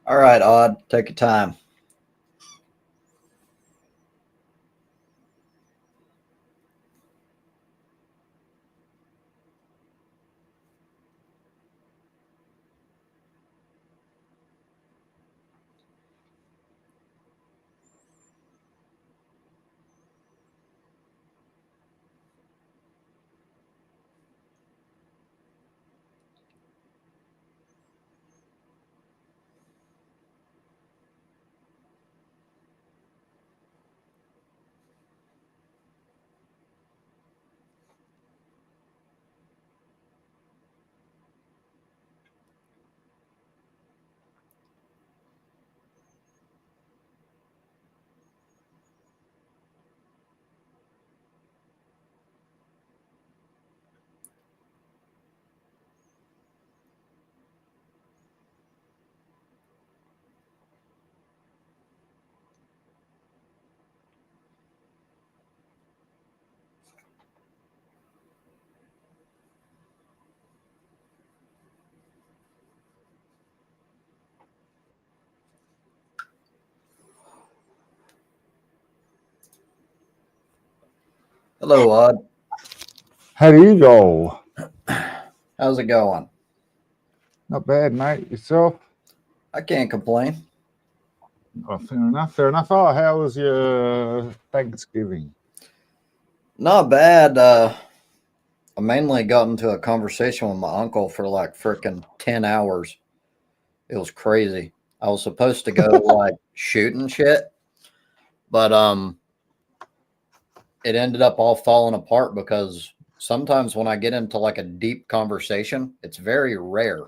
All right, Odd, take your time. Hello, Odd. How do you go? How's it going? Not bad, mate. Yourself? I can't complain. Oh, fair enough. Fair enough. Oh, how was your Thanksgiving? Not bad. I mainly got into a conversation with my uncle for like freaking 10 hours. It was crazy. I was supposed to go like shooting shit, but it ended up all falling apart because sometimes when I get into like a deep conversation, it's very rare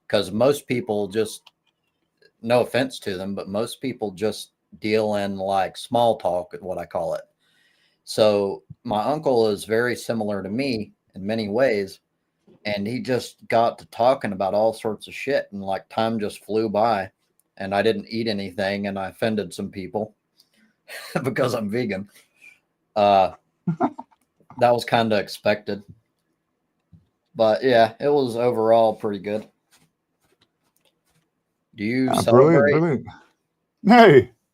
because most people just, no offense to them, but most people just deal in like small talk, what I call it. So my uncle is very similar to me in many ways, and he just got to talking about all sorts of shit, and like time just flew by, and I didn't eat anything, and I offended some people because I'm vegan. Uh, that was kind of expected, but yeah, it was overall pretty good. Do you Brilliant, celebrate? brilliant. No,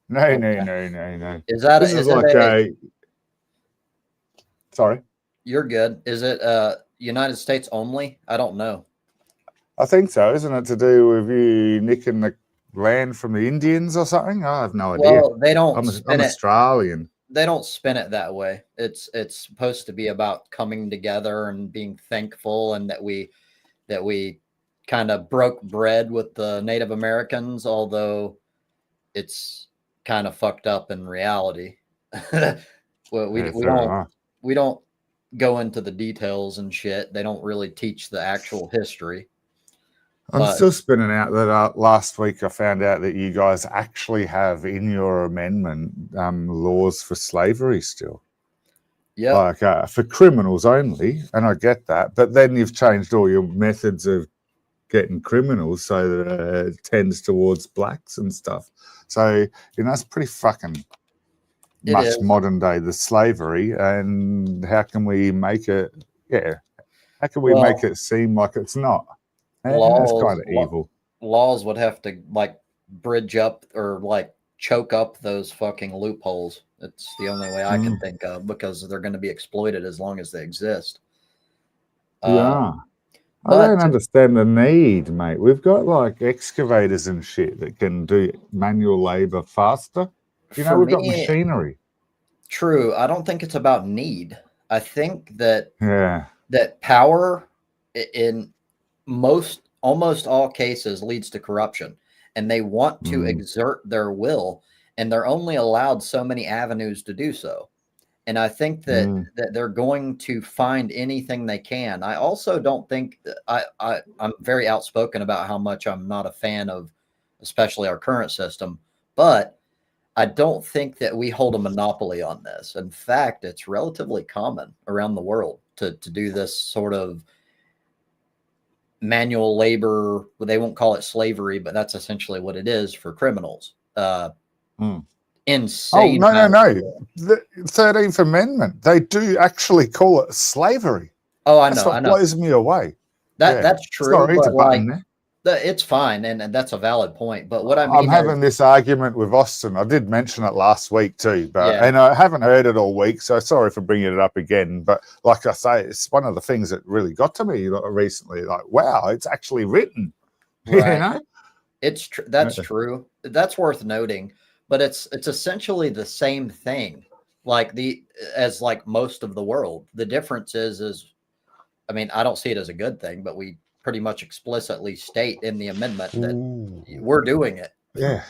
no, no, Okay. no, no, no. Is that This is is it like a? a. Sorry. You're good. Is it United States only? I don't know. I think so. Isn't it to do with you nicking the land from the Indians or something? I have no idea. Well, they don't I'm spin it. Australian. They don't spin it that way. It's supposed to be about coming together and being thankful, and that we kind of broke bread with the Native Americans, although it's kind of fucked up in reality. well, we Yeah, we fair don't enough. we don't go into the details and shit. They don't really teach the actual history. I'm But still spinning out that last week I found out that you guys actually have in your amendment laws for slavery still, yep, like for criminals only, and I get that. But then you've changed all your methods of getting criminals so that it tends towards blacks and stuff. So that's pretty fucking it much is. modern day the slavery. And how can we make it? Yeah, how can we make Well, it seem like it's not? That's laws kind of evil. laws would have to like bridge up or like choke up those fucking loopholes. It's the only way I can Mm. think of because they're going to be exploited as long as they exist. Uh, Yeah. I but don't understand the need, mate. We've got like excavators and shit that can do manual labor faster. for We've got me, machinery. true. I don't think it's about need. I think that Yeah. power in most almost all cases leads to corruption, and they want to Mm. exert their will, and they're only allowed so many avenues to do so. And I think that Mm. they're going to find anything they can. I also don't think I'm very outspoken about how much I'm not a fan of, especially our current system, but I don't think that we hold a monopoly on this. In fact, it's relatively common around the world to do this sort of manual labor. Well, they won't call it slavery, but that's essentially what it is for criminals. Mm. Oh, Insane no, no, amount no. of. The 13th Amendment, they do actually call it slavery. Oh, I That's know, I what know. blows me away. That Yeah. that's true, Sorry to but button like there. It's fine, and that's a valid point. But what I I'm mean is, having this argument with Austin. I did mention it last week too, but yeah, and I haven't heard it all week, so sorry for bringing it up again. But like I say, it's one of the things that really got to me recently. Like, wow, it's actually written. You right. know? That's true. That's worth noting. But it's essentially the same thing, like as like most of the world. The difference is, I mean, I don't see it as a good thing, but we pretty much explicitly state in the amendment that Ooh, we're doing it. yeah.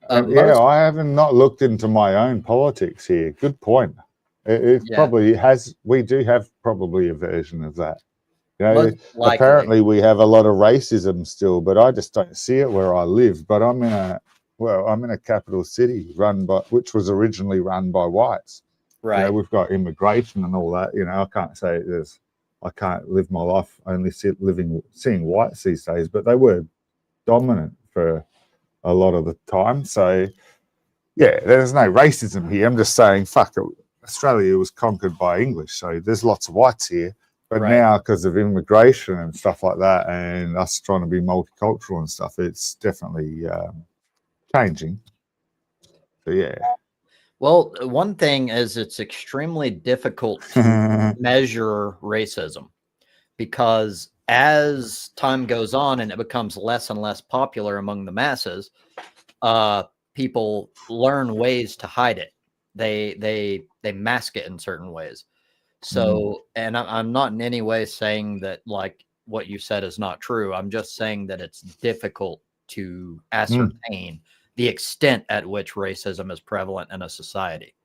Most, I haven't not looked into my own politics here. Good point. It yeah, probably has. We do have probably a version of that. You know, most likely, apparently we have a lot of racism still, but I just don't see it where I live. But I'm in a capital city which was originally run by whites. You know, right, we've got immigration and all that. You know, I can't live my life only seeing whites these days, but they were dominant for a lot of the time. So yeah, there's no racism here. I'm just saying, fuck it. Australia was conquered by English, so there's lots of whites here. But right. now, because of immigration and stuff like that, and us trying to be multicultural and stuff, it's definitely changing. So yeah. Well, one thing is it's extremely difficult to measure racism because as time goes on and it becomes less and less popular among the masses, people learn ways to hide it. They mask it in certain ways. So, and I'm not in any way saying that like what you said is not true. I'm just saying that it's difficult to ascertain the extent at which racism is prevalent in a society.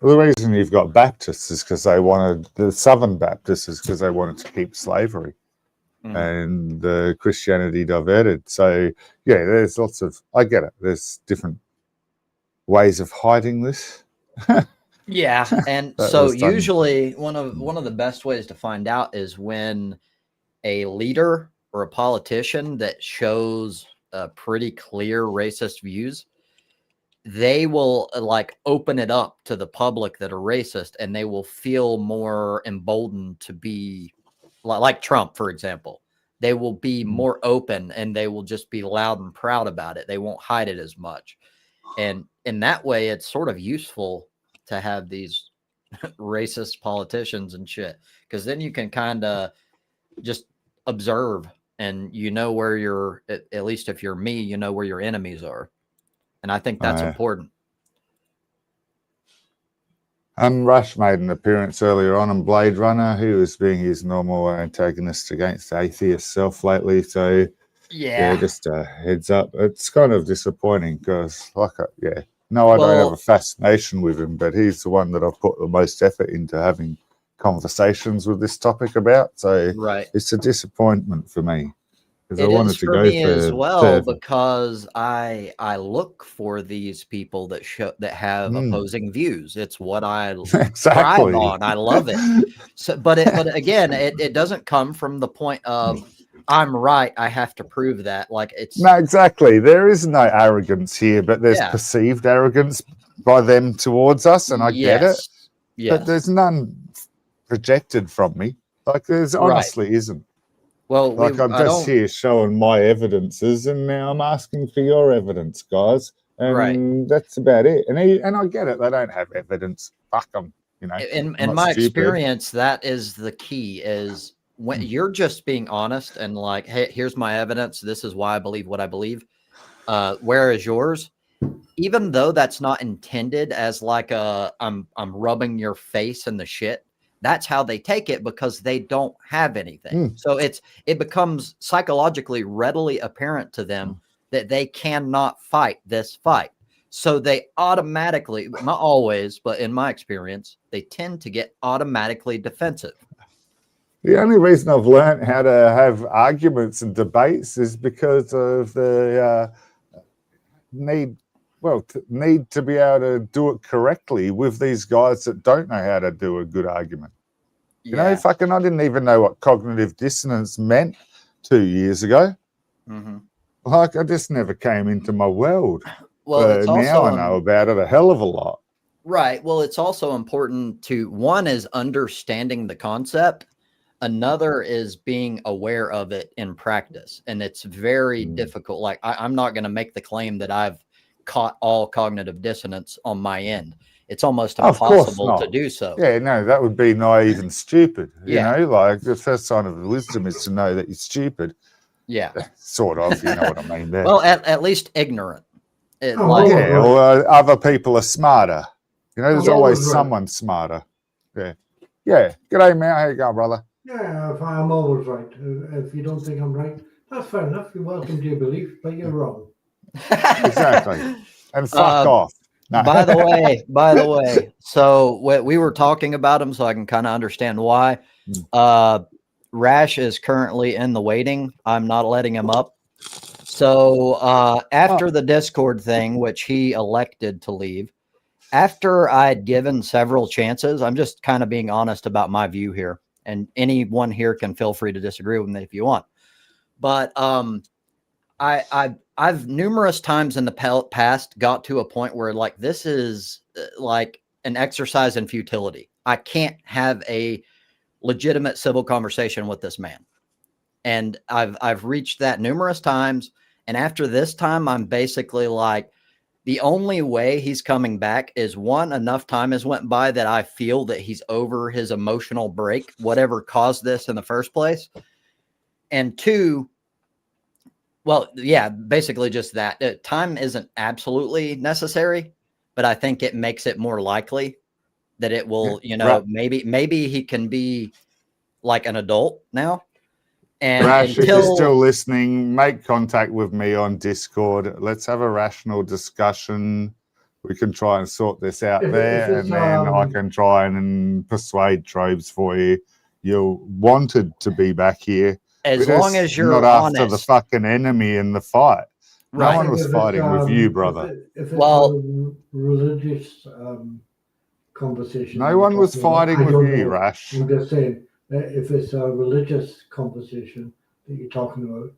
Well, the reason you've got Baptists is because the Southern Baptists is because they wanted to keep slavery. And Christianity diverted. So yeah, there's I get it. There's different ways of hiding this. Yeah, and so usually one of the best ways to find out is when a leader or a politician that shows pretty clear racist views, they will like open it up to the public that are racist, and they will feel more emboldened to be like Trump, for example. They will be more open and they will just be loud and proud about it. They won't hide it as much. And in that way, it's sort of useful to have these racist politicians and shit, because then you can kind of just observe and you know where at least if you're me, you know where your enemies are. And I think that's important. Rush made an appearance earlier on in Blade Runner. He was being his normal antagonist against atheist self lately. So yeah, just a heads up. It's kind of disappointing because, I don't have a fascination with him, but he's the one that I've put the most effort into having conversations with this topic about. So it's a disappointment for me. It is for me as well, because I look for these people that have opposing views. It's what I thrive on. I love it. So, but again, it doesn't come from the point of I'm right, I have to prove that. Like no, exactly. There is no arrogance here, but there's perceived arrogance by them towards us, and I get it. But there's none projected from me. Like there's honestly isn't. Well, like I'm just here showing my evidences, and now I'm asking for your evidence, guys. And that's about it. And I get it. They don't have evidence. Fuck them. You know. In my experience, that is the key. Is when you're just being honest and like, hey, here's my evidence. This is why I believe what I believe. Where is yours? Even though that's not intended as like I'm rubbing your face in the shit. That's how they take it because they don't have anything. So it becomes psychologically readily apparent to them that they cannot fight this fight. So they automatically, not always, but in my experience, they tend to get automatically defensive. The only reason I've learned how to have arguments and debates is because of the need to be able to do it correctly with these guys that don't know how to do a good argument. You know, I didn't even know what cognitive dissonance meant 2 years ago. Like, I just never came into my world. Well, now I know about it a hell of a lot. Right. Well, it's also important to, one is understanding the concept. Another is being aware of it in practice. And it's very difficult. Like I'm not going to make the claim that I've caught all cognitive dissonance on my end. It's almost Of course impossible to not. do so. Yeah, no, that would be naive and stupid. You Yeah. know, like the first sign of wisdom is to know that you're stupid. Yeah. Sort of, you know what I mean there. Well, at least ignorant. Yeah, or other people are smarter. You know, there's always someone smarter. Yeah. Yeah. G'day, man. How you going, brother? Yeah, I'm always right. If you don't think I'm right, that's fair enough. You're welcome to your belief, but you're wrong. Exactly. And fuck off. No. By the way, so we were talking about him, so I can kind of understand why. Rash is currently in the waiting. I'm not letting him up. So after the Discord thing, which he elected to leave, after I'd given several chances, I'm just kind of being honest about my view here, and anyone here can feel free to disagree with me if you want. But I've numerous times in the past got to a point where like this is like an exercise in futility. I can't have a legitimate civil conversation with this man, and I've reached that numerous times. And after this time, I'm basically like, the only way he's coming back is one, enough time has went by that I feel that he's over his emotional break, whatever caused this in the first place. And two, well, yeah, basically just that. Time isn't absolutely necessary, but I think it makes it more likely that it will, you know, maybe he can be like an adult now. And Rash, if you're still listening, make contact with me on Discord. Let's have a rational discussion. We can try and sort this out there, and then I can try and persuade Trobes for you. You're wanted to be back here. As long as you're not honest. After the fucking enemy in the fight. Right. No one was fighting with you, brother. If it's a religious conversation. No one was fighting with you, Rash. I'm just saying, if it's a religious conversation that you're talking about,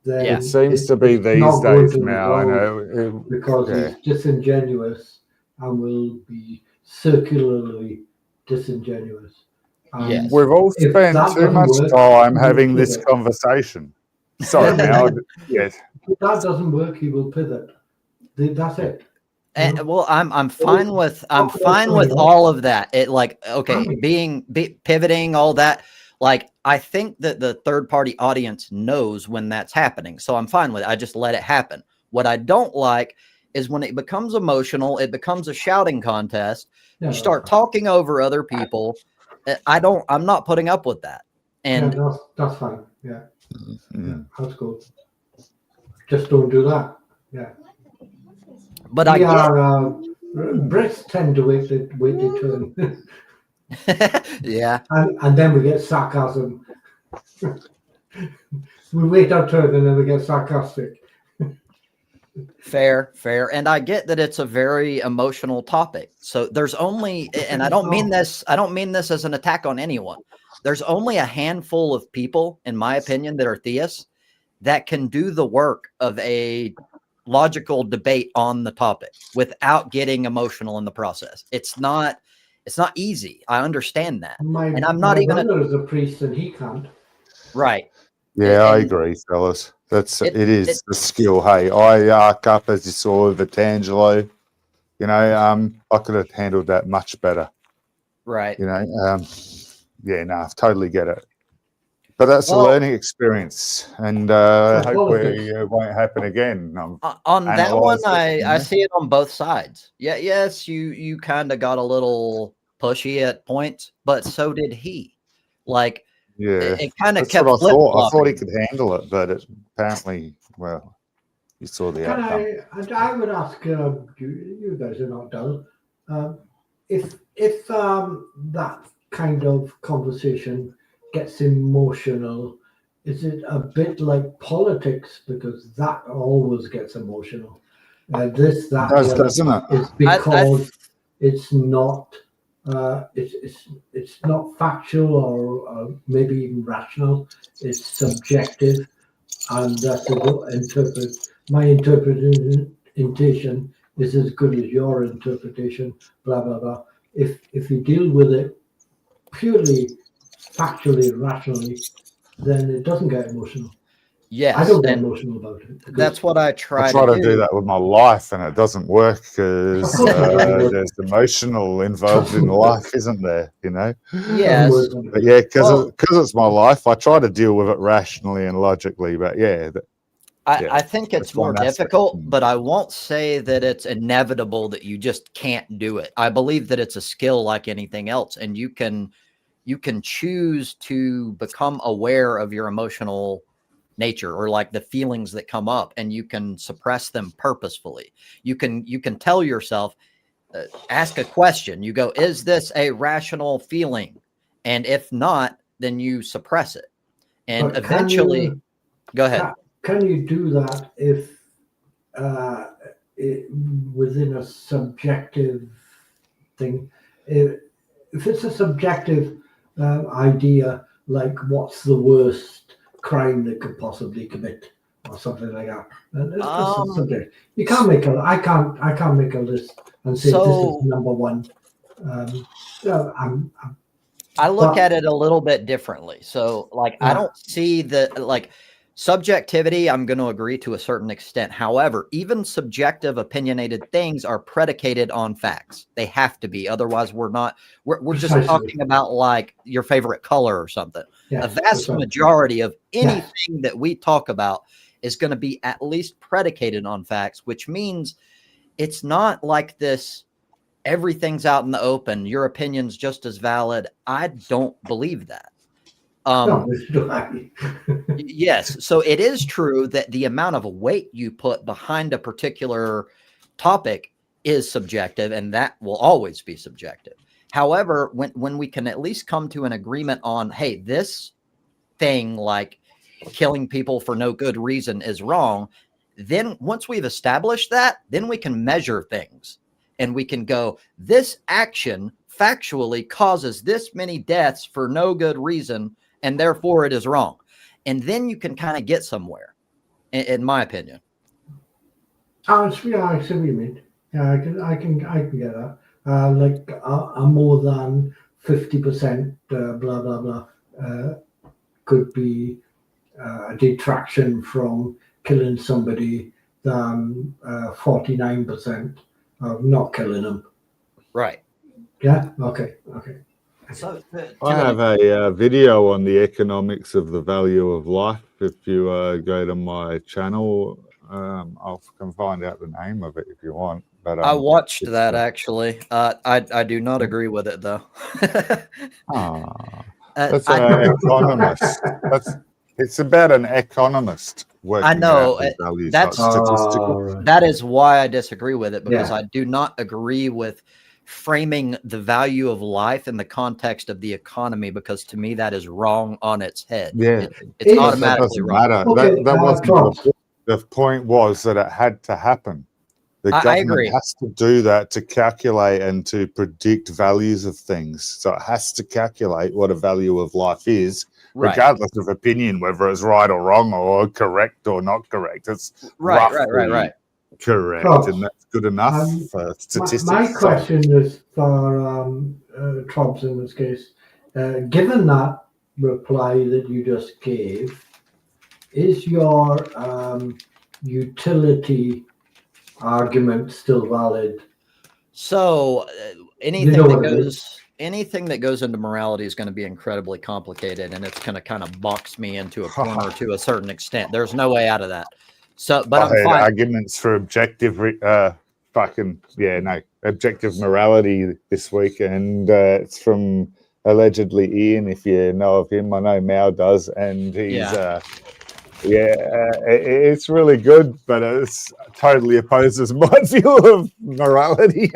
then it seems to be these days now. I know because it's disingenuous and will be circularly disingenuous. Yes. We've all spent too much time having this conversation. Sorry, now, yes. If that doesn't work, he will pivot. That's it. And, well, I'm fine with all of that. It like, okay, pivoting, all that. Like, I think that the third party audience knows when that's happening. So I'm fine with it. I just let it happen. What I don't like is when it becomes emotional, it becomes a shouting contest. Yeah, you start talking over other people. I'm not putting up with that. And that's fine. Yeah. That's cool. Just don't do that. Yeah. But Brits tend to wait their turn. Yeah. And then we get sarcasm. We wait our turn and then we get sarcastic. Fair. And I get that it's a very emotional topic. So there's only, and I don't mean this as an attack on anyone. There's only a handful of people, in my opinion, that are theists that can do the work of a logical debate on the topic without getting emotional in the process. It's not easy. I understand that. And I'm not even a priest and he can't. Right. Yeah, I agree, fellas. It is the skill. Hey, I arc up as you saw with Vitangelo. You know, I could have handled that much better. Right. You know, I totally get it. But that's a learning experience, and hopefully it won't happen again. On that one, I see it on both sides. Yeah, yes, you kind of got a little pushy at points, but so did he. Like, it kind of kept flip-flopping. I thought he could handle it, but apparently, well, you saw the outcome. I would ask you guys are not dull. If that kind of conversation gets emotional, is it a bit like politics? Because that always gets emotional. Doesn't it? It's because it's not it's not factual or maybe even rational. It's subjective, and that's my interpretation is as good as your interpretation. Blah blah blah. If you deal with it purely factually, rationally, then it doesn't get emotional. Yes, I don't get and emotional about it. because- that's what I I try try to to do that with my life, and it doesn't work because Of course it doesn't work. there's emotional involved in life, isn't there? You know. Yes. Doesn't work. But yeah, because Well- it's my life, I try to deal with it rationally and logically. But yeah, I think it's that's one more aspect. difficult, but I won't say that it's inevitable that you just can't do it. I believe that it's a skill like anything else, and you can choose to become aware of your emotional nature or like the feelings that come up, and you can suppress them purposefully. You can tell yourself, ask a question. You go, is this a rational feeling? And if not, then you suppress it. And But eventually, go ahead. Can you do that if within a subjective thing? If it's a subjective idea, like what's the worst crime they could possibly commit, or something like that, and it's just a subject. You can't make a. I can't make a list and say this is number one. I look at it a little bit differently. So like, I don't see the like subjectivity. I'm going to agree to a certain extent. However, even subjective opinionated things are predicated on facts. They have to be. Otherwise we're just talking about like your favorite color or something. A vast majority of anything that we talk about is going to be at least predicated on facts, which means it's not like this everything's out in the open, your opinion's just as valid. I don't believe that. Yes, so it is true that the amount of weight you put behind a particular topic is subjective, and that will always be subjective. However, when we can at least come to an agreement on, hey, this thing like killing people for no good reason is wrong, then once we've established that, then we can measure things. And we can go, this action factually causes this many deaths for no good reason, and therefore it is wrong. And then you can kind of get somewhere, in my opinion. I see what you mean. Yeah, I can get that. Like a more than 50% blah blah blah could be a detraction from killing somebody than 49% of not killing them. Right. Yeah. Okay. So I have a video on the economics of the value of life. If you go to my channel, I can find out the name of it if you want. But I watched that actually. I do not agree with it though. That's an economist. It's about an economist working I know out values, that's statistical. That is why I disagree with it, because I do not agree with framing the value of life in the context of the economy, because to me that is wrong on its head. Yeah, it's automatically wrong. Matter. Okay, that wasn't the point. Was that it had to happen. The government has to do that to calculate and to predict values of things. So it has to calculate what a value of life is, regardless of opinion, whether it's right or wrong or correct or not correct. It's right. Correct, and that's good enough for statistics. My question is for Trobs in this case. Given that reply that you just gave, is your utility argument still valid? So anything that goes into morality is going to be incredibly complicated, and it's going to kind of box me into a corner to a certain extent. There's no way out of that. So, but I heard arguments for objective, objective morality this week, and it's from allegedly Ian. If you know of him, I know Mao does, and he's it's really good, but it totally opposes my view of morality.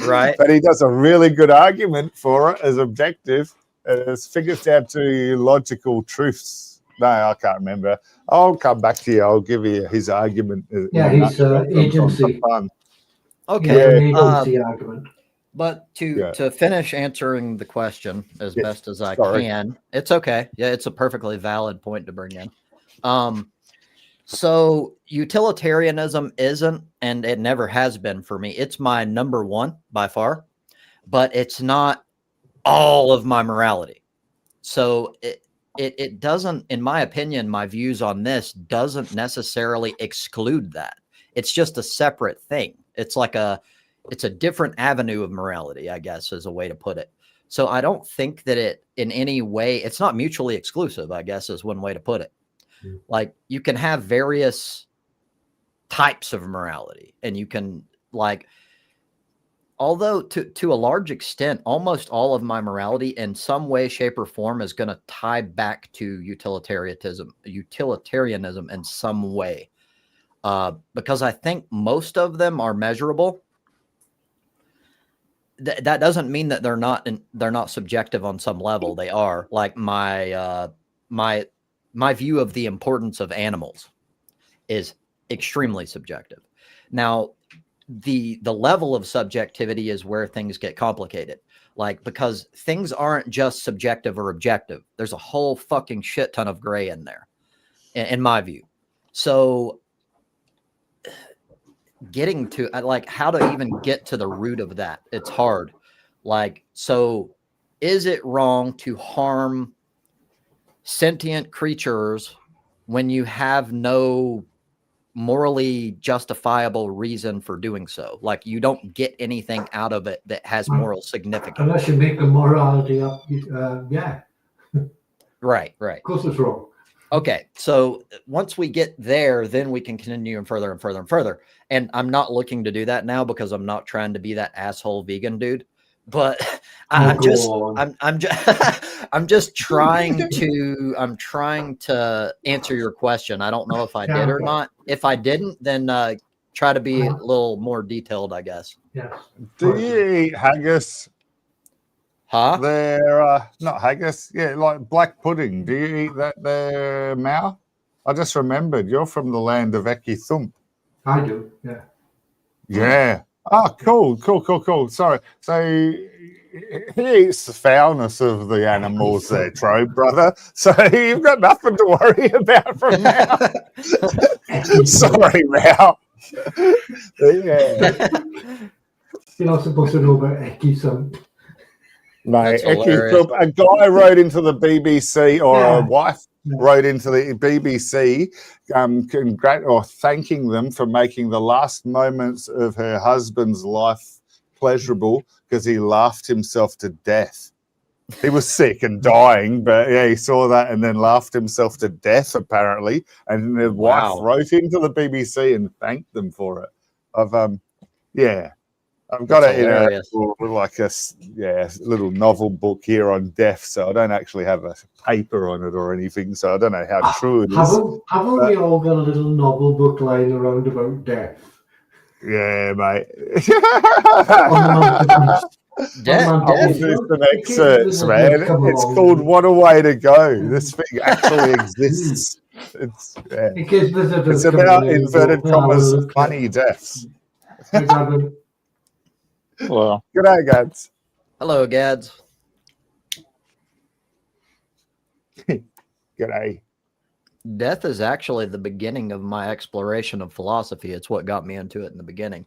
Right, but he does a really good argument for it as objective. It figures down to logical truths. No, I can't remember. I'll come back to you. I'll give you his argument. His agency. Okay. Agency argument. But to finish answering the question as best as I can, it's okay. Yeah, it's a perfectly valid point to bring in. So utilitarianism isn't, and it never has been for me. It's my number one by far, but it's not all of my morality. So it doesn't, in my opinion, my views on this doesn't necessarily exclude that. It's just a separate thing. It's a different avenue of morality, I guess, is a way to put it. So I don't think that it in any way, it's not mutually exclusive, I guess, is one way to put it. Like, you can have various types of morality, and you can, like, although to a large extent, almost all of my morality in some way, shape, or form is going to tie back to utilitarianism in some way. Because I think most of them are measurable. That doesn't mean that they're not subjective on some level. They are. Like my view of the importance of animals is extremely subjective. Now, the level of subjectivity is where things get complicated. Like, because things aren't just subjective or objective. There's a whole fucking shit ton of gray in there, in my view. So getting to, like, how to even get to the root of that, it's hard. Like, so is it wrong to harm sentient creatures when you have no morally justifiable reason for doing so? Like, you don't get anything out of it that has moral significance. Unless you make the morality up, yeah. Right. Of course it's wrong. Okay, so once we get there, then we can continue and further and further and further. And I'm not looking to do that now because I'm not trying to be that asshole vegan dude. But I'm just trying to answer your question. I don't know if I did or not. If I didn't, then try to be a little more detailed, I guess. Yes. Do you eat haggis? Huh? They're not haggis. Yeah, like black pudding. Do you eat that there, Mao? I just remembered you're from the land of Eki Thump. I do, yeah. Yeah. Oh, cool. Sorry. So he eats the foulness of the animals there, Trobe, brother. So you've got nothing to worry about from now. Sorry, Mao. Yeah. You're not supposed to know about Eki. Mate, a guy wrote into the BBC, or a wife wrote into the BBC, thanking them for making the last moments of her husband's life pleasurable because he laughed himself to death. He was sick and dying, but yeah, he saw that and then laughed himself to death, apparently. And the wife wrote into the BBC and thanked them for it. I've got it in a little novel book here on death, so I don't actually have a paper on it or anything, so I don't know how true it is. Haven't we all got a little novel book lying around about death? Yeah, mate. Excerpts, man. It's called What a Way to Go. This thing actually exists. It's about inverted commas funny deaths. Well, good day, Gads. Hello, Gads. G'day. Death is actually the beginning of my exploration of philosophy. It's what got me into it in the beginning.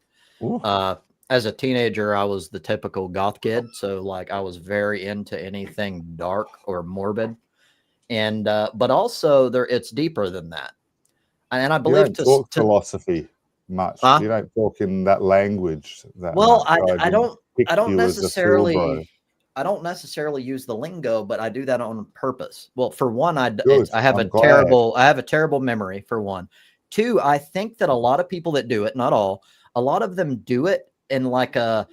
As a teenager, I was the typical goth kid. So, like, I was very into anything dark or morbid. And, but also it's deeper than that. And I believe you don't talk philosophy much. You don't talk in that language. I don't necessarily use the lingo, but I do that on purpose. Well, for one, I have a terrible memory, for one. Two, I think that a lot of people that do it, not all, a lot of them do it in to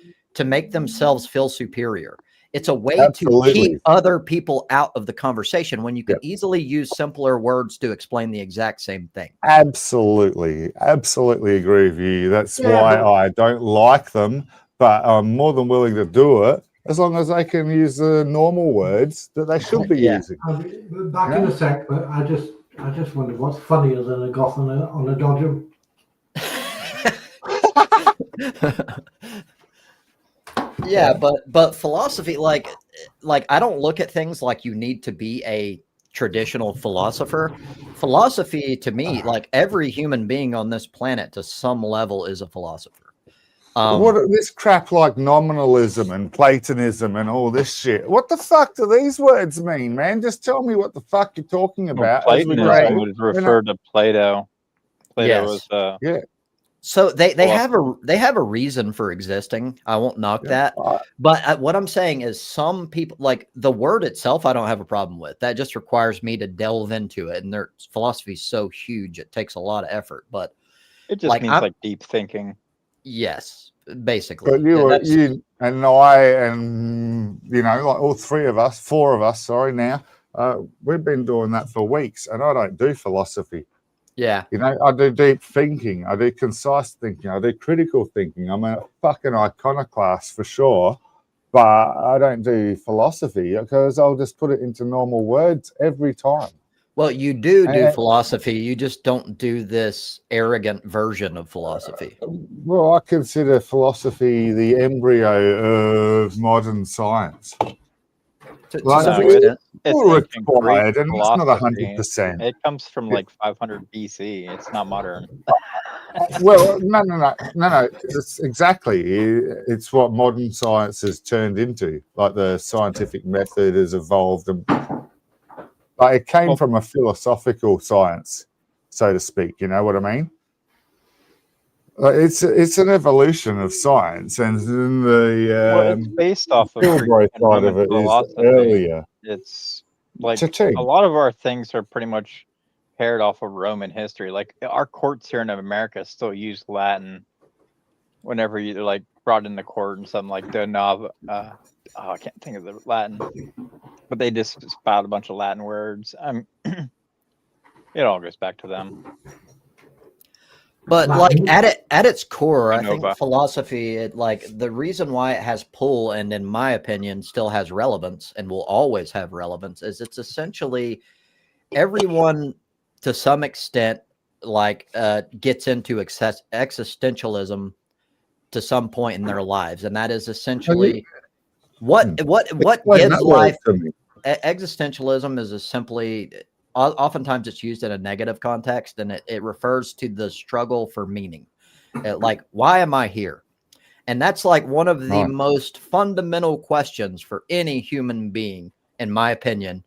make themselves feel superior. It's a way to keep other people out of the conversation when you could easily use simpler words to explain the exact same thing. Absolutely agree with you. That's why I don't like them, but I'm more than willing to do it as long as I can use the normal words that they should be using. Back in a sec, but I just wonder what's funnier than a goth on a Dodger. Yeah, but philosophy, like I don't look at things like you need to be a traditional philosopher. Philosophy, to me, like every human being on this planet to some level is a philosopher. What this crap like nominalism and Platonism and all this shit? What the fuck do these words mean, man? Just tell me what the fuck you're talking about. Well, as we Platonism go. would refer to Plato. Plato Yes. was Yeah. So they have a reason for existing. I won't knock that. But what I'm saying is some people, like the word itself, I don't have a problem with. That just requires me to delve into it. And their philosophy is so huge, it takes a lot of effort. But it just like, means like deep thinking. yes, basically. But you and I and like all four of us, sorry now, we've been doing that for weeks, and I don't do philosophy. Yeah. I do deep thinking, I do concise thinking, I do critical thinking. I'm a fucking iconoclast for sure, but I don't do philosophy because I'll just put it into normal words every time. Well, you do philosophy. You just don't do this arrogant version of philosophy. Well, I consider philosophy the embryo of modern science. To some extent. It's required, and it's not 100%. It comes from like 500 BC. It's not modern. Well, no. It's exactly. It's what modern science has turned into. Like the scientific method has evolved, and like it came from a philosophical science, so to speak. You know what I mean? It's an evolution of science, and then it's based off of Greek and side of it is earlier. It's like a lot of our things are pretty much paired off of Roman history. Like our courts here in America still use Latin whenever you like brought in the court and something like the I can't think of the Latin, but they just spout a bunch of Latin words. It all goes back to them. But like at its core, I think philosophy, the reason why it has pull and in my opinion still has relevance and will always have relevance is it's essentially everyone to some extent gets into existentialism to some point in their lives, and that is essentially what gives life. Existentialism is simply. Oftentimes it's used in a negative context, and it refers to the struggle for meaning. Like, why am I here? And that's like one of the most fundamental questions for any human being, in my opinion.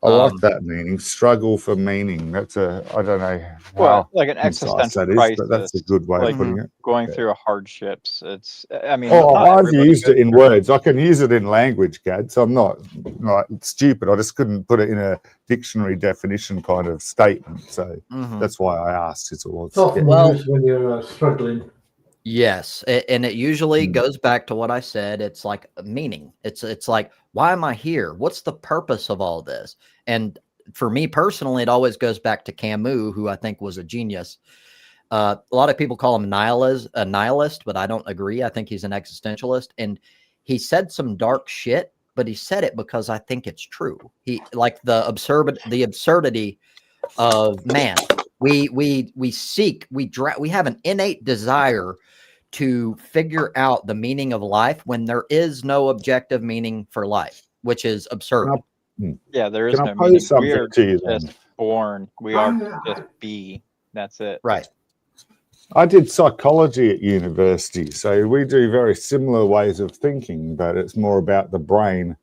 I like that meaning, struggle for meaning. That's I don't know how like an existential crisis, but that's a good way of putting it. Going through hardships. I've used it in words. I can use it in language, Gad. So I'm not like stupid. I just couldn't put it in a dictionary definition kind of statement. So that's why I asked. It's all when you're struggling. Yes, and it usually goes back to what I said. It's like meaning. It's like, why am I here? What's the purpose of all this? And for me personally, it always goes back to Camus, who I think was a genius. A lot of people call him a nihilist, but I don't agree. I think he's an existentialist, and he said some dark shit, but he said it because I think it's true. He like the absurdity of man. We have an innate desire to figure out the meaning of life when there is no objective meaning for life, which is absurd. Yeah, there is no meaning. We are just born. We are just be. That's it. Right. I did psychology at university, so we do very similar ways of thinking, but it's more about the brain,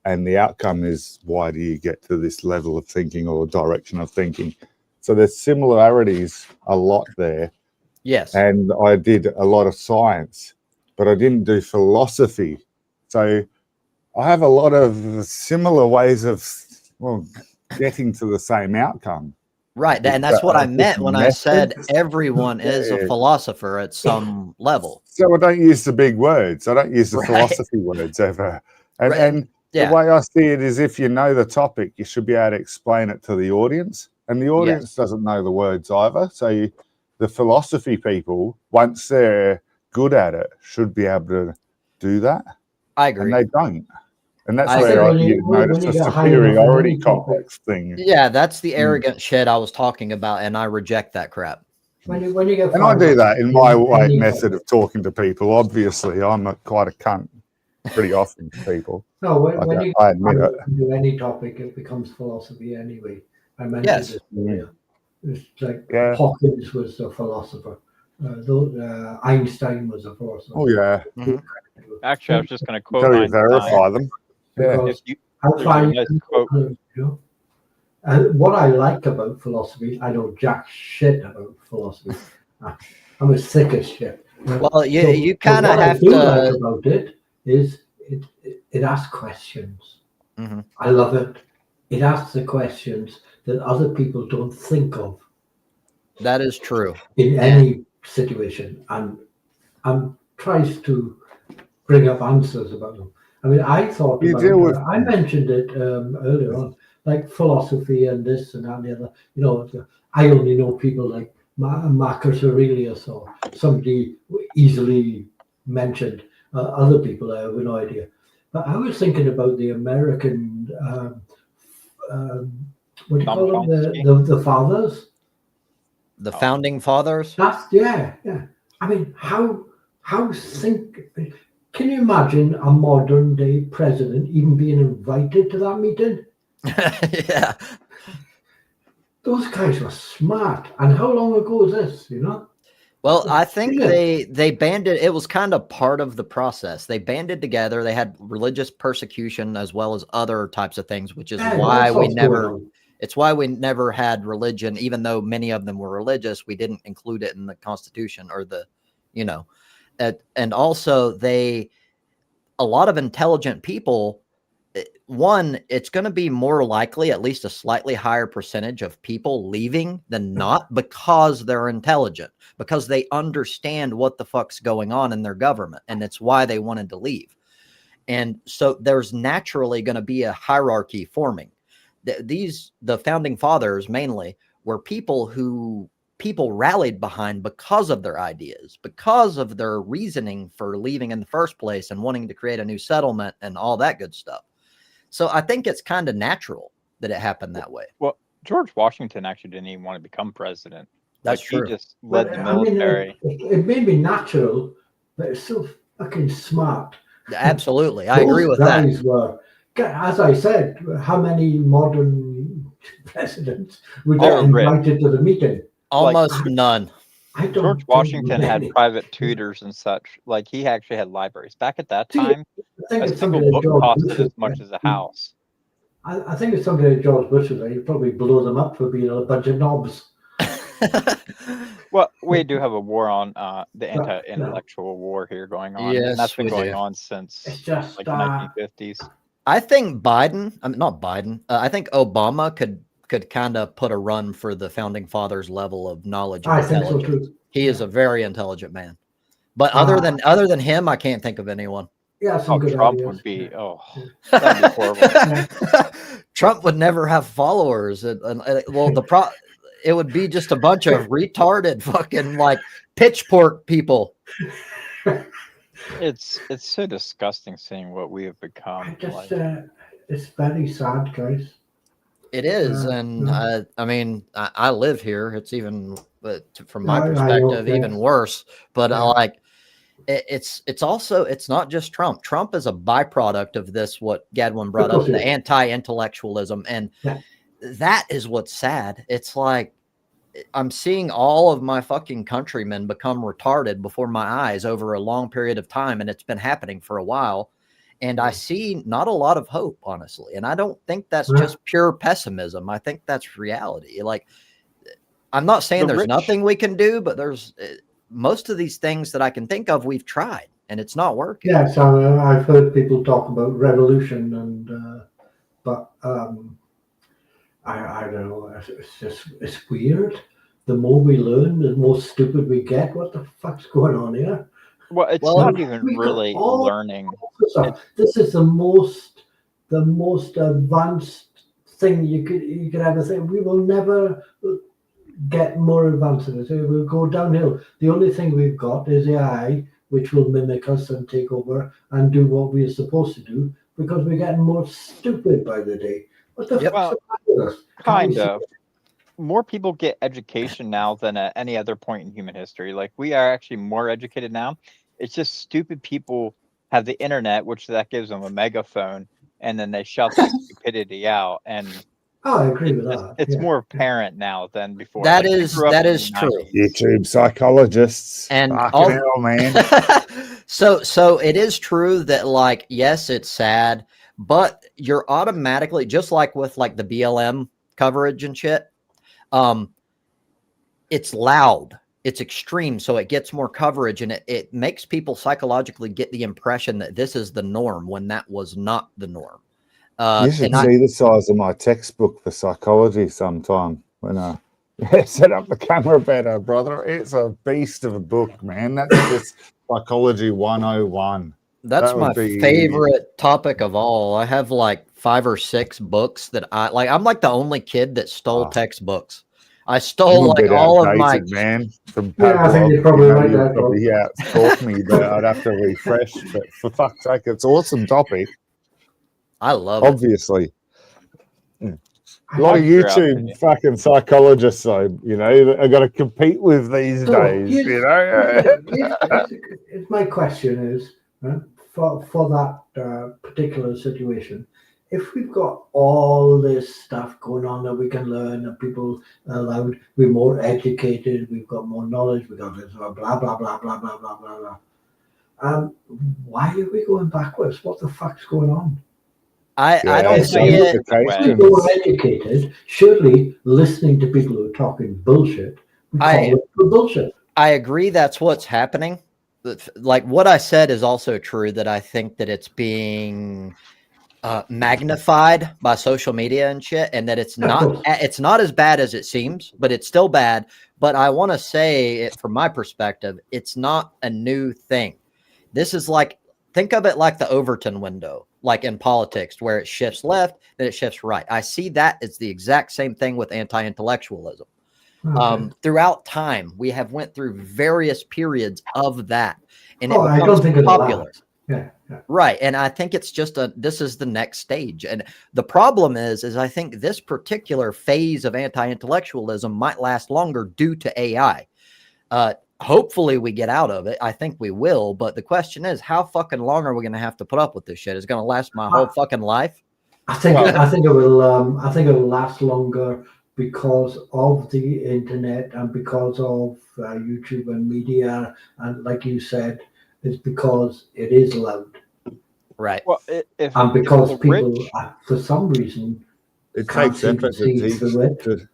and the outcome is why do you get to this level of thinking or direction of thinking. So there's similarities a lot there. Yes. And I did a lot of science, but I didn't do philosophy. So I have a lot of similar ways of getting to the same outcome. Right. And that's what I meant when I said everyone is a philosopher at some level. So I don't use the big words. I don't use the philosophy words ever. And the way I see it is if you know the topic, you should be able to explain it to the audience. And the audience doesn't know the words either. So the philosophy people, once they're good at it, should be able to do that. I agree. And they don't. And that's where you notice a superiority complex thing. Yeah, that's the arrogant shit I was talking about, and I reject that crap. When you get and I do that in my method of talking to people. Obviously, I'm quite a cunt pretty often to people. No, when you admit it. do any topic, it becomes philosophy anyway. I mentioned this earlier. It's like Hawkins was the philosopher. Einstein was a philosopher. Oh yeah. Mhm. Actually, I was just going to quote Until you Einstein. verify them. Yeah. Because If you, how there's far a you nice can quote. go, you know? And what I like about philosophy, I know jack shit about philosophy. I'm as thick as shit. Well, you So, you but kind of what I have do like to. about it is it asks questions. Mhm. I love it. It asks the questions that other people don't think of That is true. in And any situation, and tries to bring up answers about them. I mean, I thought You about, deal with I mentioned it earlier on, like philosophy and this and that and the other. You know, I only know people like Marcus Aurelius or somebody easily mentioned. Other people, I have no idea. But I was thinking about the American, what do you call them? The fathers. the founding fathers. That's yeah. I mean, how think? Can you imagine a modern day president even being invited to that meeting? Yeah. Those guys were smart. And how long ago is this? You know? Well, I think Yeah. they banded. It was kind of part of the process. They banded together. They had religious persecution as well as other types of things, which is Yeah, why that's we what's going never. on. It's why we never had religion, even though many of them were religious. We didn't include it in the Constitution or the, you know, and also a lot of intelligent people. One, it's going to be more likely, at least a slightly higher percentage of people leaving than not because they're intelligent, because they understand what the fuck's going on in their government. And it's why they wanted to leave. And so there's naturally going to be a hierarchy forming. The founding fathers mainly were people who people rallied behind because of their ideas, because of their reasoning for leaving in the first place and wanting to create a new settlement and all that good stuff. So I think it's kind of natural that it happened that way. Well, George Washington actually didn't even want to become president. That's Like true. he just led the I mean, military. it may be natural, but it's so fucking smart. Absolutely. I agree with Those that. guys were, as I said, how many modern presidents would They get were rich. invited to the meeting? Almost none. I don't George think Washington had many. private tutors and such. Like he actually had libraries. Back at that See, time, I think a it's single something that book George costed Bush as was much as a house. I think it's something that George Bush was. He'd probably blow them up for being a bunch of knobs. Well, we do have a war on the No. anti-intellectual war here going on, Yes, and that's been we going do. on It's since just like the 1950s. I think Biden, I mean, not Biden, I think Obama could kind of put a run for the founding fathers level of knowledge and I think so intelligence. too. He is Yeah. a very intelligent man. But other than him, I can't think of anyone. Yeah, some Oh, good Trump ideas. would be Yeah. that'd be horrible. Trump would never have followers. Well, it would be just a bunch of retarded fucking like pitchfork people. It's so disgusting seeing what we have become. It's very sad, guys. It is, and No. I mean, I live here. It's even, from my I know, perspective, yeah. even worse. But Yeah. like, it's also, it's not just Trump. Trump is a byproduct of this. What Gadwin brought up, the anti-intellectualism, and Yeah. that is what's sad. It's like I'm seeing all of my fucking countrymen become retarded before my eyes over a long period of time, and it's been happening for a while. And I see not a lot of hope, honestly. And I don't think that's just pure pessimism. I think that's reality. Like, I'm not saying there's nothing we can do, but there's most of these things that I can think of, we've tried, and it's not working. Yes, I've heard people talk about revolution, and but I don't know. It's weird. The more we learn, the more stupid we get. What the fuck's going on here? Well, it's not even really learning. This is the most advanced thing you could ever say. We will never get more advanced in it. We'll go downhill. The only thing we've got is AI, which will mimic us and take over and do what we're supposed to do because we're getting more stupid by the day. What the fuck's the matter with us? Kind of. More people get education now than at any other point in human history. Like we are actually more educated now. It's just stupid people have the internet, which that gives them a megaphone, and then they shout that stupidity out. And Oh, I agree with that. It's more apparent now than before. That Like, is true. YouTube psychologists. And fucking hell, man. so it is true that, like, yes, it's sad, but you're automatically, just like with like the BLM coverage and shit, it's loud, it's extreme, so it gets more coverage, and it makes people psychologically get the impression that this is the norm when that was not the norm. You should see the size of my textbook for psychology sometime when I set up the camera better, brother. It's a beast of a book, man. That's just Psychology 101. That's my favorite topic of all. I have like 5 or 6 books that I like. I'm like the only kid that stole textbooks. I stole like all of my man from I think you probably like that. Yeah, taught me that I'd have to refresh, but for fuck's sake, it's an awesome topic. I love it. Obviously. A lot of YouTube fucking psychologists, though, you know, I got to compete with these days, you know. My question is, for that particular situation, if we've got all this stuff going on that we can learn, and people are allowed to be more educated, we've got more knowledge, we've got this blah, blah, blah, blah, blah, blah, blah, blah. Why are we going backwards? What the fuck's going on? I don't see it. People are educated. Surely listening to people who are talking bullshit, we call it bullshit. I agree that's what's happening. Like what I said is also true, that I think that it's being magnified by social media and shit, and that it's not as bad as it seems, but it's still bad. But I want to say it from my perspective, it's not a new thing. This is like, think of it like the Overton window, like in politics, where it shifts left, then it shifts right. I see that as the exact same thing with anti-intellectualism. Okay. Throughout time, we have went through various periods of that, and it becomes popular. Yeah. Right. And I think it's just this is the next stage. And the problem is I think this particular phase of anti-intellectualism might last longer due to AI. Hopefully we get out of it. I think we will. But the question is, how fucking long are we going to have to put up with this shit? It's going to last my whole fucking life. I think it will. I think it will last longer because of the internet and because of YouTube and media. And like you said, it's because it is loud. Right. Well, and because people, for some reason, it takes effort to teach.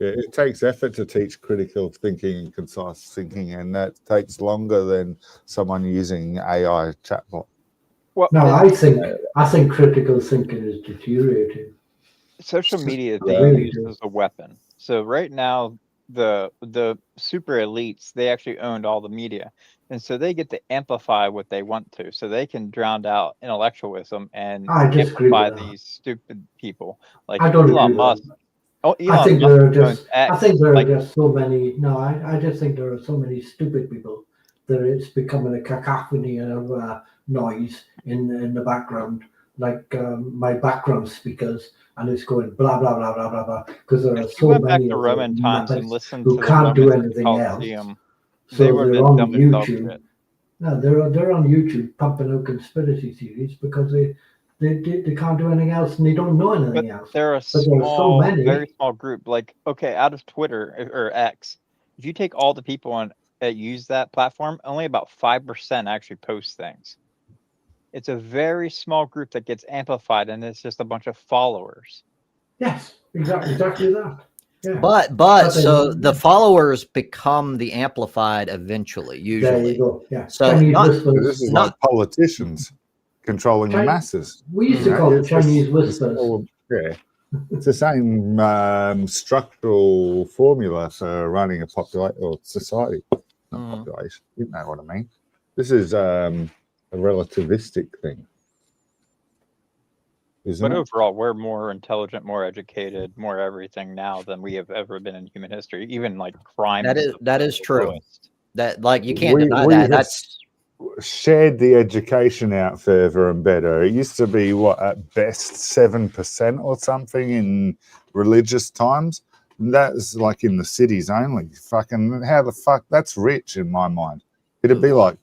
It takes effort to teach critical thinking and concise thinking, and that takes longer than someone using AI chatbot. Well, no, I think critical thinking is deteriorating. Social media is being used as a weapon. So right now, the super elites, they actually owned all the media, and so they get to amplify what they want to. So they can drown out intellectualism and amplify these stupid people like Elon Musk. I think there are just so many. No, I just think there are so many stupid people that it's becoming a cacophony of noise in the background, like my background speakers, and it's going blah blah blah blah blah blah. Because there are so many to Roman times and listen who can't do anything else. So they're on YouTube. No, they're on YouTube pumping out conspiracy theories because they can't do anything else and they don't know anything else. There are very small group. Like, okay, out of Twitter or X, if you take all the people that use that platform, only about 5% actually post things. It's a very small group that gets amplified, and it's just a bunch of followers. Yes, exactly that. Yeah. But so the followers become the amplified eventually, usually. There you go. Yeah. So this is like politicians controlling the masses. We used to call it Chinese whispers. It's the same structural formula for running a population or society. Not population. You know what I mean. This is a relativistic thing. But overall, we're more intelligent, more educated, more everything now than we have ever been in human history. Even like crime. That is true. That, like, you can't deny that. That's shared the education out further and better. It used to be at best 7% or something in religious times. That's like in the cities only. Fucking how the fuck? That's rich in my mind. It'd be like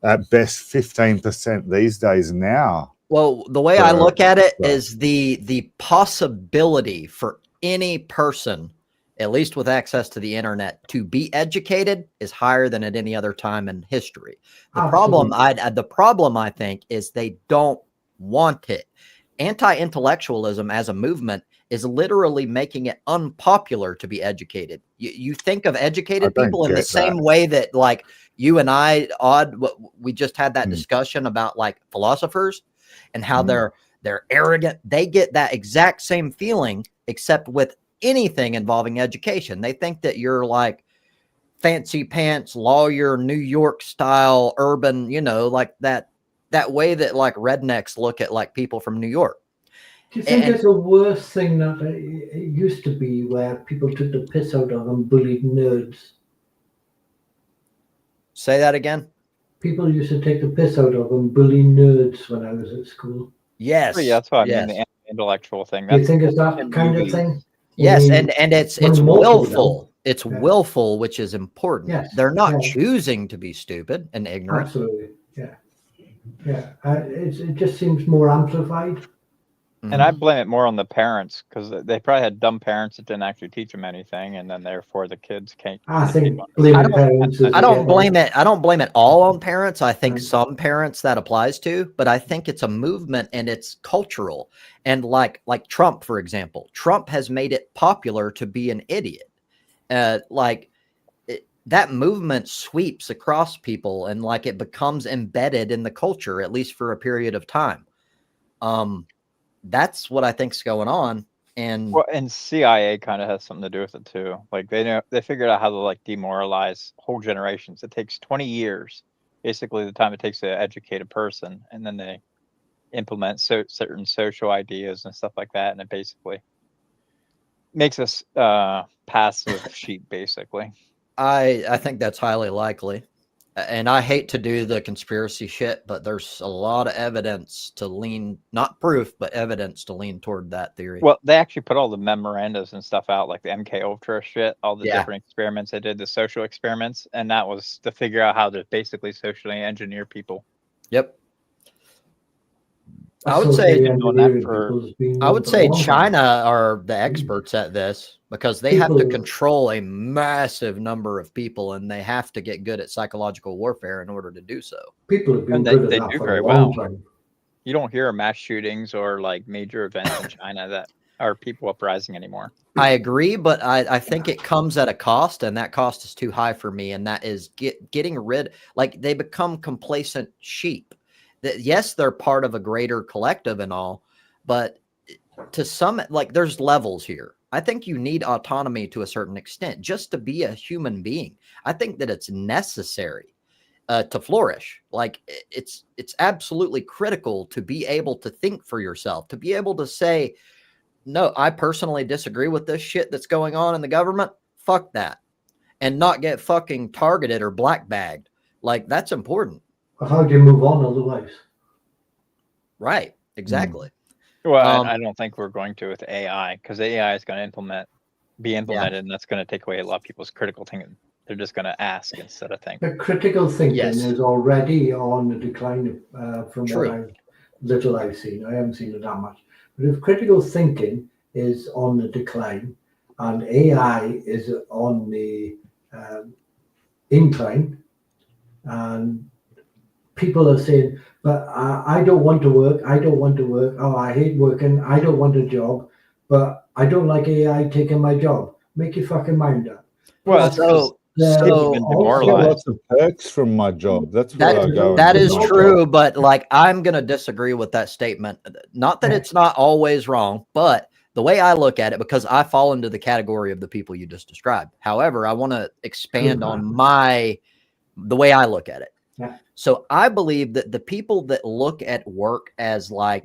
at best 15% these days now. Well, the way I look at it is the possibility for any person, at least with access to the internet, to be educated is higher than at any other time in history. The problem I think is they don't want it. Anti-intellectualism as a movement is literally making it unpopular to be educated. You think of educated people in the same way that, like, you and I, we just had that discussion about like philosophers and how they're arrogant. They get that exact same feeling, except with anything involving education. They think that you're like fancy pants lawyer, New York style, urban, like that way that like rednecks look at like people from New York. Do you think it's a worse thing that it used to be, where people took the piss out of and bullied nerds? Say that again. People used to take the piss out of and bully nerds when I was at school. Yes. Yeah, that's what I mean, the intellectual thing. Do you think it's that kind of thing? Yes, and it's willful. It's willful, which is important. Yes, they're not choosing to be stupid and ignorant. Absolutely, yeah. It just seems more amplified. And I blame it more on the parents, because they probably had dumb parents that didn't actually teach them anything, and then therefore the kids can't. I think parents. I don't blame it. I don't blame it all on parents. I think some parents that applies to, but I think it's a movement and it's cultural. And like Trump, for example, Trump has made it popular to be an idiot. That movement sweeps across people, and like it becomes embedded in the culture, at least for a period of time. That's what I think's going on. And CIA kind of has something to do with it too. Like they figured out how to like demoralize whole generations. It takes 20 years, basically the time it takes to educate a person, and then they implement certain social ideas and stuff like that, and it basically makes us passive sheep, basically. I think that's highly likely. And I hate to do the conspiracy shit, but there's a lot of evidence to lean, not proof, but evidence to lean toward that theory. Well, they actually put all the memorandas and stuff out, like the MK Ultra shit, all the different experiments they did, the social experiments, and that was to figure out how to basically socially engineer people. Yep. I would say China are the experts at this, because they have to control a massive number of people, and they have to get good at psychological warfare in order to do so. People have been good at that for a long time. You don't hear of mass shootings or like major events in China that are people uprising anymore. I agree, but I think it comes at a cost, and that cost is too high for me. And that is getting rid, like they become complacent sheep. Yes, they're part of a greater collective and all, but to some, like there's levels here. I think you need autonomy to a certain extent just to be a human being. I think that it's necessary to flourish. Like it's absolutely critical to be able to think for yourself, to be able to say, no, I personally disagree with this shit that's going on in the government. Fuck that. And not get fucking targeted or black bagged. Like that's important. How do you move on otherwise? Right. Exactly. Well, I don't think we're going to with AI, because AI is going to be implemented, and that's going to take away a lot of people's critical thinking. They're just going to ask instead of think. The critical thinking is already on the decline from what little I've seen. I haven't seen it that much. But if critical thinking is on the decline and AI is on the incline, and people are saying, but I don't want to work. I don't want to work. Oh, I hate working. I don't want a job, but I don't like AI taking my job. Make your fucking mind up. Well, so I get lots of perks from my job. That's where I go. That is true, but like I'm going to disagree with that statement. Not that it's not always wrong, but the way I look at it, because I fall into the category of the people you just described. However, I want to expand on the way I look at it. Yeah. So I believe that the people that look at work as like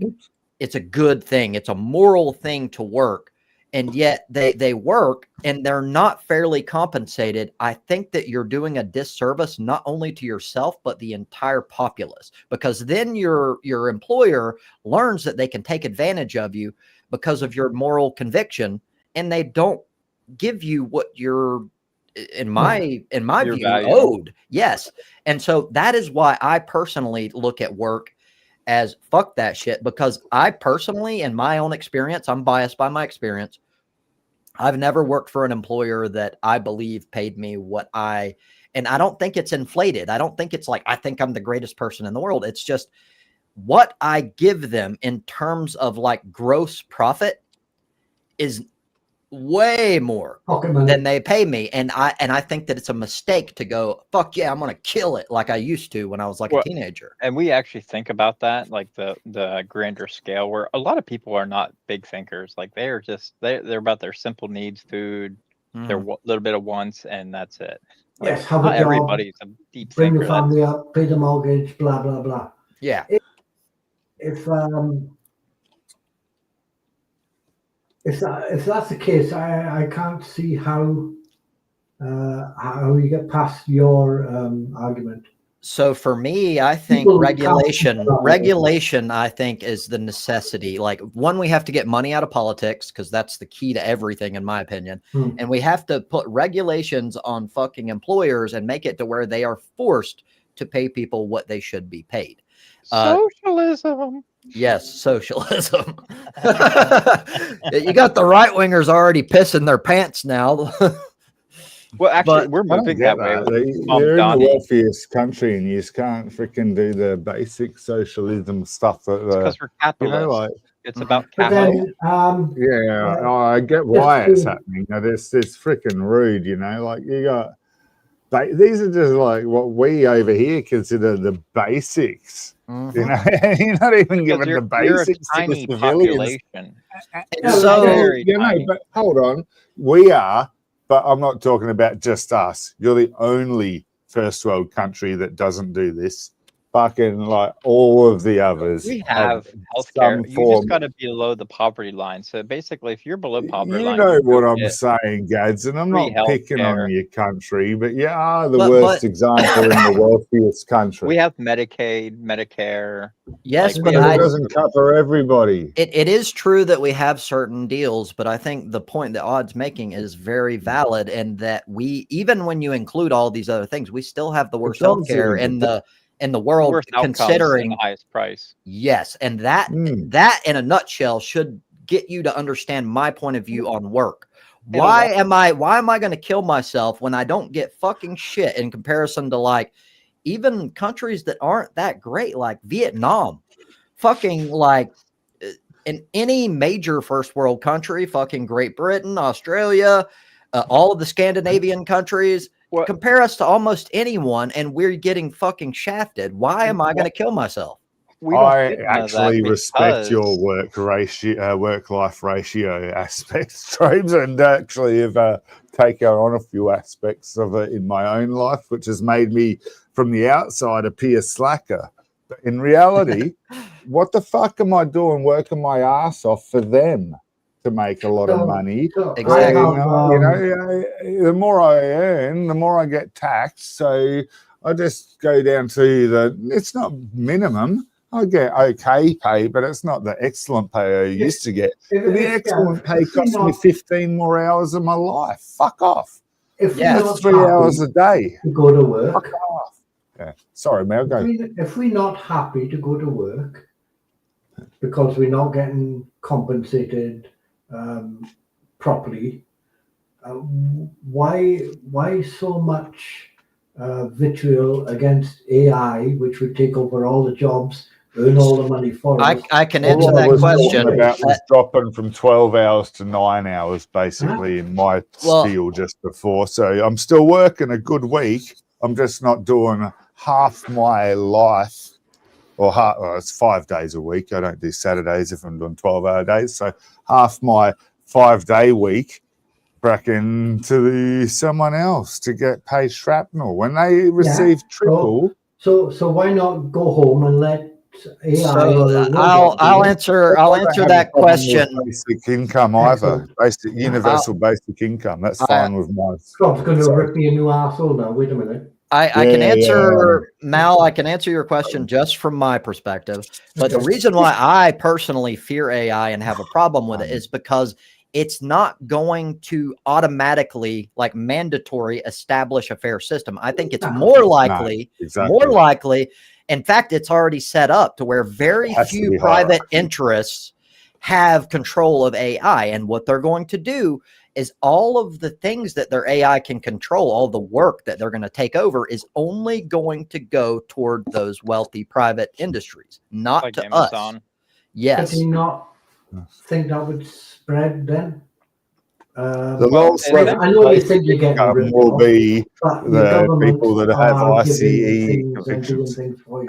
it's a good thing, it's a moral thing to work, and yet they work and they're not fairly compensated, I think that you're doing a disservice not only to yourself but the entire populace, because then your employer learns that they can take advantage of you because of your moral conviction, and they don't give you what you're in my view owed. Yes. And so that is why I personally look at work as fuck that shit, because I personally, in my own experience, I'm biased by my experience. I've never worked for an employer that I believe paid me and I don't think it's inflated. I don't think it's like, I think I'm the greatest person in the world. It's just what I give them in terms of like gross profit is way more than they pay me. And I think that it's a mistake to go, fuck yeah, I'm going to kill it like I used to when I was like a teenager. And we actually think about that, like the grander scale, where a lot of people are not big thinkers. Like they're about their simple needs, food, their little bit of wants, and that's it. Like, yes, have not a job, everybody's a deep bring thinker. the family up, pay the mortgage, blah, blah, blah. Yeah. If that's the case, I can't see how you get past your argument. So for me, I think regulation, I think, is the necessity. Like, one, we have to get money out of politics, because that's the key to everything, in my opinion. And we have to put regulations on fucking employers and make it to where they are forced to pay people what they should be paid. Socialism. Yes, socialism. You got the right wingers already pissing their pants now. Well, actually, we're moving that way. You're in the wealthiest country, and you just can't freaking do the basic socialism stuff. Because we're capitalists. You know, like, it's about capitalism. I get why it's happening. This freaking rude. You know, like you got. These are just like what we over here consider the basics. You know, you're not even giving the basics to the civilians. So, you know, but hold on, we are. But I'm not talking about just us. You're the only first world country that doesn't do this. Fucking like all of the others. We have healthcare. You just got to be below the poverty line. So basically, if you're below poverty line, you know what I'm saying, Gads, and I'm not picking on your country, but you are the worst example in the wealthiest country. We have Medicaid, Medicare. Yes, but it doesn't cover everybody. It is true that we have certain deals, but I think the point that Odd's making is very valid, and that we, even when you include all these other things, we still have the worst healthcare in the world, considering the highest price. Yes, and that in a nutshell should get you to understand my point of view on work. Why am I going to kill myself when I don't get fucking shit in comparison to like even countries that aren't that great, like Vietnam, fucking like in any major first world country, fucking Great Britain, Australia, all of the Scandinavian countries. Compare us to almost anyone, and we're getting fucking shafted. Why am I going to kill myself? I actually respect your work-life ratio aspects, Traves, and actually have taken on a few aspects of it in my own life, which has made me, from the outside, appear slacker. But in reality, what the fuck am I doing working my ass off for them to make a lot of money? Exactly. The more I earn, the more I get taxed. So I just go down to it's not minimum. I get okay pay, but it's not the excellent pay I used to get. The excellent pay costs me 15 more hours of my life. Fuck off. That's 3 hours a day. To go to work. Fuck off. Yeah. Sorry, Mel, go. If we're not happy to go to work because we're not getting compensated properly, why so much vitriol against AI, which would take over all the jobs, earn all the money for us? I can answer that question. Was dropping from 12 hours to 9 hours, basically, in my spiel just before. So I'm still working a good week. I'm just not doing half my life, or it's 5 days a week. I don't do Saturdays if I'm doing 12-hour days. So half my 5-day week back into someone else to get paid shrapnel when they receive triple. So why not go home and let AI? So I'll answer that question. Basic income either. Basic universal basic income. That's fine with mine. Scott's going to rip me a new arsehole now. Wait a minute. I can answer, Mal, I can answer your question just from my perspective. But the reason why I personally fear AI and have a problem with it is because it's not going to automatically, like mandatory, establish a fair system. I think it's more likely, In fact, it's already set up to where very few private interests have control of AI. And what they're going to do is all of the things that their AI can control, all the work that they're going to take over is only going to go toward those wealthy private industries, not like to Amazon. us. Yes. But do you not think that would spread then? The Well, lowest I know you think you're getting income ripped will off, be but your the government people that have are giving ICE things and doing convictions. things for you.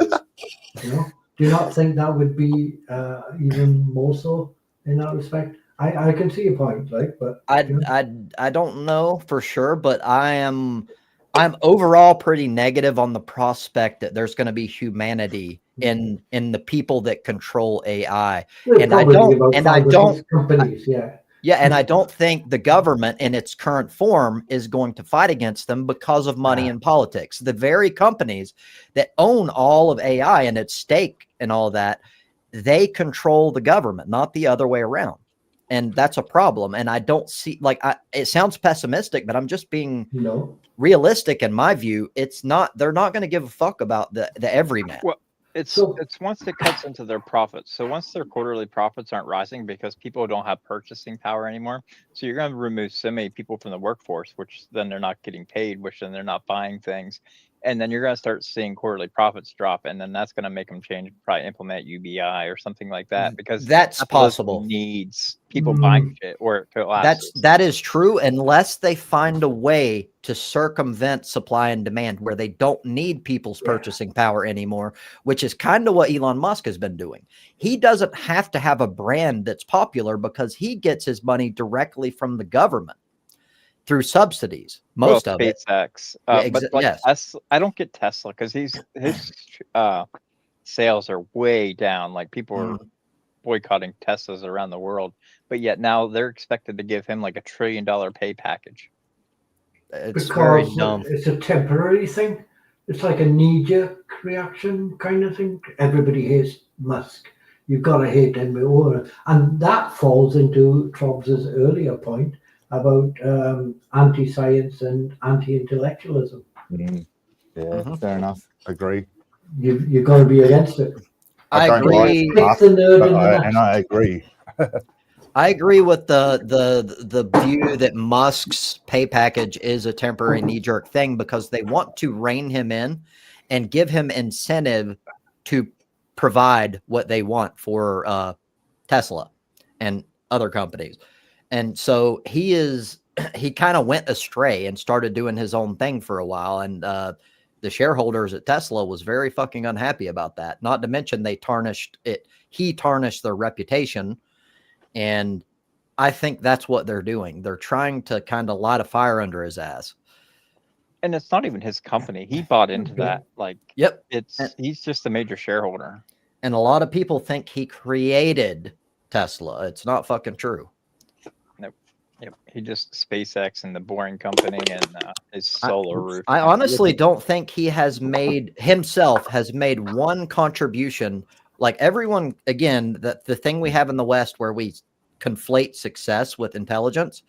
You know, do you not think that would be even more so in that respect? I can see your point, like, but I don't know for sure, but I'm overall pretty negative on the prospect that there's going to be humanity in the people that control AI. And I don't companies, yeah. Yeah, and I don't think the government in its current form is going to fight against them because of money and politics. The very companies that own all of AI and its stake and all that, they control the government, not the other way around. And that's a problem. And I don't see, like, it sounds pessimistic, but I'm just being realistic in my view. It's not, they're not going to give a fuck about the everyman. Well, it's once it cuts into their profits. So once their quarterly profits aren't rising because people don't have purchasing power anymore. So you're going to remove so many people from the workforce, which then they're not getting paid, which then they're not buying things. And then you're going to start seeing quarterly profits drop. And then that's going to make them change, probably implement UBI or something like that, because that's possible. Needs people buying shit or it collapses. That is true, unless they find a way to circumvent supply and demand where they don't need people's purchasing power anymore, which is kind of what Elon Musk has been doing. He doesn't have to have a brand that's popular because he gets his money directly from the government through subsidies, most of it. SpaceX. But like Tesla, I don't get Tesla because his sales are way down. Like people are boycotting Teslas around the world, but yet now they're expected to give him like $1 trillion pay package. It's very dumb. It's a temporary thing. It's like a knee-jerk reaction kind of thing. Everybody hates Musk. You've got to hate him, and that falls into Trobbs's earlier point about anti-science and anti-intellectualism. Fair enough. Agree. You've got to be against it. I agree. And I agree. I agree with the view that Musk's pay package is a temporary knee-jerk thing because they want to rein him in and give him incentive to provide what they want for Tesla and other companies. And so he kind of went astray and started doing his own thing for a while. And the shareholders at Tesla was very fucking unhappy about that. Not to mention they tarnished it. He tarnished their reputation. And I think that's what they're doing. They're trying to kind of light a fire under his ass. And it's not even his company. He bought into that. Like, he's just a major shareholder. And a lot of people think he created Tesla. It's not fucking true. Yep, he just SpaceX and the Boring Company and his solar roof. I honestly don't think he has made one contribution. Like everyone, again, the thing we have in the West where we conflate success with intelligence.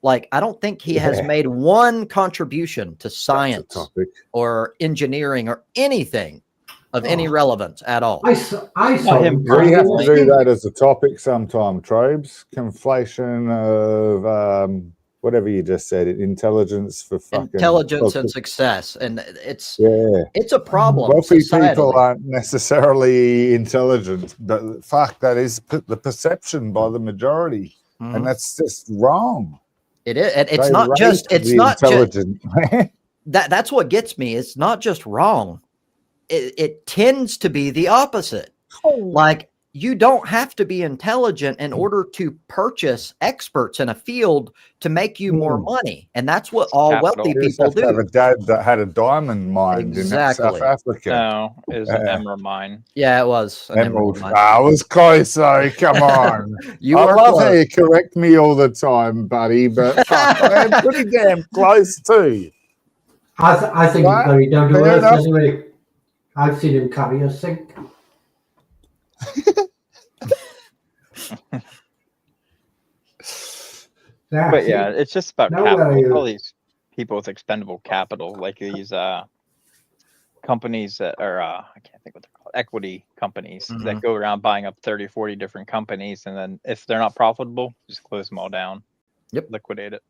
Like I don't think he has made one contribution to science or engineering or anything of any relevance at all. I saw him. We have to do that as a topic sometime, Trobes. Conflation of whatever you just said, intelligence for fucking intelligence and success, and it's a problem. Wealthy people aren't necessarily intelligent, but fuck, that is the perception by the majority, and that's just wrong. It is. It's not just. It's not intelligent. That's what gets me. It's not just wrong. It tends to be the opposite. Like you don't have to be intelligent in order to purchase experts in a field to make you more money. And that's what all wealthy people do. Have a dad that had a diamond mine in South Africa. No, it was an emerald mine. Yeah, it was. An emerald mine. I was close, though. Come on. I love how you correct me all the time, buddy, but I am pretty damn close too. I think he's very down to earth anyway. I've seen him carry a sink. But yeah, it's just about capital. All these people with expendable capital, like these companies that are I can't think what they're called, equity companies that go around buying up 30, 40 different companies, and then if they're not profitable, just close them all down. Yep. Liquidate it.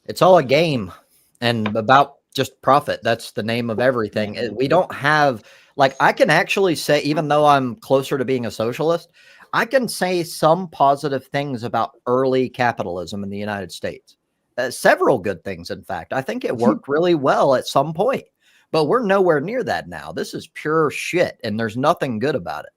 It's all a game and about just profit. That's the name of everything. We don't have, like, I can actually say, even though I'm closer to being a socialist, I can say some positive things about early capitalism in the United States. Several good things, in fact. I think it worked really well at some point, but we're nowhere near that now. This is pure shit, and there's nothing good about it.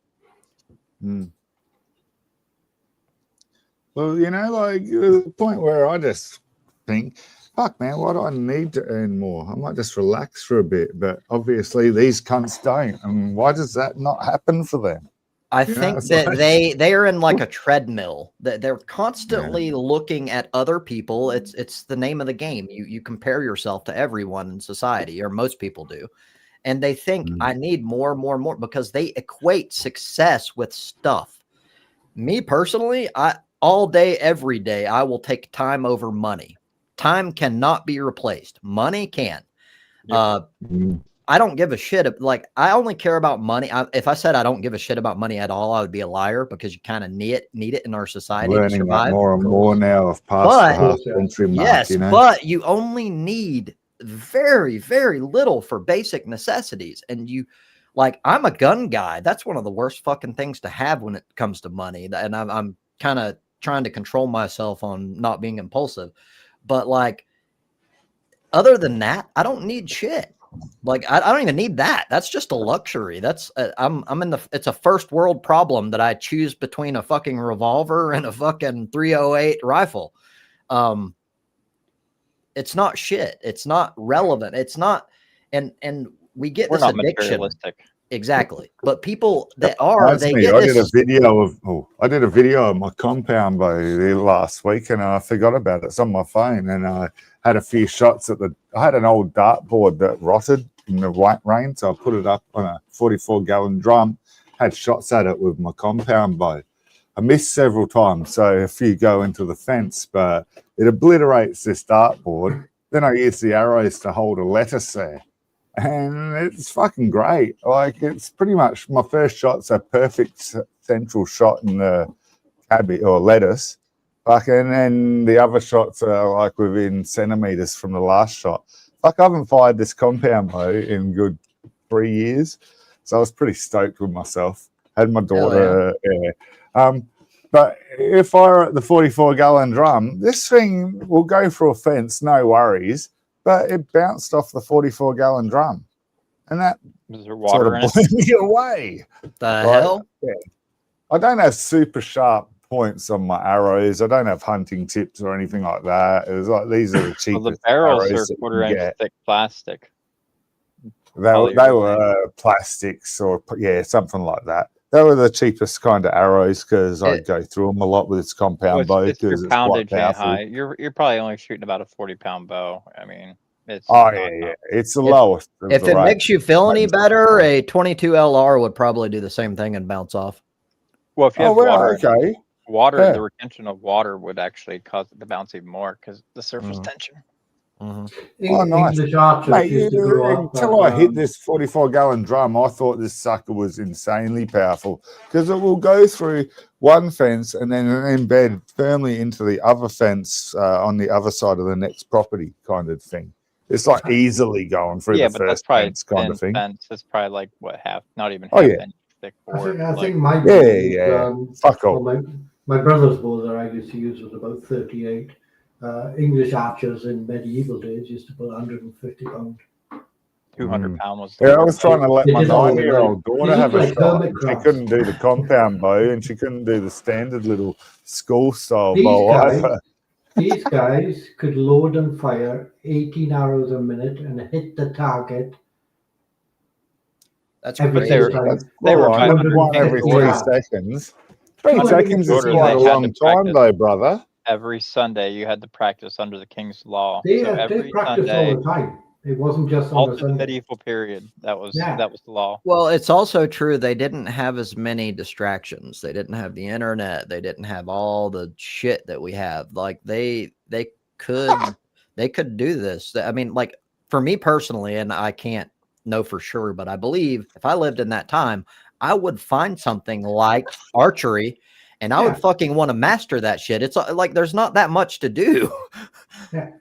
Well, like the point where I just think, fuck, man, why do I need to earn more? I might just relax for a bit, but obviously these cunts don't. And why does that not happen for them? I think that like, they are in like a treadmill. That they're constantly looking at other people. It's the name of the game. You compare yourself to everyone in society, or most people do, and they think I need more, because they equate success with stuff. Me personally, all day, every day, I will take time over money. Time cannot be replaced. Money can. I don't give a shit. Like, I only care about money. If I said I don't give a shit about money at all, I would be a liar, because you kind of need it in our society to survive. More and more now of past the half-century mark. Yes, but you only need very, very little for basic necessities. And like, I'm a gun guy. That's one of the worst fucking things to have when it comes to money. And I'm kind of trying to control myself on not being impulsive. But like, other than that, I don't need shit. Like, I don't even need that. That's just a luxury. That's it's a first world problem that I choose between a fucking revolver and a fucking 308 rifle. It's not shit. It's not relevant. It's not, and we get this addiction. Exactly. But people that are, they get I did a video of my compound bow last week, and I forgot about it. It's on my phone, and I had a few shots I had an old dartboard that rotted in the white rain, so I put it up on a 44-gallon drum, had shots at it with my compound bow. I missed several times, so a few go into the fence, but it obliterates this dartboard. Then I use the arrows to hold a lettuce there. And it's fucking great. Like, it's pretty much my first shot's a perfect central shot in the cabbage or lettuce. And then the other shots are like within centimeters from the last shot. I haven't fired this compound bow in good 3 years. So I was pretty stoked with myself. Had my daughter. But if I were at the 44-gallon drum, this thing will go for a fence, no worries. But it bounced off the 44-gallon drum, and that sort of blew me away. The hell? Yeah. I don't have super sharp points on my arrows. I don't have hunting tips or anything like that. It was like, these are the cheapest. Well, the barrels are quarter-inch thick plastic. They were plastics, or something like that. They were the cheapest kind of arrows, because I'd go through them a lot with its compound bow, because it's quite powerful. High. You're probably only shooting about a 40-pound bow. I mean, it's it's the lowest. If it makes you feel any better, a 22 LR would probably do the same thing and bounce off. Well, if you have water, the retention of water would actually cause it to bounce even more, because the surface tension. Nice. Mate, until I hit this 44-gallon drum, I thought this sucker was insanely powerful, because it will go through one fence and then embed firmly into the other fence on the other side of the next property, kind of thing. It's like easily going through the first fence kind of thing. It's probably like not even half inch thick board. I think my fuck off. My brother's bow that I used to use was about 38. English archers in medieval days used to put 150 pound. 200 pound was. I was trying to let my 9-year-old daughter have a shot. She couldn't do the compound bow, and she couldn't do the standard little school style bow either. These guys could load and fire 18 arrows a minute and hit the target. That's every crazy. They were one every 3 seconds. 3 seconds is quite a long time, though, brother. Every Sunday you had to practice under the King's law. They every practiced Sunday, all the time. It wasn't just all on the through the Sunday. medieval period. That was the law. Well, it's also true they didn't have as many distractions. They didn't have the internet. They didn't have all the shit that we have. Like they could do this. I mean, like, for me personally, and I can't know for sure, but I believe if I lived in that time, I would find something like archery, and I would fucking want to master that shit. It's like there's not that much to do. Yeah.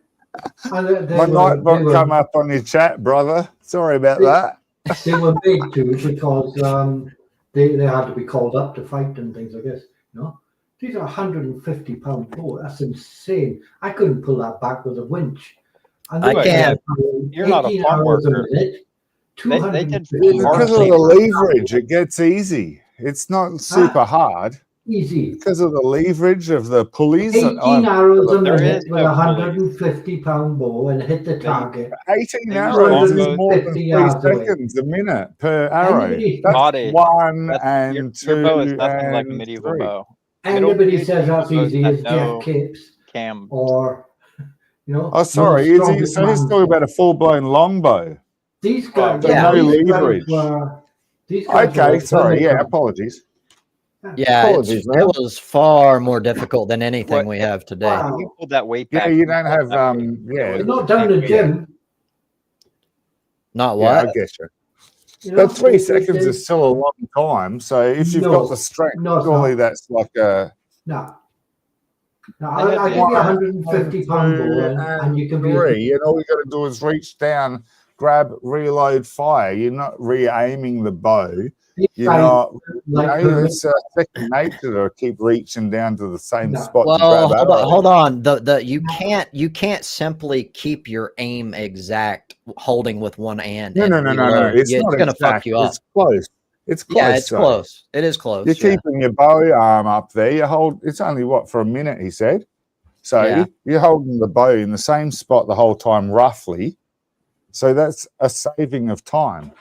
My nightbot come up on your chat, brother. Sorry about that. They were made to because they had to be called up to fight and things like this. You know, these are 150-pound bow. That's insane. I couldn't pull that back with a winch. And I can't. You're not a farm worker. They did because of the leverage, it gets easy. It's not super hard. Easy. Because of the leverage of the pulleys. 18 arrows a minute with a 150-pound bow and hit the target. 18 arrows is more than 3 seconds a minute per arrow. That's 1 and 2 your bow is nothing and like a medieval 3. bow. Anybody says that's easy is Jeff Capes or, you know. Oh, sorry. So he's talking about a full-blown longbow. These guys, no leverage. Okay, sorry. Yeah, apologies. Yeah, it was far more difficult than anything we have today. Wow. You pulled that weight back. Yeah, you don't have It's not down the gym. Not what? Yeah, I guess you. But 3 seconds is still a long time. So if you've got the strength, surely that's like a. No. No, I give you 150-pound ball and you can be. And all you got to do is reach down, grab, reload, fire. You're not re-aiming the bow. You're not. It's second nature to keep reaching down to the same spot. Well, hold on. You can't simply keep your aim exact holding with one hand. No. It's not going to fuck you up. It's close. It's close. Yeah, it's close. It is close. You're keeping your bow arm up there. You hold. It's only for a minute, he said. So you're holding the bow in the same spot the whole time, roughly. So that's a saving of time.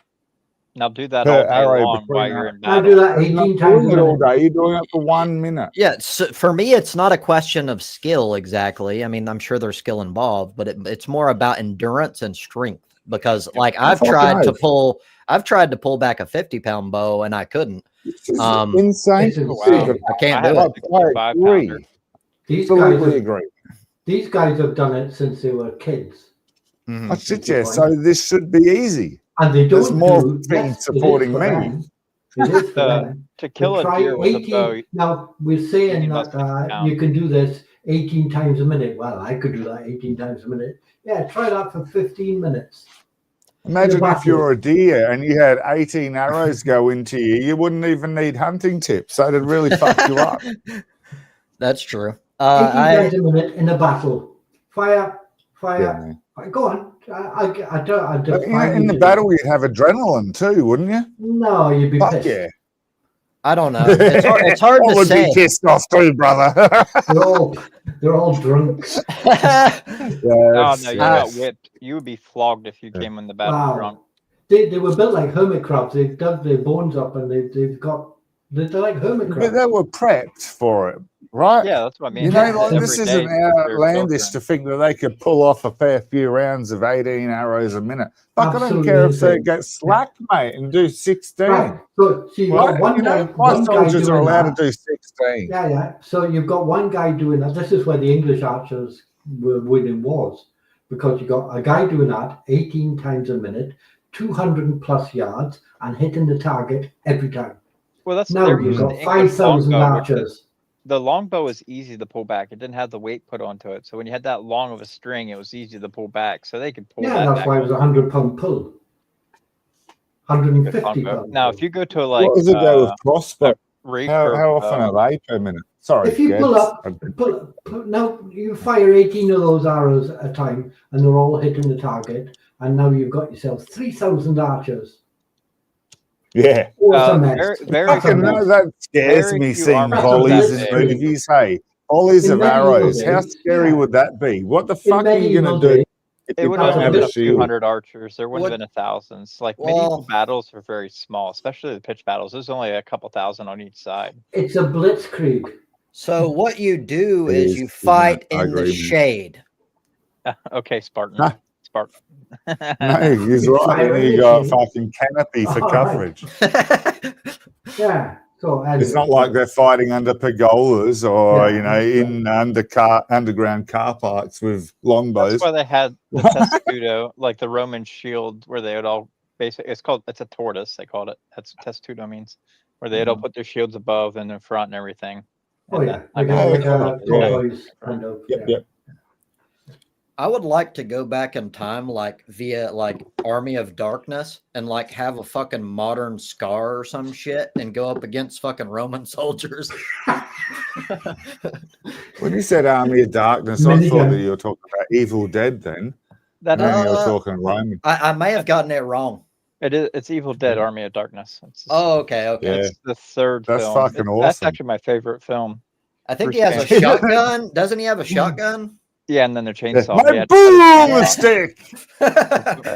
Now do that all day long while you're in battle. I do that 18 times all day. You're doing it for 1 minute. Yeah, so for me, it's not a question of skill exactly. I mean, I'm sure there's skill involved, but it's more about endurance and strength. Because, like, I've tried to pull back a 50-pound bow and I couldn't. Insane. I can't do it. I agree. These guys have done it since they were kids. I should, yeah. So this should be easy. And they don't. There's more things supporting me. To kill a deer with a bow. Now we're saying that you can do this 18 times a minute. Well, I could do that 18 times a minute. Yeah, try that for 15 minutes. Imagine if you're a deer and you had 18 arrows go into you, you wouldn't even need hunting tips. That'd really fuck you up. That's true. 18 times a minute in a battle. Fire. Yeah. Go on. In the battle, you'd have adrenaline too, wouldn't you? No, you'd be pissed. Yeah. I don't know. It's hard to say. I would be pissed off too, brother. They're all drunk. No, you got whipped. You would be flogged if you came in the battle drunk. They were built like hermit crabs. They dug their bones up and they're like hermit crabs. But they were prepped for it, right? Yeah, that's what I mean. You know, like, this isn't outlandish to think that they could pull off a fair few rounds of 18 arrows a minute. Fuck, I don't care if they get slack, mate, and do 16. Right. So you got one guy. My soldiers are allowed to do 16. Yeah. So you've got one guy doing that. This is where the English archers were winning wars, because you got a guy doing that 18 times a minute, 200 plus yards, and hitting the target every time. Well, that's now you've got 5,000 archers. The longbow is easy to pull back. It didn't have the weight put onto it. So when you had that long of a string, it was easy to pull back. So they could pull that back. Yeah, that's why it was a 100-pound pull. 150 pounds. Now, if you go to like... What does it go with crossbow? How often are they per minute? Sorry. If you pull up, now you fire 18 of those arrows at a time, and they're all hitting the target, and now you've got yourself 3,000 archers. Yeah. That scares me, seeing volleys in movies. Hey, volleys of arrows. How scary would that be? What the fuck are you going to do? It would have been a few hundred archers. There wouldn't have been thousands. Like, medieval battles are very small, especially the pitch battles. There's only a couple thousand on each side. It's a blitzkrieg. So what you do is you fight in the shade. Okay, Spartan. Spartan. No, he's right. You got a fucking canopy for coverage. Yeah. So it's not like they're fighting under pergolas or in underground car parks with longbows. That's why they had the testudo, like the Roman shield, where they would all basically it's a tortoise. They called it. That's what testudo means, where they'd all put their shields above and in front and everything. Oh And yeah, then, like a Yeah. tortoise kind of. Yep, yeah. yep. I would like to go back in time, like via like Army of Darkness, and like have a fucking modern scar or some shit, and go up against fucking Roman soldiers. When you said Army of Darkness, I thought that you were talking about Evil Dead then. that And then you were talking Roman. I may have gotten it wrong. it's Evil Dead, Army of Darkness. Oh, okay, okay. Yeah. It's the third That's film. fucking awesome. That's actually my favorite film. I think Bruce he has a Banner. shotgun. Doesn't he have a shotgun? Yeah, and then the chainsaw. My boom stick.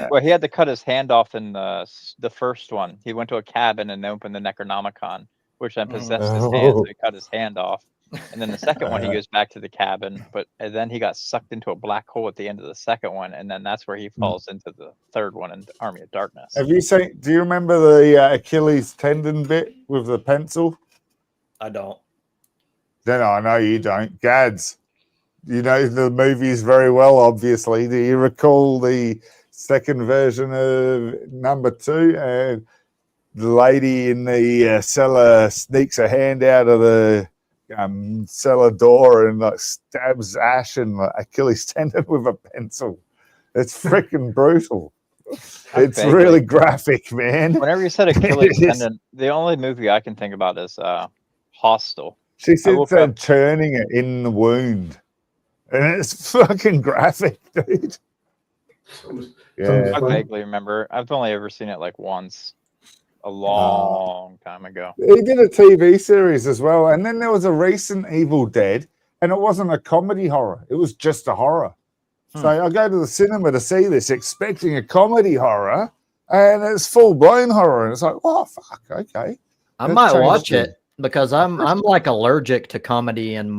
Well, he had to cut his hand off in the first one. He went to a cabin and opened the Necronomicon, which then possessed his hand, so he cut his hand off. And then the second one, he goes back to the cabin, and then he got sucked into a black hole at the end of the second one, and then that's where he falls into the third one in Army of Darkness. Have you seen? Do you remember the Achilles tendon bit with the pencil? I don't. Then I know you don't. Gads, you know the movies very well, obviously. Do you recall the second version of number 2? And the lady in the cellar sneaks a hand out of the cellar door and like stabs Ash and Achilles tendon with a pencil. It's freaking brutal. It's really graphic, man. Whenever you said Achilles tendon, the only movie I can think about is Hostel. She sits there churning it in the wound. And it's fucking graphic, dude. I vaguely remember. I've only ever seen it like once, a long time ago. He did a TV series as well. And then there was a recent Evil Dead, and it wasn't a comedy horror. It was just a horror. So I go to the cinema to see this, expecting a comedy horror, and it's full-blown horror. And it's like, oh, fuck, okay. I might watch it. Because I'm like allergic to comedy, and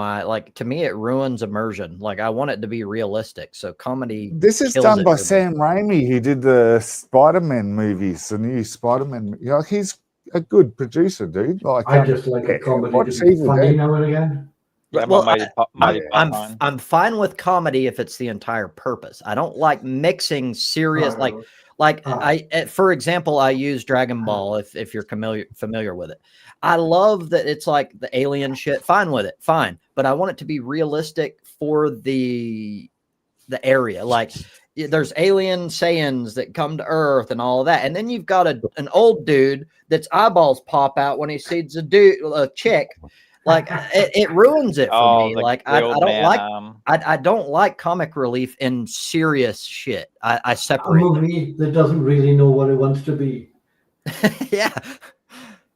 to me it ruins immersion. Like I want it to be realistic. So comedy. This is done by Sam Raimi, who did the Spider-Man movies, the new Spider-Man. You know, he's a good producer, dude. Like I just like a comedy to be funny now and again. Yeah, well, I'm fine with comedy if it's the entire purpose. I don't like mixing serious for example, I use Dragon Ball if you're familiar with it. I love that it's like the alien shit. Fine with it, fine. But I want it to be realistic for the area. Like there's alien Saiyans that come to Earth and all of that, and then you've got an old dude that's eyeballs pop out when he sees a chick. Like it ruins it for me. Like I don't like comic relief in serious shit. I separate. A movie that doesn't really know what it wants to be. Yeah.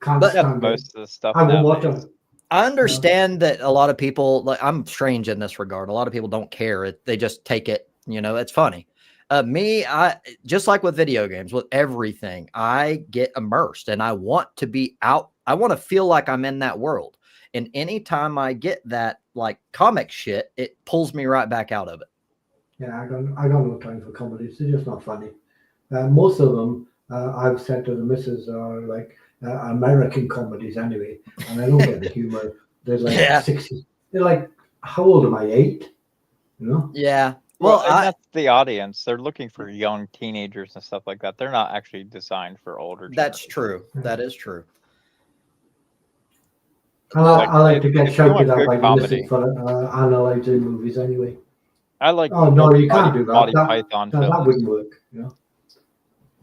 Most of the stuff. I will watch them. I understand that a lot of people, like I'm strange in this regard. A lot of people don't care. They just take it, it's funny. I just like with video games, with everything, I get immersed and I want to be out. I want to feel like I'm in that world. And anytime I get that like comic shit, it pulls me right back out of it. Yeah, I got no time for comedies. They're just not funny. Most of them, I've said to the missus, are like American comedies anyway, and I don't get the humor. They're like 60. They're like, how old am I? 8? Yeah. Well, that's the audience. They're looking for young teenagers and stuff like that. They're not actually designed for older. That's true. That is true. I like to get shouted at by the missus for analyzing movies anyway. I like. Oh no, you can't do that. Python that wouldn't work.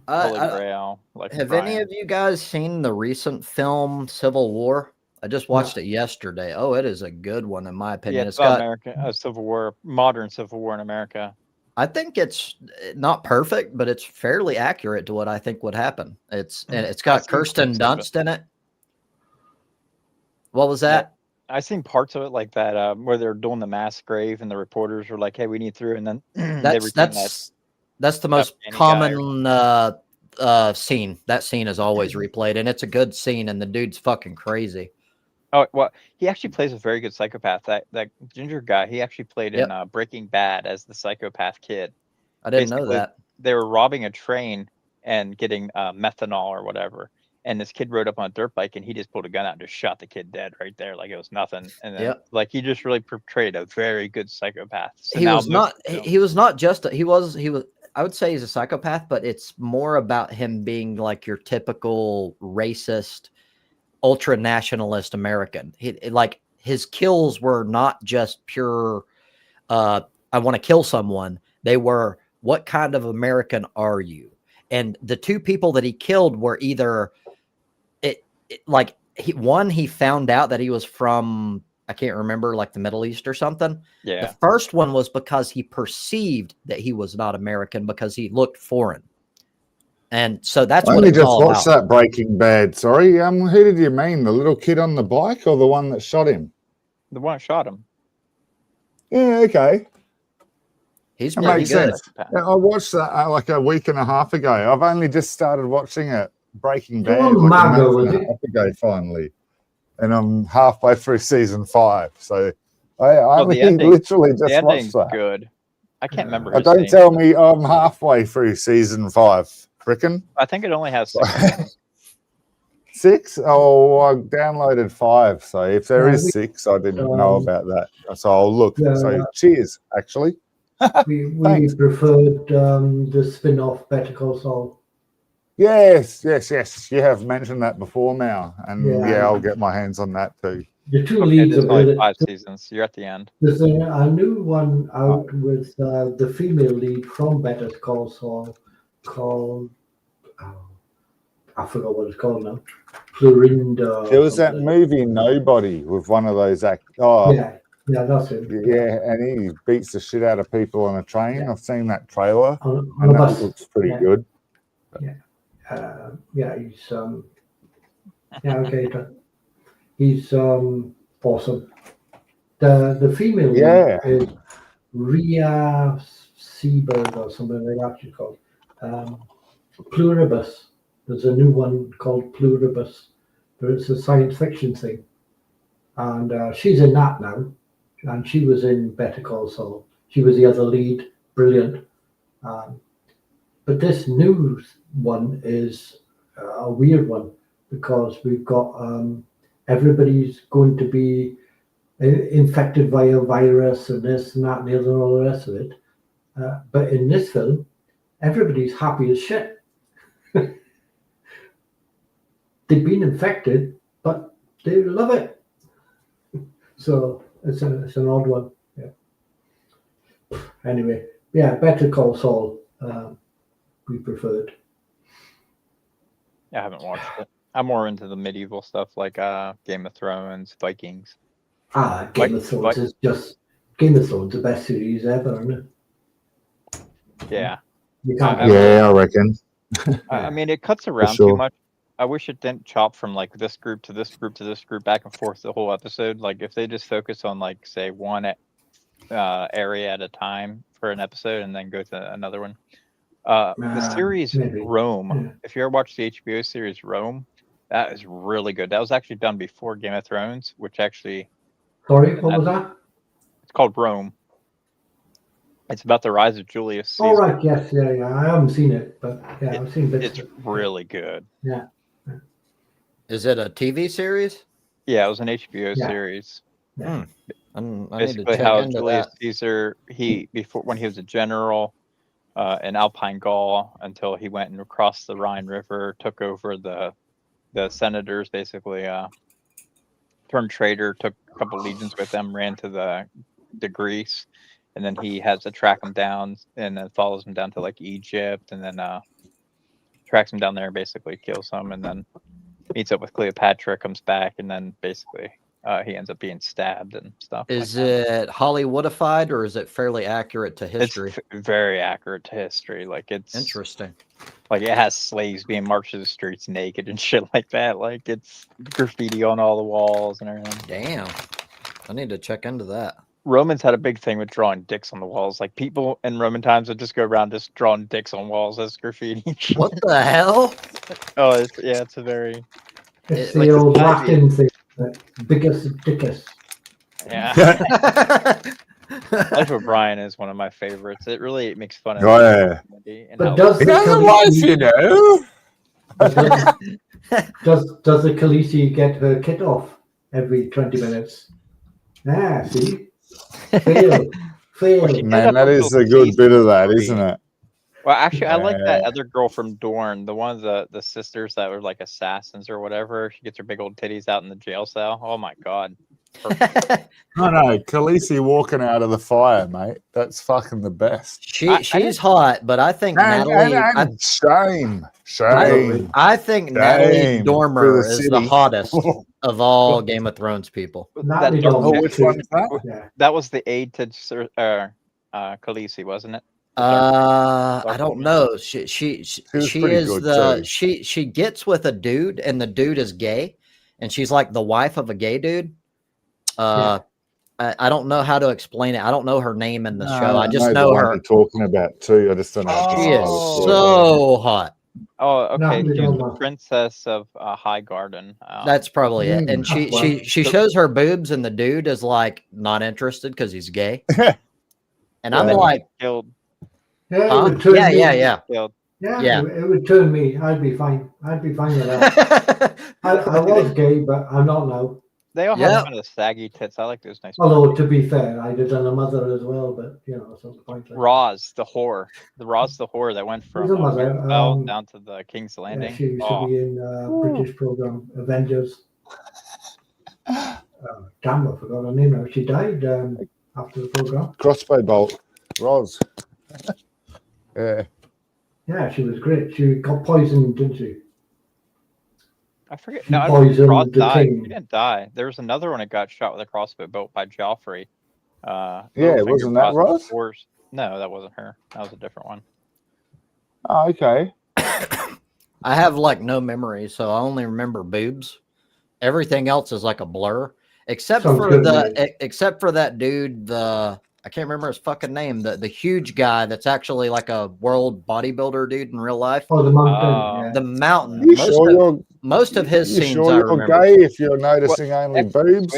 Have any of you guys seen the recent film Civil War? I just watched it yesterday. Oh, it is a good one in my opinion. Yeah, it's got America, Civil War, modern Civil War in America. I think it's not perfect, but it's fairly accurate to what I think would happen. And it's got Kirsten Dunst in it. What was that? I seen parts of it like that, where they're doing the mass grave, and the reporters were like, "Hey, we need through," and then that's the most common scene. That scene is always replayed, and it's a good scene, and the dude's fucking crazy. Oh well, he actually plays a very good psychopath. That ginger guy, he actually played in Breaking Bad as the psychopath kid. I didn't know that. They were robbing a train and getting methanol or whatever. And this kid rode up on a dirt bike, and he just pulled a gun out and just shot the kid dead right there, like it was nothing. And then, he just really portrayed a very good psychopath. So he was I would say he's a psychopath, but it's more about him being like your typical racist, ultra nationalist American. Like his kills were not just pure, I want to kill someone. They were, what kind of American are you? And the two people that he killed were either he found out that he was from, I can't remember, like the Middle East or something. Yeah. The first one was because he perceived that he was not American because he looked foreign. And so that's what it's all about. Only just watched that Breaking Bad. Sorry. Who did you mean? The little kid on the bike or the one that shot him? The one that shot him. Yeah, okay. He's that pretty makes good. sense. I watched that like a week and a half ago. I've only just started watching it, Breaking Bad, like a month and a half ago, finally. And I'm halfway through season 5. So I literally just watched that. Good. I can't remember. Don't tell me I'm halfway through season 5. Frickin'. I think it only has 6. 6? Oh, I downloaded 5. So if there is 6, I didn't know about that. So I'll look. So cheers, actually. we preferred the spin-off Better Call Saul. Yes. You have mentioned that before, Mal. And I'll get my hands on that too. The two leads are only 5 seasons. You're at the end. There's a new one out with the female lead from Better Call Saul called, I forgot what it's called now. Florinda. There was that movie Nobody with one of those actors. Yeah, that's it. Yeah, and he beats the shit out of people on a train. Yeah. I've seen that trailer, on and that looks pretty good. He's he's awesome. The female is Rhea Seabird or something like that she's called. Pluribus. There's a new one called Pluribus, but it's a science fiction thing. And she's in that now. And she was in Better Call Saul. She was the other lead. Brilliant. But this new one is a weird one because we've got everybody's going to be infected by a virus and this and that and the other and all the rest of it. But in this film, everybody's happy as shit. They've been infected, but they love it. So it's an odd one. Yeah. Anyway, Better Call Saul. We preferred. I haven't watched it. I'm more into the medieval stuff like Game of Thrones, Vikings. Game of Thrones is just the best series ever, isn't it? Yeah. I reckon. I mean, it cuts around too much. I wish it didn't chop from like this group to this group to this group back and forth the whole episode. Like if they just focus on like say one area at a time for an episode and then go to another one. The series Rome. If you ever watched the HBO series Rome, that is really good. That was actually done before Game of Thrones, which actually. Sorry, what was that? It's called Rome. It's about the rise of Julius Caesar. Oh right, yes, I haven't seen it, but I've seen bits. It's really good. Yeah. Is it a TV series? Yeah, it was an HBO series. Yeah. I Basically, need to how Julius Caesar when he was a general in Alpine Gaul until he went and crossed the Rhine River, took over the senators, basically turned traitor, took a couple legions with them, ran to the Greece, and then he has to track them down and then follows them down to like Egypt, and then tracks them down there and basically kills them, and then meets up with Cleopatra, comes back, and then basically he ends up being stabbed and stuff. Is it Hollywoodified or is it fairly accurate to history? It's very accurate to history. Like it's interesting. Like it has slaves being marched through the streets naked and shit like that. Like it's graffiti on all the walls and everything. Damn. I need to check into that. Romans had a big thing with drawing dicks on the walls. Like people in Roman times would just go around just drawing dicks on walls as graffiti. What the hell? Oh, it's a very. It's the old Latin thing. Biggest dickus. Yeah. Life of Brian is one of my favorites. It really makes fun of. Oh yeah. But does the Khaleesi get her kit off every 20 minutes? See? Fail. Man, that is a good bit of that, isn't it? Well, actually, I like that other girl from Dorne, the one of the sisters that were like assassins or whatever. She gets her big old titties out in the jail cell. Oh my god. Perfect. No, Khaleesi walking out of the fire, mate. That's fucking the best. She's hot, but I think Natalie. And shame. I think Natalie Shame Dormer to the is the city. hottest of all Game of Thrones people. Natalie dark Dormer. which one is that? Yeah. That was the aide to Khaleesi, wasn't it? I don't know. She was she pretty is good the too. she gets with a dude, and the dude is gay, and she's like the wife of a gay dude. I don't know how to explain it. I don't know her name in the show. I just know her. You're talking about too. I just don't know. She is so hot. Oh, okay. Natalie She's the Dormer. princess of High Garden. That's probably it. And she shows her boobs, and the dude is like not interested because he's gay. And I'm like, killed. Yeah, it would turn me. yeah. Killed. Yeah. It would turn me. I'd be fine. I'd be fine with that. I was gay, but I'm not now. They all have kind of saggy tits. I like those nice. Although, to be fair, I did on a mother as well, but you know, it's not the point. Roz, the whore. Roz, the whore that went from Winterfell down to the King's Landing. Yeah, she used to be in British program Avengers. Damn, I forgot her name now. She died after the program. Crossbow bolt. Roz. Yeah. Yeah, she was great. She got poisoned, didn't she? I forget. She No, I don't poisoned Roz the died. king. She didn't die. There was another one that got shot with a crossbow bolt by Joffrey. Wasn't that Roz? No, that wasn't her. That was a different one. Oh, okay. I have like no memory, so I only remember boobs. Everything else is like a blur, except for that dude. I can't remember his fucking name. The huge guy that's actually like a world bodybuilder dude in real life. Oh, the mountain. The mountain. Most of his scenes I remember. Gay if you're noticing only boobs.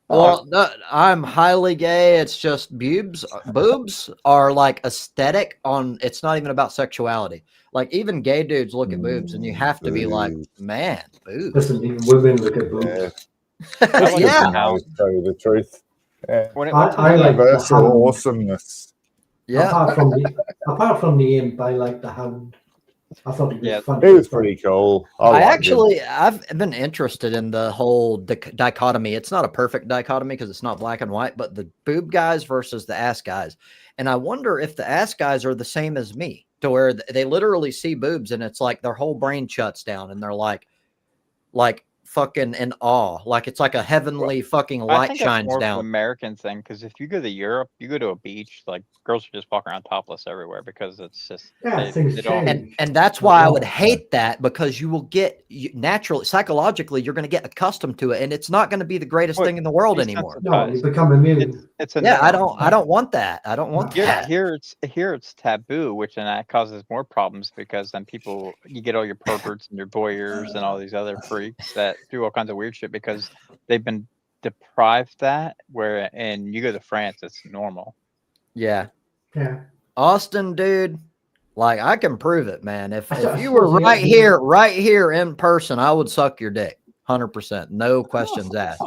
Well, no, I'm highly gay. It's just boobs. Boobs are like aesthetic on. It's not even about sexuality. Like even gay dudes look at boobs, and you have to be like, man, boobs. Listen, even women look at boobs. Yeah. Tell you the truth. Yeah. I like universal awesomeness. Yeah. Apart from the imp, I like the hound. I thought it was fun. It was pretty cool. I've been interested in the whole dichotomy. It's not a perfect dichotomy because it's not black and white, but the boob guys versus the ass guys. And I wonder if the ass guys are the same as me, to where they literally see boobs and it's like their whole brain shuts down and they're like fucking in awe. Like it's like a heavenly fucking light shines more down. Of an American thing, because if you go to Europe, you go to a beach, like girls are just walking around topless everywhere because it's just things change. And that's why I would hate that, because you will get naturally, psychologically, you're going to get accustomed to it, and it's not going to be the greatest thing in the world anymore. No, you become immune. I don't want that. I don't want that. Here it's taboo, which and that causes more problems because then you get all your perverts and your voyeurs and all these other freaks that do all kinds of weird shit because they've been deprived that, and you go to France, it's normal. Yeah. Austin, dude, like I can prove it, man. If you were right here in person, I would suck your dick 100%, no questions asked.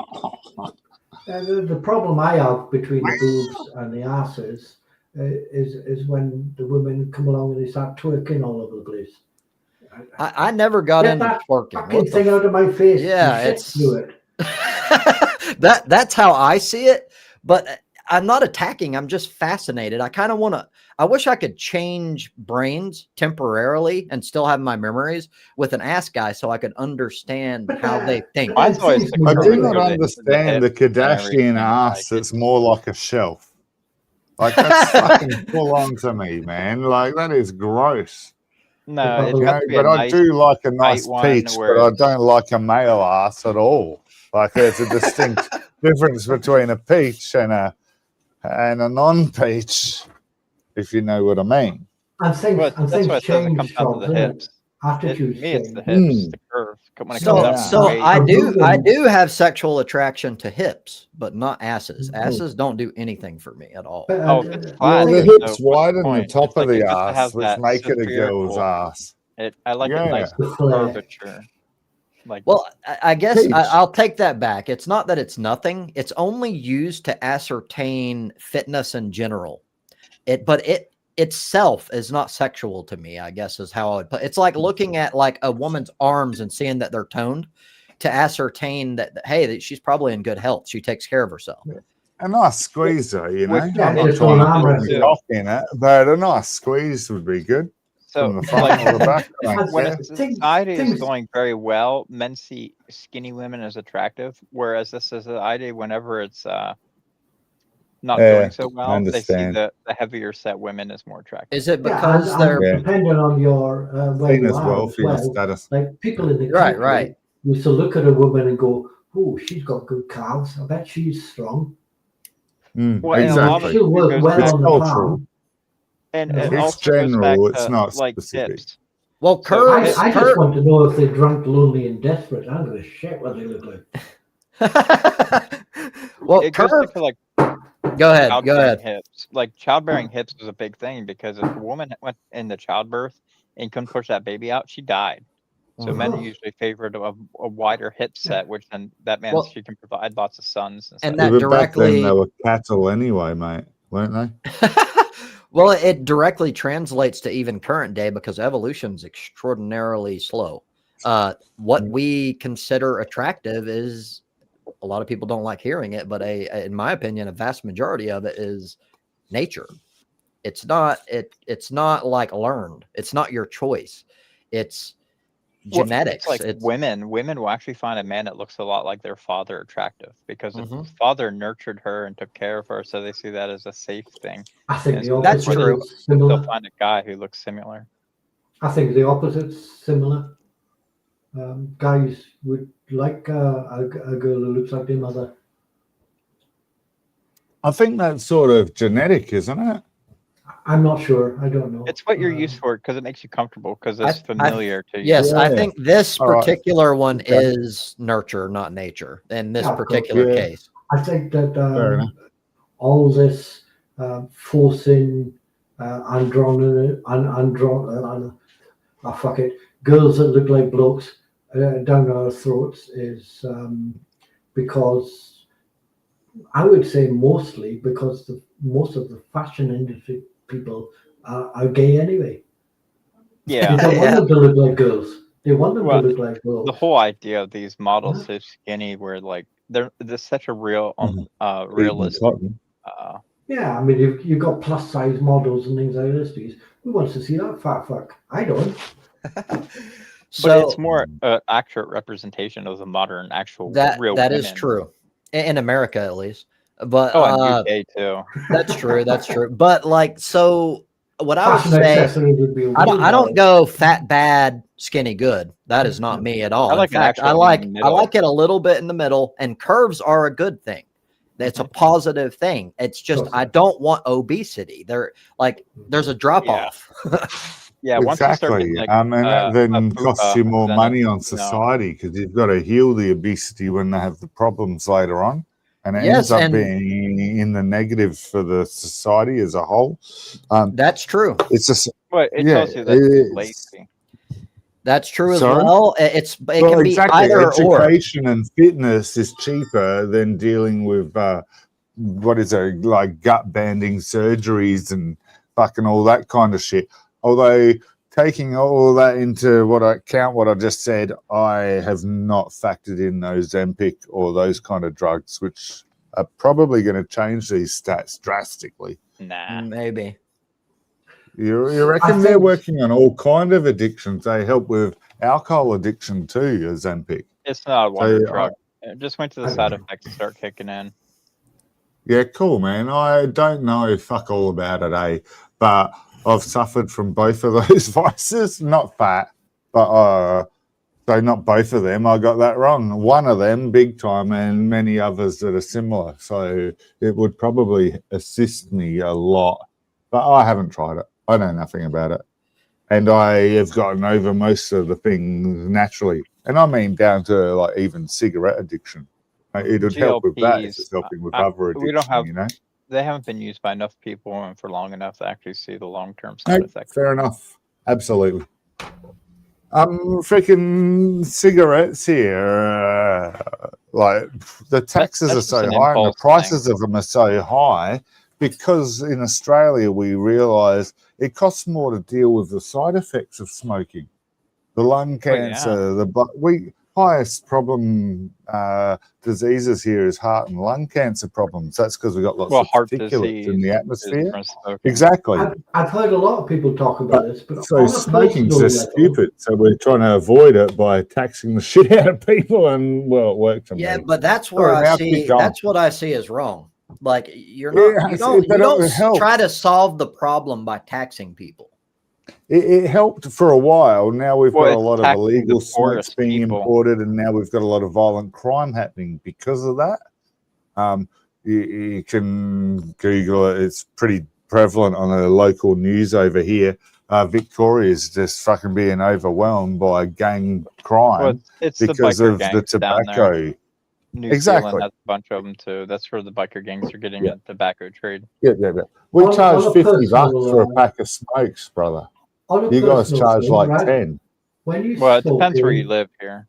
The problem I have between the boobs and the asses is when the women come along and they start twerking all over the place. I never got into twerking. Fucking thing out of my face. Yeah, it's that's how I see it. But I'm not attacking. I'm just fascinated. I kind of want to. I wish I could change brains temporarily and still have my memories with an ass guy, so I could understand how they think. I do not understand the Kardashian ass. It's more like a shelf. Like that's fucking full on to me, man. Like that is gross. No, but I do like a nice peach, but I don't like a male ass at all. Like there's a distinct difference between a peach and a non-peach, if you know what I mean. And things change. It comes down to the hips. Attitudes me, it's the hips, the curve. I do have sexual attraction to hips, but not asses. Asses don't do anything for me at all. The hips widen the top of the ass, which make it a girl's ass. I like a nice curvature. Well, I guess I'll take that back. It's not that it's nothing. It's only used to ascertain fitness in general. itself is not sexual to me, I guess is how I would put it. It's like looking at like a woman's arms and seeing that they're toned to ascertain that, hey, that she's probably in good health. She takes care of herself. A nice squeeze, though, you know. Yeah, I'm not just trying one to arm put wrestle. my cock in it, but a nice squeeze would be good So, from the front or the back. I don't when care. a society is going very well, men see skinny women as attractive, whereas the society, whenever it's not doing so well, they see understand. the heavier set women as more attractive. Is it Yeah, because and they're Yeah. depending on your where Seen you as are well as for your well. status. Like people in the Right, country right. used to look at a woman and go, "Oh, she's got good calves. I bet she's strong." Well, and a lot of Exactly. She'll work it goes well back- on the cultural. farm. and Yeah. it It's also goes back general, to it's not like specific. hips. well, So curves. I just want to know if they're drunk, lonely, and desperate. I don't give a shit what they look like. well, It goes curve. back to like Go ahead. Go childbearing ahead. hips. Like childbearing hips was a big thing because if a woman went into childbirth and couldn't push that baby out, she died. So men Mhm. usually favored a wider hip set, which then that means Well- she can provide lots of sons and And stuff. that Yeah, but back then directly- they were cattle anyway, mate, weren't they? Well, it directly translates to even current day because evolution is extraordinarily slow. What we consider attractive is, a lot of people don't like hearing it, but in my opinion, a vast majority of it is nature. It's not like learned. It's not your choice. It's genetics. It's like women will actually find a man that looks a lot like their father attractive because Mhm. the father nurtured her and took care of her, so they see that as a safe thing. I think And the so That's opposite true. is similar. They'll find a guy who looks similar. I think the opposite's similar. Guys would like a girl who looks like their mother. I think that's sort of genetic, isn't it? I'm not sure. I don't know. It's what you're used for because it makes you comfortable because it's familiar to you. Yes, I Yeah. think this All right. particular one Okay. is nurture, not nature. In this Yeah, of course. particular Yeah. case, I think that Fair enough. all this forcing fuck it, girls that look like blokes down our throats is because I would say mostly because most of the fashion industry people are gay anyway. They Yeah. don't want them to look like girls. They want them Well, to look like girls. The whole idea of these models so skinny, where like they're such a real realistic. Cotton. Yeah, I mean, you've got plus size models and things like this. Who wants to see that fat fuck? I don't. But it's more accurate representation of the modern actual real that women. is true in America, at least. But and UK too. That's true. That's true. But like, so what I would Fashion say, accessory would be. I don't go fat bad, skinny good. That is not me at all. I like in fact, I like it a little bit in the middle, and curves are a good thing. It's a positive thing. It's just I don't want obesity. There's a drop off. Yeah, once you start Exactly. getting, like, And that then costs you more then money on no. society because you've got to heal the obesity when they have the problems later on. And it Yes, ends up and- being in the negative for the society as a whole. That's true. It's just But it yeah, tells you that it's lazy. That's true as Sorry? well. It can be either or. Education and fitness is cheaper than dealing with what is it, like gut banding surgeries and fucking all that kind of shit. Although taking all that into what I just said, I have not factored in those Ozempic or those kind of drugs, which are probably going to change these stats drastically. Nah. Maybe. You reckon they're working on all kind of addictions? They help with alcohol addiction too, Ozempic. It's not a wonder So, drug. Just wait till the side effects start kicking in. Yeah, cool, man. I don't know fuck all about it, but I've suffered from both of those vices. Not fat, but so not both of them. I got that wrong. One of them, big time, and many others that are similar. So it would probably assist me a lot, but I haven't tried it. I know nothing about it, and I have gotten over most of the things naturally. And I mean down to like even cigarette addiction. It would help with that if it's helping with other addiction, we don't have, you know? They haven't been used by enough people and for long enough to actually see the long-term side effects. Fair enough. Absolutely. Freaking cigarettes here. Like the taxes are so high and the prices of them are so high because in Australia we realise it costs more to deal with the side effects of smoking, the lung cancer, highest problem diseases here is heart and lung cancer problems. That's because we've got lots of particulates in the atmosphere. Exactly. I've heard a lot of people talk about this, but so smoking's just stupid. So we're trying to avoid it by taxing the shit out of people, and well, it worked for me. Yeah, but that's where I see. That's what I see as wrong. Like you're not. You don't try to solve the problem by taxing people. It helped for a while. Now we've got a lot of illegal smokes being imported, and now we've got a lot of violent crime happening because of that. You can Google it. It's pretty prevalent on the local news over here. Victoria is just fucking being overwhelmed by gang crime because of the tobacco. New Zealand has a bunch of them too. That's where the biker gangs are getting the tobacco trade. Yeah. We charge $50 for a pack of smokes, brother. You guys charge like 10. It depends where you live here.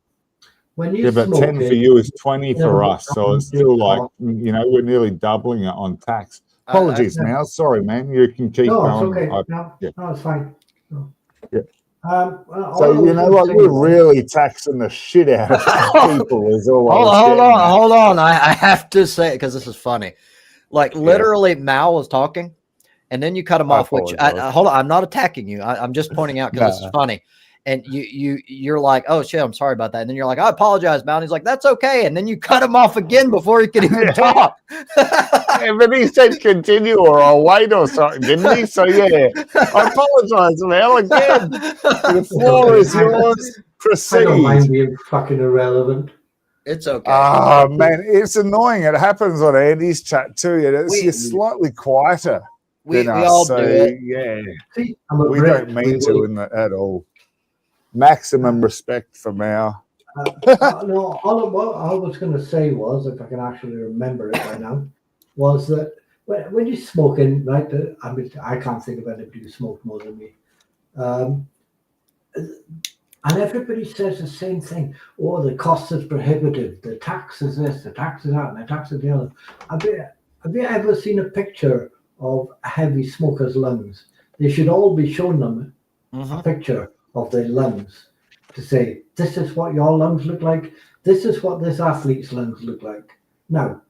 When you but 10 for you is 20 for us, so it's still like we're nearly doubling it on tax. Apologies, now. Sorry, man. You can keep going. It's okay. No, it's fine. No. Yeah. So you know what? We're really taxing the shit out of people. Is all. Hold on. I have to say it because this is funny. Like literally, Mal was talking. And then you cut him off, which hold on, I'm not attacking you. I'm just pointing out because this is funny. And you're like, oh shit, I'm sorry about that. And then you're like, I apologize, Mal. And he's like, that's okay. And then you cut him off again before he could even talk. And then he said continue or I'll wait or something, didn't he? So yeah, I apologize, Mal, again. The floor is yours. Proceed. I don't mind being fucking irrelevant. It's okay. Oh man, it's annoying. It happens on Andy's chat too. You're slightly quieter. We all do it. Yeah. See, we don't mean to at all. Maximum respect for Mao. No, all I was going to say was, if I can actually remember it right now, was that when you're smoking, right? I can't think of anybody who smoked more than me. And everybody says the same thing. Oh, the cost is prohibitive. The tax is this, the tax is that, and the tax is the other. Have you ever seen a picture of heavy smokers' lungs? They should all be showing them a picture of their lungs to say, this is what your lungs look like. This is what this athlete's lungs look like. Now,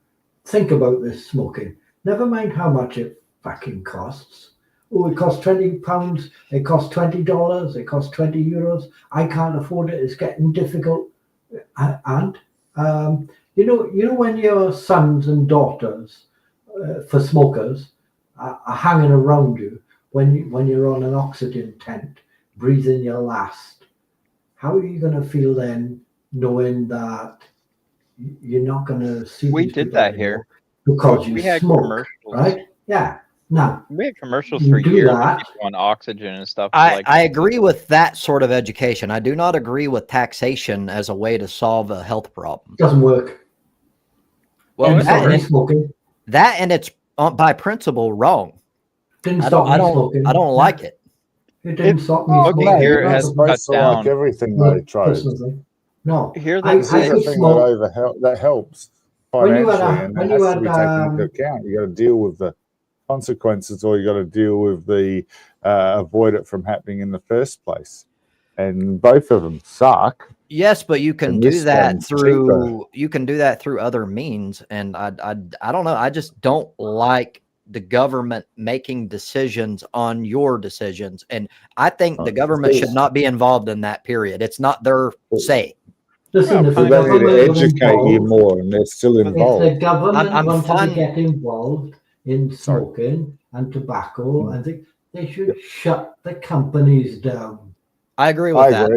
think about this smoking. Never mind how much it fucking costs. Oh, it costs £20. It costs $20. It costs €20. I can't afford it. It's getting difficult. And you know when your sons and daughters, for smokers, are hanging around you when you're on an oxygen tent, breathing your last. How are you going to feel then, knowing that you're not going to see? We did that here because we had smoke, commercials, right? Yeah. Now we had commercials for years on oxygen and stuff. I agree with that sort of education. I do not agree with taxation as a way to solve a health problem. Doesn't work. Well, that and it's by principle wrong. I don't like it. It didn't stop me smoking. Here it has cut down like everything they try. No, here this is a thing that helps financially, and that has to be taken into account. You got to deal with the consequences, or you got to deal with the avoid it from happening in the first place. And both of them suck. Yes, but you can do that through other means, and I don't know. I just don't like the government making decisions on your decisions, and I think the government should not be involved in that. Period. It's not their say. Listen, they need to educate you more, and they're still involved. If the government wants to get involved in smoking and tobacco, I think they should shut the companies down. I agree with that.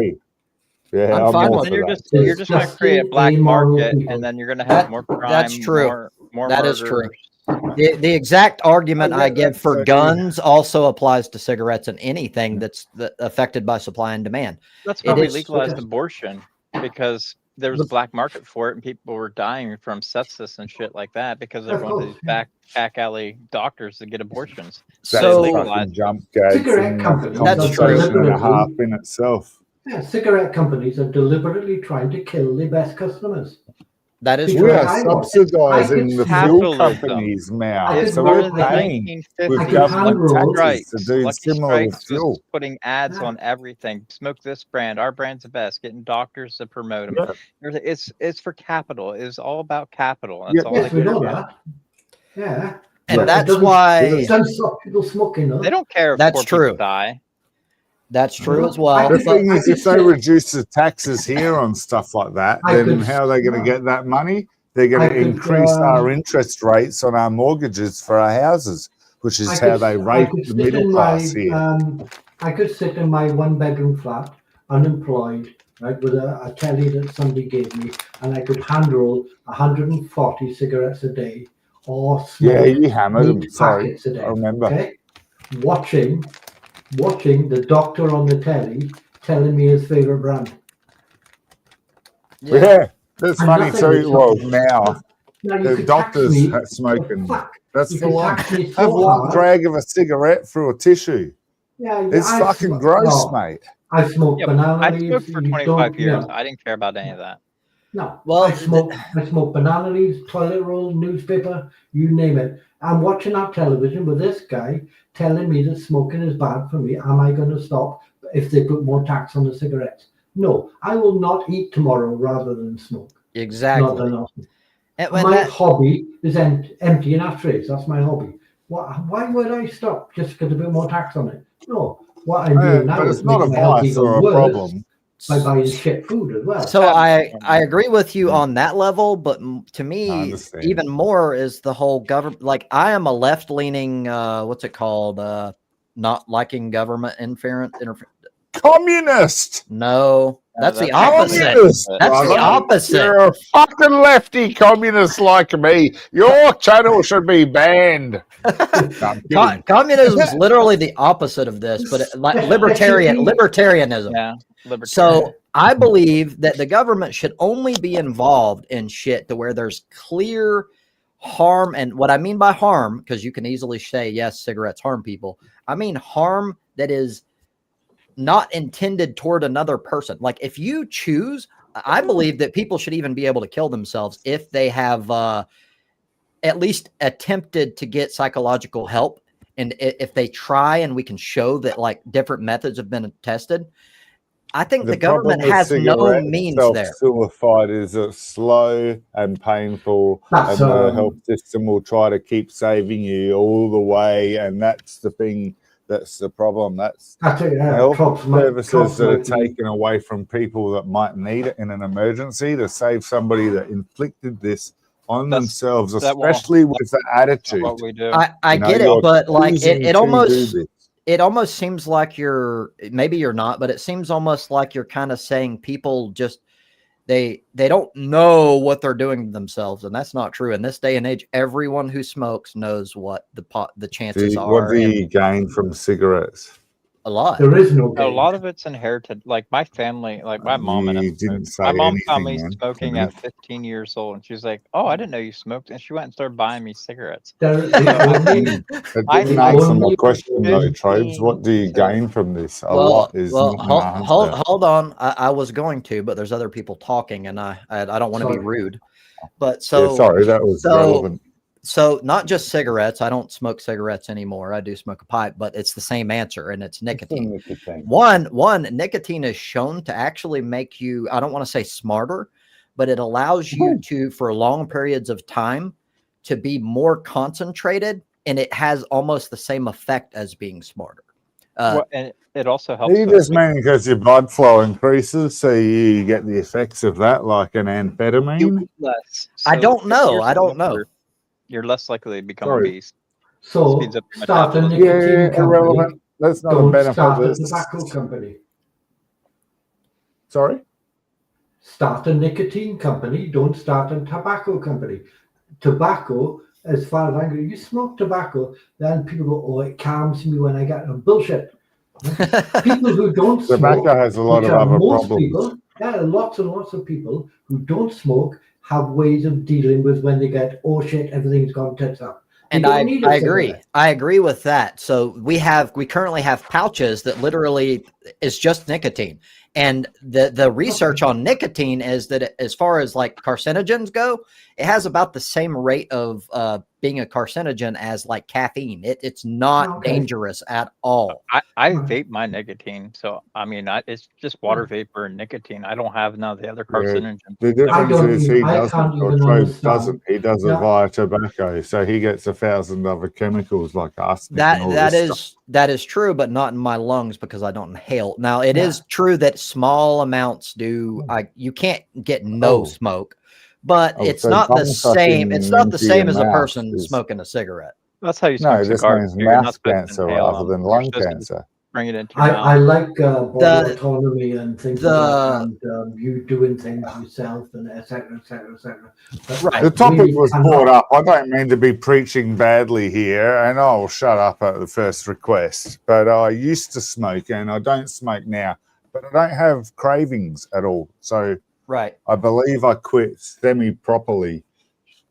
Yeah, I'm fine with that. You're just going to create a black market, and then you're going to have more crime. That's true. More that murders. Is true. The exact argument I give for guns also applies to cigarettes and anything that's affected by supply and demand. That's why we legalized abortion, because there was a black market for it, and people were dying from sepsis and shit like that because they're going to these back alley doctors to get abortions. So jump gags. That's true. And a half in itself. Yeah, cigarette companies are deliberately trying to kill the best customers. That is Because We true. are I was- subsidizing I the could fuel smoke- companies' I mouths. could So smoke we're Started in the paying with 1950s, government hand-roll. taxes to do Lucky similar with Strikes fuel. was putting ads Yeah. on everything. Smoke this brand. Our brand's the best. Getting doctors to promote them. Yeah. It's for capital. It's all about capital. That's Yeah. all Yes, they we care know about. that. Yeah. And But it that's doesn't- why It doesn't stop people smoking, though. They don't care if That's poor true. people die. that's true No, as well. The But thing is, if they reduce the taxes here on stuff like that, I then could- how are they going to get that money? They're going I to could, increase our interest rates on our mortgages for our houses, which is how they rate the middle class here. I could sit in my one-bedroom flat, unemployed, right, with a telly that somebody gave me, and I could hand roll 140 cigarettes a day, or smoke Yeah, you hammered them. 8 Sorry, packets a day. I remember. Okay, watching the doctor on the telly telling me his favorite brand. Yeah, that's And funny nothing too. would Well, stop now Now you the could tax doctors me. are smoking. Fuck. That's You the could one. tax me Have so one hard. drag of a cigarette through a tissue. Yeah, It's I fucking smoke- gross, no, mate. I smoke Yeah, banana I leaves. smoked for you 25 don't- years. no. I didn't care about any of that. No, Well, I smoke banana leaves, toilet roll, newspaper, you name it. I'm watching our television with this guy telling me that smoking is bad for me. Am I going to stop if they put more tax on the cigarettes? No, I will not eat tomorrow rather than smoke. exactly. Not And when my that- hobby is emptying ashtrays. That's my hobby. Why would I stop just because a bit more tax on it? No, what I'm doing now But is it's not a making my health vice even or a worse problem. by buying shit food as well. So I agree with you on that level, but to I me, understand. even more is the whole government. Like I am a left-leaning, what's it called? Not liking government interference. Communist. No, that's the that's opposite. Communist. That's the brother. opposite. You're a fucking lefty communist like me. Your channel should be banned. No, I'm kidding. Communism is literally the opposite of this, but like libertarianism. Yeah. So I believe that the government should only be involved in shit to where there's clear harm. And what I mean by harm, because you can easily say, yes, cigarettes harm people. I mean harm that is not intended toward another person. Like if you choose, I believe that people should even be able to kill themselves if they have at least attempted to get psychological help. And if they try and we can show that like different methods have been tested, I think the government has no means there. Suicide is slow and painful, That's, and the health system will try to keep saving you all the way, and that's the thing. That's the problem. That's health services that are taken away from people that might need it in an emergency to save somebody that inflicted this on themselves, especially with the attitude. What we do. I get it, but like it almost seems like maybe you're not, but it seems almost like you're kind of saying people just they don't know what they're doing to themselves, and that's not true. In this day and age, everyone who smokes knows what the chances are. What do you gain from cigarettes? A lot. There is no gain. A lot of it's inherited. Like my family, like my mom my mom found me smoking at 15 years old, and she was like, "Oh, I didn't know you smoked," and she went and started buying me cigarettes. It didn't answer my question though, Trobes. What do you gain from this? A lot is hold on. I was going to, but there's other people talking, and I don't want to be rude. But sorry, that was relevant. So not just cigarettes. I don't smoke cigarettes anymore. I do smoke a pipe, but it's the same answer, and it's nicotine. One, nicotine is shown to actually make you, I don't want to say smarter, but it allows you to, for long periods of time, to be more concentrated, and it has almost the same effect as being smarter. And it also helps. You just mean because your blood flow increases, so you get the effects of that, like an amphetamine? I don't know. You're less likely to become obese. So start a nicotine company. That's not Don't a benefit. start a tobacco company. Sorry? Start a nicotine company. Don't start a tobacco company. Tobacco, as far as I'm concerned, you smoke tobacco, then people go, "Oh, it calms me when I get bullshit." People who don't smoke, tobacco has a lot of other problems. People, lots and lots of people who don't smoke have ways of dealing with when they get, "Oh shit, everything's gone tits up." And I agree. I agree with that. So we currently have pouches that literally is just nicotine. And the research on nicotine is that as far as like carcinogens go, it has about the same rate of being a carcinogen as like caffeine. It's not dangerous at all. I vape my nicotine, so I mean, it's just water vapor and nicotine. I don't have none of the other carcinogens. The difference is he doesn't, or Trobe doesn't. He does it via tobacco, so he gets 1,000 other chemicals like arsenic. That is true, but not in my lungs because I don't inhale. Now it is true that small amounts do. You can't get no smoke, but it's not the same. It's not the same as a person smoking a cigarette. That's how you smoke cigars. This means mouth cancer rather than lung cancer. Bring it into your mouth. I like body autonomy and things like that, and you doing things yourself, and etc. Right. The topic was brought up. I don't mean to be preaching badly here, and I'll shut up at the first request. But I used to smoke, and I don't smoke now. But I don't have cravings at all. So I believe I quit semi-properly.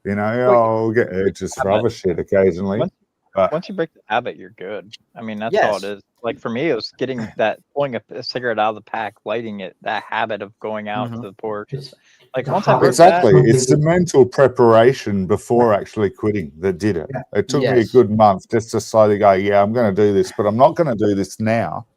You know, I'll get urges for other shit occasionally. Once you break the habit, you're good. I mean, that's all it is. Like for me, it was getting pulling a cigarette out of the pack, lighting it, that habit of going out to the porch. Like once I broke that, it's the mental preparation before actually quitting that did it. It took me a good month just to slowly go, I'm going to do this, but I'm not going to do this now.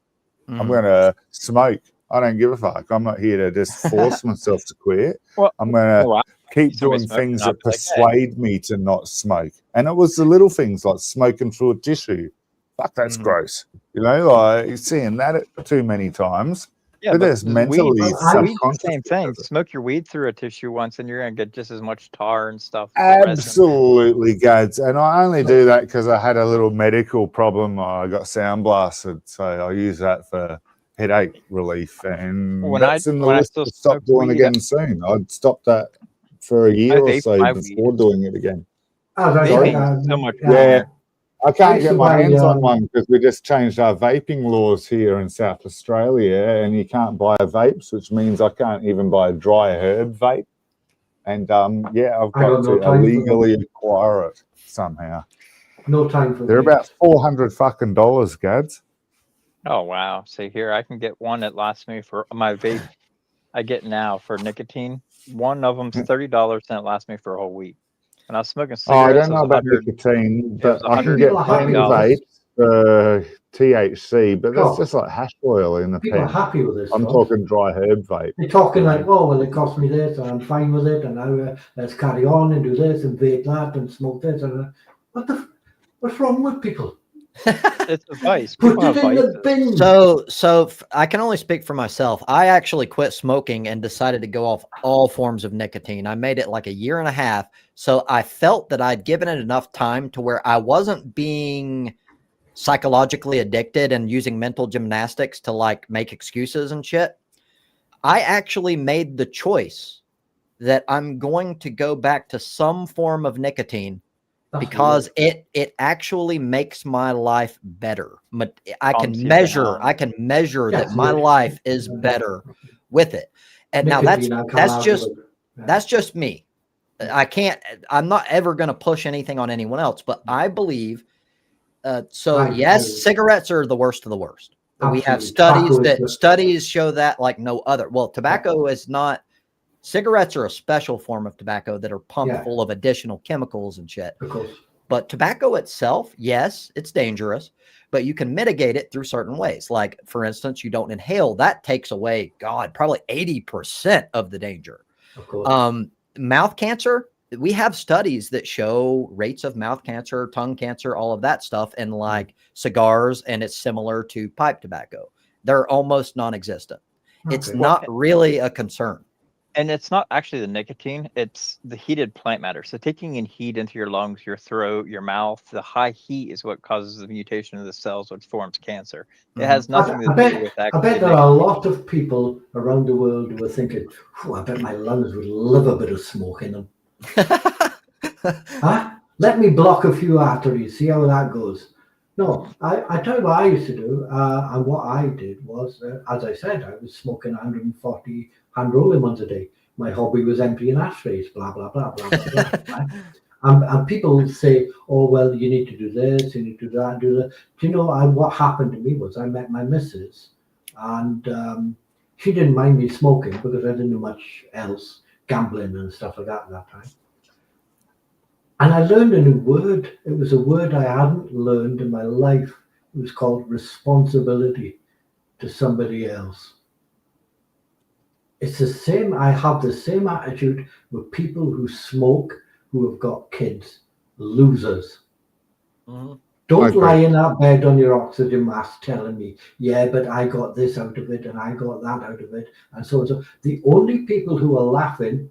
I'm going to smoke. I don't give a fuck. I'm not here to just force myself to quit. I'm going to keep doing things that persuade me to not smoke. And it was the little things like smoking through a tissue. Fuck, that's gross. You know, like seeing that too many times. Yeah, but there's mentally the same thing. Smoke your weed through a tissue once, and you're gonna get just as much tar and stuff. Absolutely, Gads. And I only do that because I had a little medical problem. I got sound blasted, so I use that for headache relief. And that's in the list to stop doing again soon. I'd stop that for a year or so before doing it again. So much. I can't get my hands on one because we just changed our vaping laws here in South Australia, and you can't buy vapes, which means I can't even buy a dry herb vape. And I've got to illegally acquire it somehow. No time for. They're about $400 Gads. Oh wow! See here, I can get one that lasts me for my vape. I get now for nicotine. One of them's $30, and it lasts me for a whole week. And I was smoking cigarettes. I don't know about nicotine, but I can get plenty of vapes for THC, but that's just like hash oil in the pen. People are happy with this. I'm talking dry herb vape. They're talking like, it cost me this, and I'm fine with it, and now let's carry on and do this and vape that and smoke this. And what's wrong with people? It's a vice. Put it in the bin. So I can only speak for myself. I actually quit smoking and decided to go off all forms of nicotine. I made it like a year and a half. So I felt that I'd given it enough time to where I wasn't being psychologically addicted and using mental gymnastics to like make excuses and shit. I actually made the choice that I'm going to go back to some form of nicotine because it actually makes my life better. I can measure that my life is better with it. And now that's just me. I'm not ever going to push anything on anyone else, but I believe cigarettes are the worst of the worst. Absolutely. We have studies show that like no other. Well, tobacco is not. Cigarettes are a special form of tobacco that are pumped full of additional chemicals and shit. Of course. But tobacco itself, yes, it's dangerous, but you can mitigate it through certain ways. Like, for instance, you don't inhale. That takes away, probably 80% of the danger. Of course. Mouth cancer, we have studies that show rates of mouth cancer, tongue cancer, all of that stuff in like cigars, and it's similar to pipe tobacco. They're almost non-existent. Okay. It's not really a concern. And it's not actually the nicotine, it's the heated plant matter. So taking in heat into your lungs, your throat, your mouth, the high heat is what causes the mutation of the cells, which forms cancer. It has nothing to do with that. I bet there are a lot of people around the world who are thinking, I bet my lungs would love a bit of smoke in them. Let me block a few arteries, see how that goes. No, I tell you what I used to do, and what I did was, as I said, I was smoking 140 hand rolling ones a day. My hobby was emptying ashtrays, blah, blah, blah, blah, blah, blah. Right? And people say, oh, well, you need to do this, you need to do that, do that. Do you know what happened to me was I met my missus, and She didn't mind me smoking because I didn't do much else, gambling and stuff like that at that time. And I learned a new word. It was a word I hadn't learned in my life. It was called responsibility to somebody else. It's the same. I have the same attitude with people who smoke, who have got kids. Losers. Mhm. Don't lie in that bed on your oxygen mask telling me, yeah, but I got this out of it and I got that out of it. And so on. So the only people who are laughing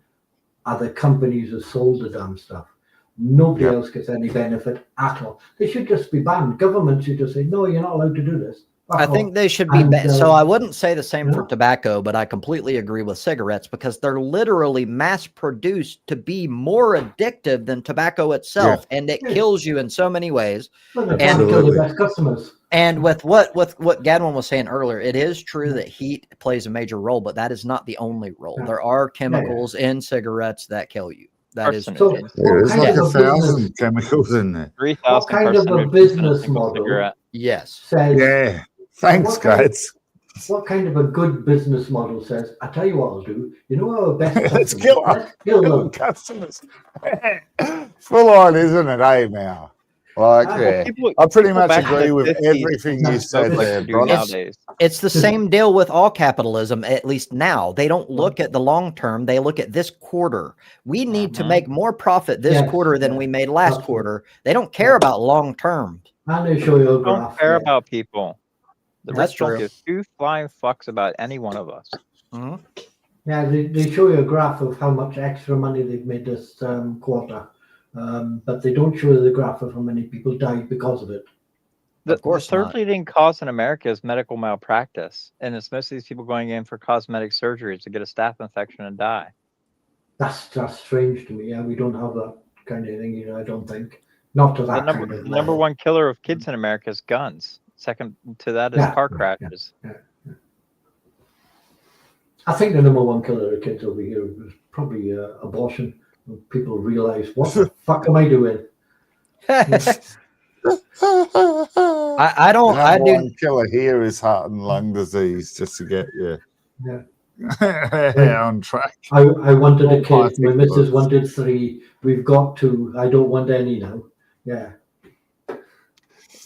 are the companies who sold the damn stuff. Nobody else gets any benefit at all. They should just be banned. Government should just say, no, you're not allowed to do this. I think they should be so I wouldn't say the same for tobacco, but I completely agree with cigarettes because they're literally mass produced to be more addictive than tobacco itself, and it kills you in so many ways. And kill the best customers. And with what Gadwin was saying earlier, it is true that heat plays a major role, but that is not the only role. There are chemicals in cigarettes that kill you. That is so. There's like 1,000 chemicals in there. 3,000. What kind of a business model? Yes. Says, Thanks, guys. What kind of a good business model says, I tell you what I'll do. You know our best customers? Let's kill them. Customers. Full on, isn't it, Mal? Like, I pretty much agree with everything you said there, brother. It's the same deal with all capitalism, at least now. They don't look at the long term. They look at this quarter. We need to make more profit this quarter than we made last quarter. They don't care about long term. And they show you a graph. Don't care about people. That's true. Don't give two flying fucks about any one of us. Mm-hmm. Yeah, they show you a graph of how much extra money they've made this quarter. But they don't show the graph of how many people died because of it. The third leading cause in America is medical malpractice, and it's most of these people going in for cosmetic surgeries to get a staph infection and die. That's strange to me. Yeah, we don't have that kind of thing, I don't think. Not to that kind of number one killer of kids in America is guns. Second to that is car crashes. I think the number one killer of kids over here is probably abortion. People realize, what the fuck am I doing? I don't. I do. One killer here is heart and lung disease, just to get you on track. I wanted a kid. My missus wanted 3. We've got 2. I don't want any now.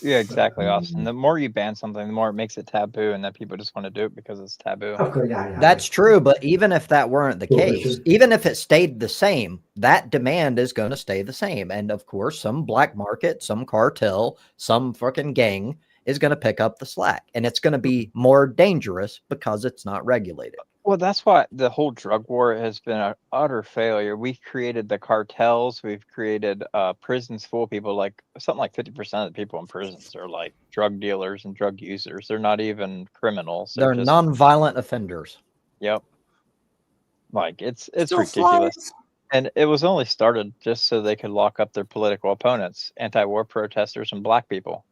Yeah, exactly, Austin. The more you ban something, the more it makes it taboo, and then people just want to do it because it's taboo. Okay, that's true, but even if that weren't the case, even if it stayed the same, that demand is going to stay the same. And of course, some black market, some cartel, some fucking gang is going to pick up the slack, and it's going to be more dangerous because it's not regulated. Well, that's why the whole drug war has been an utter failure. We've created the cartels. We've created prisons full of people. Like something like 50% of the people in prisons are like drug dealers and drug users. They're not even criminals. They're just non-violent offenders. Yep. Like it's ridiculous. And it was only started just so they could lock up their political opponents, anti-war protesters and black people.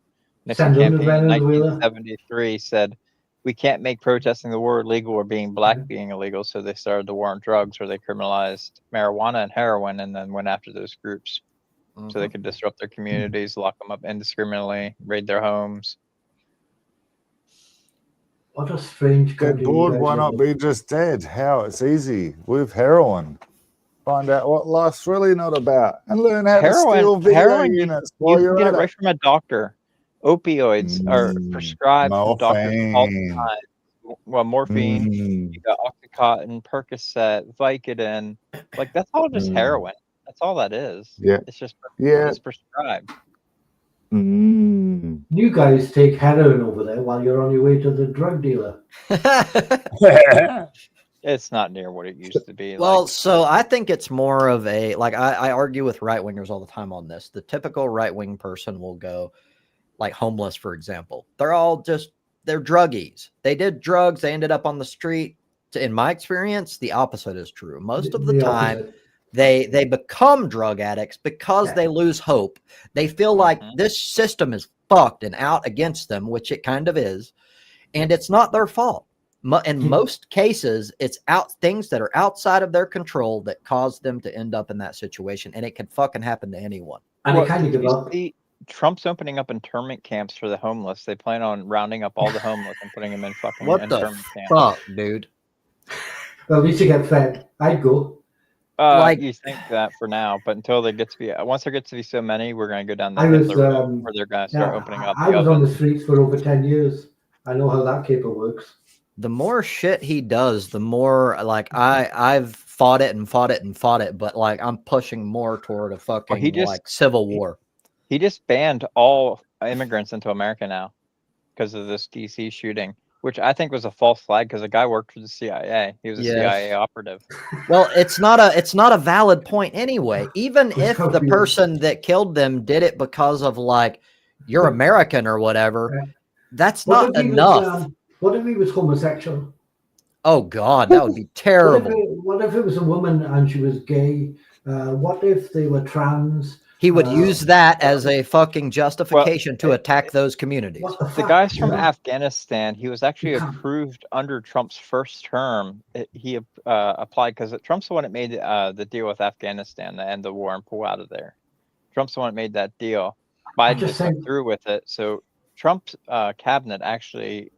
Nixon campaign in 1973 said, we can't make protesting the war illegal or being black being illegal, so they started the war on drugs, where they criminalized marijuana and heroin and then went after those groups so they could disrupt their communities, lock them up indiscriminately, raid their homes. What a strange country. Get bored, why not be just dead? How? It's easy. With heroin. Find out what life's really not about and learn how to steal video units while you're get it right from a doctor. Opioids are prescribed from doctors all the time. Well, morphine, you got Oxycontin, Percocet, Vicodin. Like, that's all just heroin. That's all that is. Yeah. It's just it's prescribed. You guys take heroin over there while you're on your way to the drug dealer. It's not near what it used to be. Well, so I think it's more of a, like, I argue with right-wingers all the time on this. The typical right-wing person will go, like homeless, for example. They're all they're druggies. They did drugs. They ended up on the street. In my experience, the opposite is true. Most of the time, they become drug addicts because they lose hope. They feel like this system is fucked and out against them, which it kind of is. And it's not their fault. In most cases, it's things that are outside of their control that cause them to end up in that situation. And it can fucking happen to anyone. And it kind of give up. Trump's opening up internment camps for the homeless. They plan on rounding up all the homeless and putting them in fucking what internment the camps. Fuck, dude. Well, at least you get fed. I'd go. You think that for now, but until there gets to be once there gets to be so many, we're going to go down the I was, Hitler road, where they're going to start opening up. I was on the streets for over 10 years. I know how that caper works. The more shit he does, the more like I've fought it and fought it and fought it, but like I'm pushing more toward a fucking like civil war. He just banned all immigrants into America now because of this DC shooting, which I think was a false flag because the guy worked for the CIA. He was a CIA operative. Well, it's not a valid point anyway. Even if the person that killed them did it because of like you're American or whatever, that's not enough. What if he was homosexual? Oh God, that would be terrible. What if it was a woman and she was gay? What if they were trans? He would use that as a fucking justification to attack those communities. The guy's from Afghanistan. He was actually approved under Trump's first term. He applied because Trump's the one that made the deal with Afghanistan to end the war and pull out of there. Trump's the one that made that deal. Biden just went through with it. So Trump's cabinet actually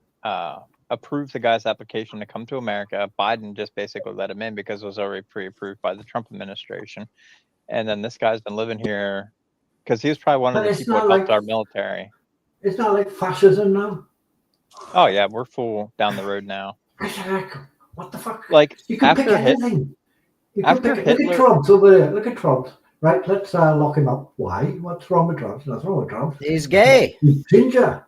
approved the guy's application to come to America. Biden just basically let him in because it was already pre-approved by the Trump administration. And then this guy's been living here because he was probably one of the people that helped our military. It's not like fascism now. Oh yeah, we're full down the road now. What the fuck? Like you can pick anything. Look at Trump over there. Look at Trump. Right, let's lock him up. Why? What's wrong with Trump? Nothing wrong with Trump. He's gay. He's ginger.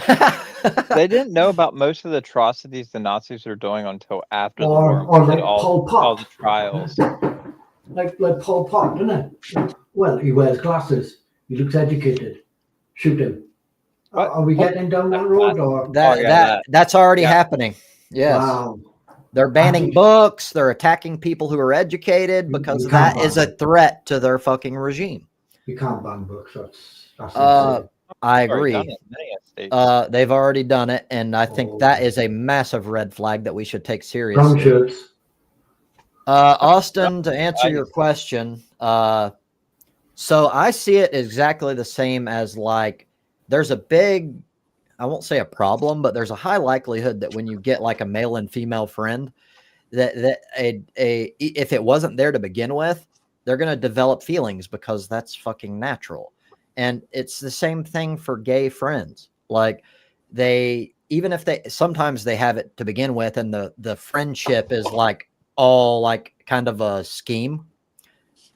They didn't know about most of the atrocities the Nazis were doing until after the war. Or like Pol Pot. All the trials. Like Pol Pot, isn't it? Well, he wears glasses. He looks educated. Shoot him. Are we getting down that road? Or that's already happening. Yes. Wow. They're banning books. They're attacking people who are educated because that is a threat to their fucking regime. You can't ban books. That's I agree. They've already done it, and I think that is a massive red flag that we should take seriously. Brown shirts. Austin, to answer your question, so I see it exactly the same as like there's a big, I won't say a problem, but there's a high likelihood that when you get like a male and female friend, that if it wasn't there to begin with, they're going to develop feelings because that's fucking natural. And it's the same thing for gay friends. Like sometimes they have it to begin with, and the friendship is like all like kind of a scheme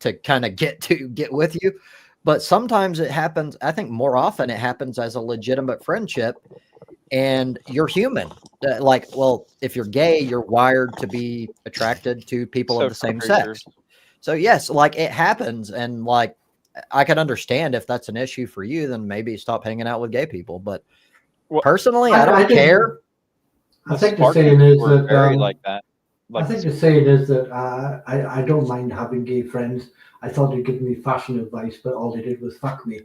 to kind of get with you. But sometimes it happens, I think more often it happens as a legitimate friendship, and you're human. Like, well, if you're gay, you're wired to be attracted to people of the same sex. So yes, like it happens, and like I can understand if that's an issue for you, then maybe stop hanging out with gay people. But personally, I don't care. I think the saying is that like that. I think the saying is that I don't mind having gay friends. I thought they'd give me fashion advice, but all they did was fuck me.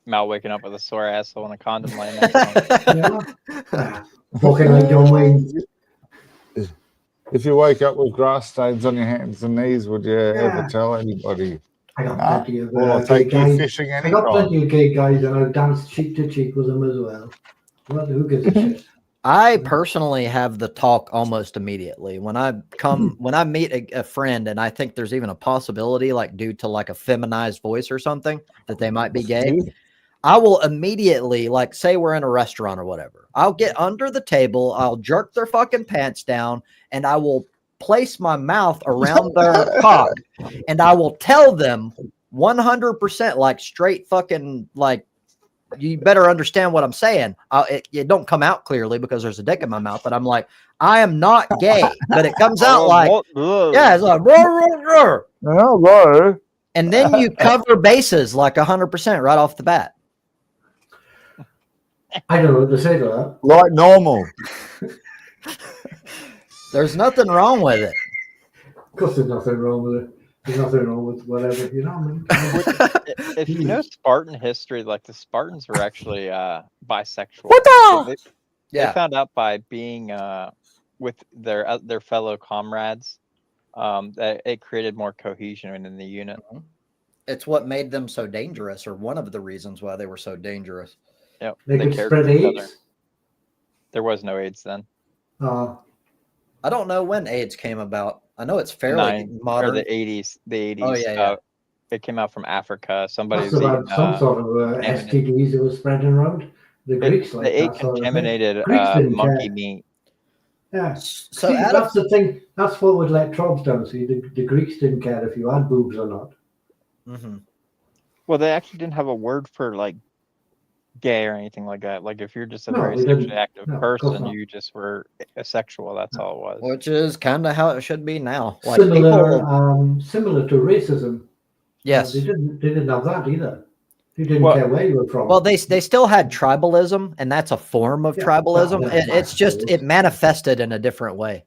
Mal waking up with a sore asshole and a condom laying there. Walking like John Wayne. If you wake up with grass stains on your hands and knees, would you ever tell anybody? I got plenty of I'll take you fishing anytime. I got plenty of gay guys, and I've danced cheek to cheek with them as well. Who gives a shit? I personally have the talk almost immediately when I meet a friend, and I think there's even a possibility, like due to like a feminized voice or something, that they might be gay. I will immediately, like, say we're in a restaurant or whatever. I'll get under the table, I'll jerk their fucking pants down, and I will place my mouth around their cock, and I will tell them 100%, like straight fucking, like, you better understand what I'm saying. It don't come out clearly because there's a dick in my mouth, but I'm like, I am not gay, but it comes out like, yeah, it's like, and then you cover bases like 100% right off the bat. I don't know what to say to that. Like normal. There's nothing wrong with it. Of course, there's nothing wrong with it. There's nothing wrong with whatever, you know what I mean? If you know Spartan history, like the Spartans were actually bisexual. What the? They found out by being with their fellow comrades that it created more cohesion in the unit. It's what made them so dangerous, or one of the reasons why they were so dangerous. Yep. They could spread AIDS. There was no AIDS then. I don't know when AIDS came about. I know it's fairly Or modern. the 80s. The 80s. Oh, yeah. It came out from Africa. Somebody's That's about eating, some sort of STDs that was spreading around. The Greeks like they ate that sort of thing. contaminated Greeks didn't monkey care. meat. Yeah. So See, Adam, that's the thing. That's what would let tribes down. See, the Greeks didn't care if you had boobs or not. Mhm. Well, they actually didn't have a word for like gay or anything like that. Like if you're just a No, very we sexually didn't. active No, of course person, not. you just were asexual. That's all it was. which is kind of how it should be now. Like Similar, people, similar to racism. yes. They didn't have that either. They didn't care where you were from. Well, they still had tribalism, and that's a form of tribalism. It's just it manifested in a different way.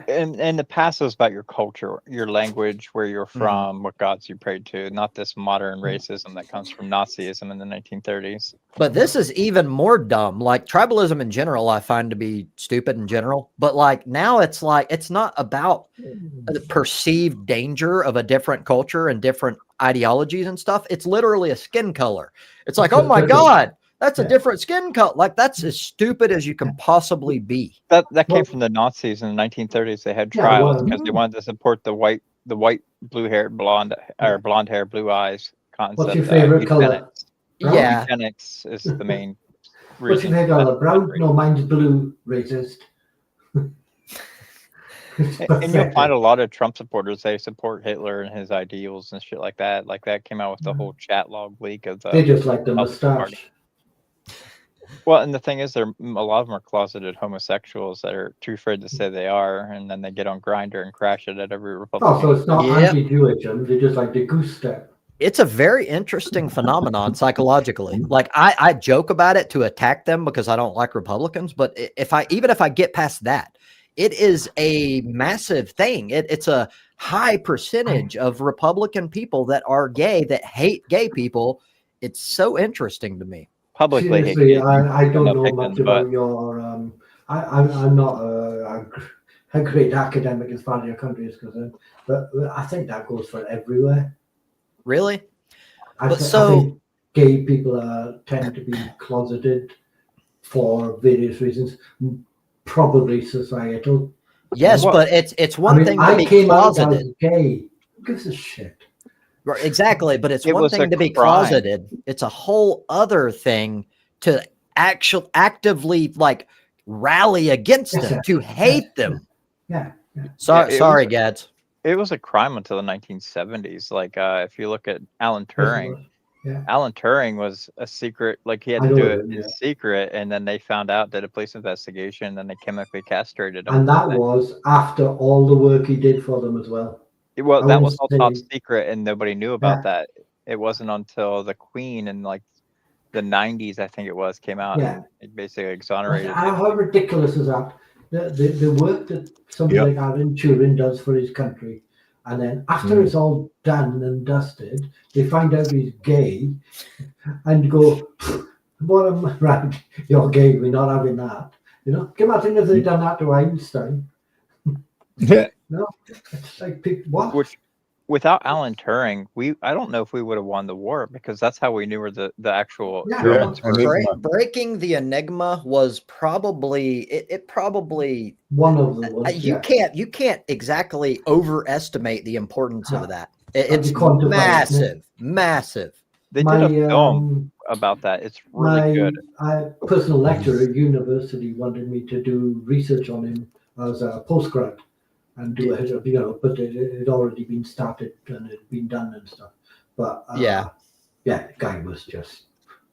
And the past is about your culture, your language, where you're from, what gods you prayed to, not this modern racism that comes from Nazism in the 1930s. But this is even more dumb. Like tribalism in general, I find to be stupid in general. But like now it's like it's not about the perceived danger of a different culture and different ideologies and stuff. It's literally a skin color. It's like, oh my God, that's a different skin color. Like that's as stupid as you can possibly be. That came from the Nazis in the 1930s. They had trials because they wanted to support the white, blue hair, blonde hair, blue eyes concept. What's your favorite color? Yeah, eugenics is the main reason. What's your favorite color? Brown? No, mine's blue. Racist. And you'll find a lot of Trump supporters, they support Hitler and his ideals and shit like that. Like that came out with the whole chat log leak of the. They just like the mustache. Well, and the thing is, a lot of them are closeted homosexuals that are too afraid to say they are, and then they get on Grindr and crash it at every Republican. Oh, so it's not anti-Jewish, they just like the goose step. It's a very interesting phenomenon psychologically. Like I joke about it to attack them because I don't like Republicans, but even if I get past that, it is a massive thing. It's a high percentage of Republican people that are gay, that hate gay people. It's so interesting to me. Publicly, seriously, I don't know much about your. I'm not a great academic as far as your country is concerned, but I think that goes for everywhere. Really? I think gay people tend to be closeted for various reasons. Probably societal. Yes, but it's one thing to be closeted. closeted. Out as gay. Who gives a shit? Right, exactly, but it's one thing to be closeted. It's a whole other thing to actively like rally against them, to hate them. Yeah. Sorry, Gads. It was a crime until the 1970s. Like if you look at Alan Turing. Yeah. Alan Turing was a secret, like he had to do it in secret, and then they found out, did a police investigation, and then they chemically castrated him. And that was after all the work he did for them as well. Well, that was all top secret, and nobody knew about that. It wasn't until the Queen in like the 90s, I think it was, came out and it basically exonerated. How ridiculous is that? The work that somebody like Alan Turing does for his country. And then after it's all done and dusted, they find out he's gay and go, well, right, you're gay, we're not having that. You know, imagine if they'd done that to Einstein. Yeah. No, it's like, what? Which, without Alan Turing, I don't know if we would have won the war, because that's how we knew where the actual Germans were. Breaking the Enigma was probably it probably one of the ones. You can't exactly overestimate the importance of that. It's massive. They did a film about that. It's really good. My personal lecturer at university wanted me to do research on him as a postgrad. And do it, but it had already been started and it had been done and stuff. But the guy was just.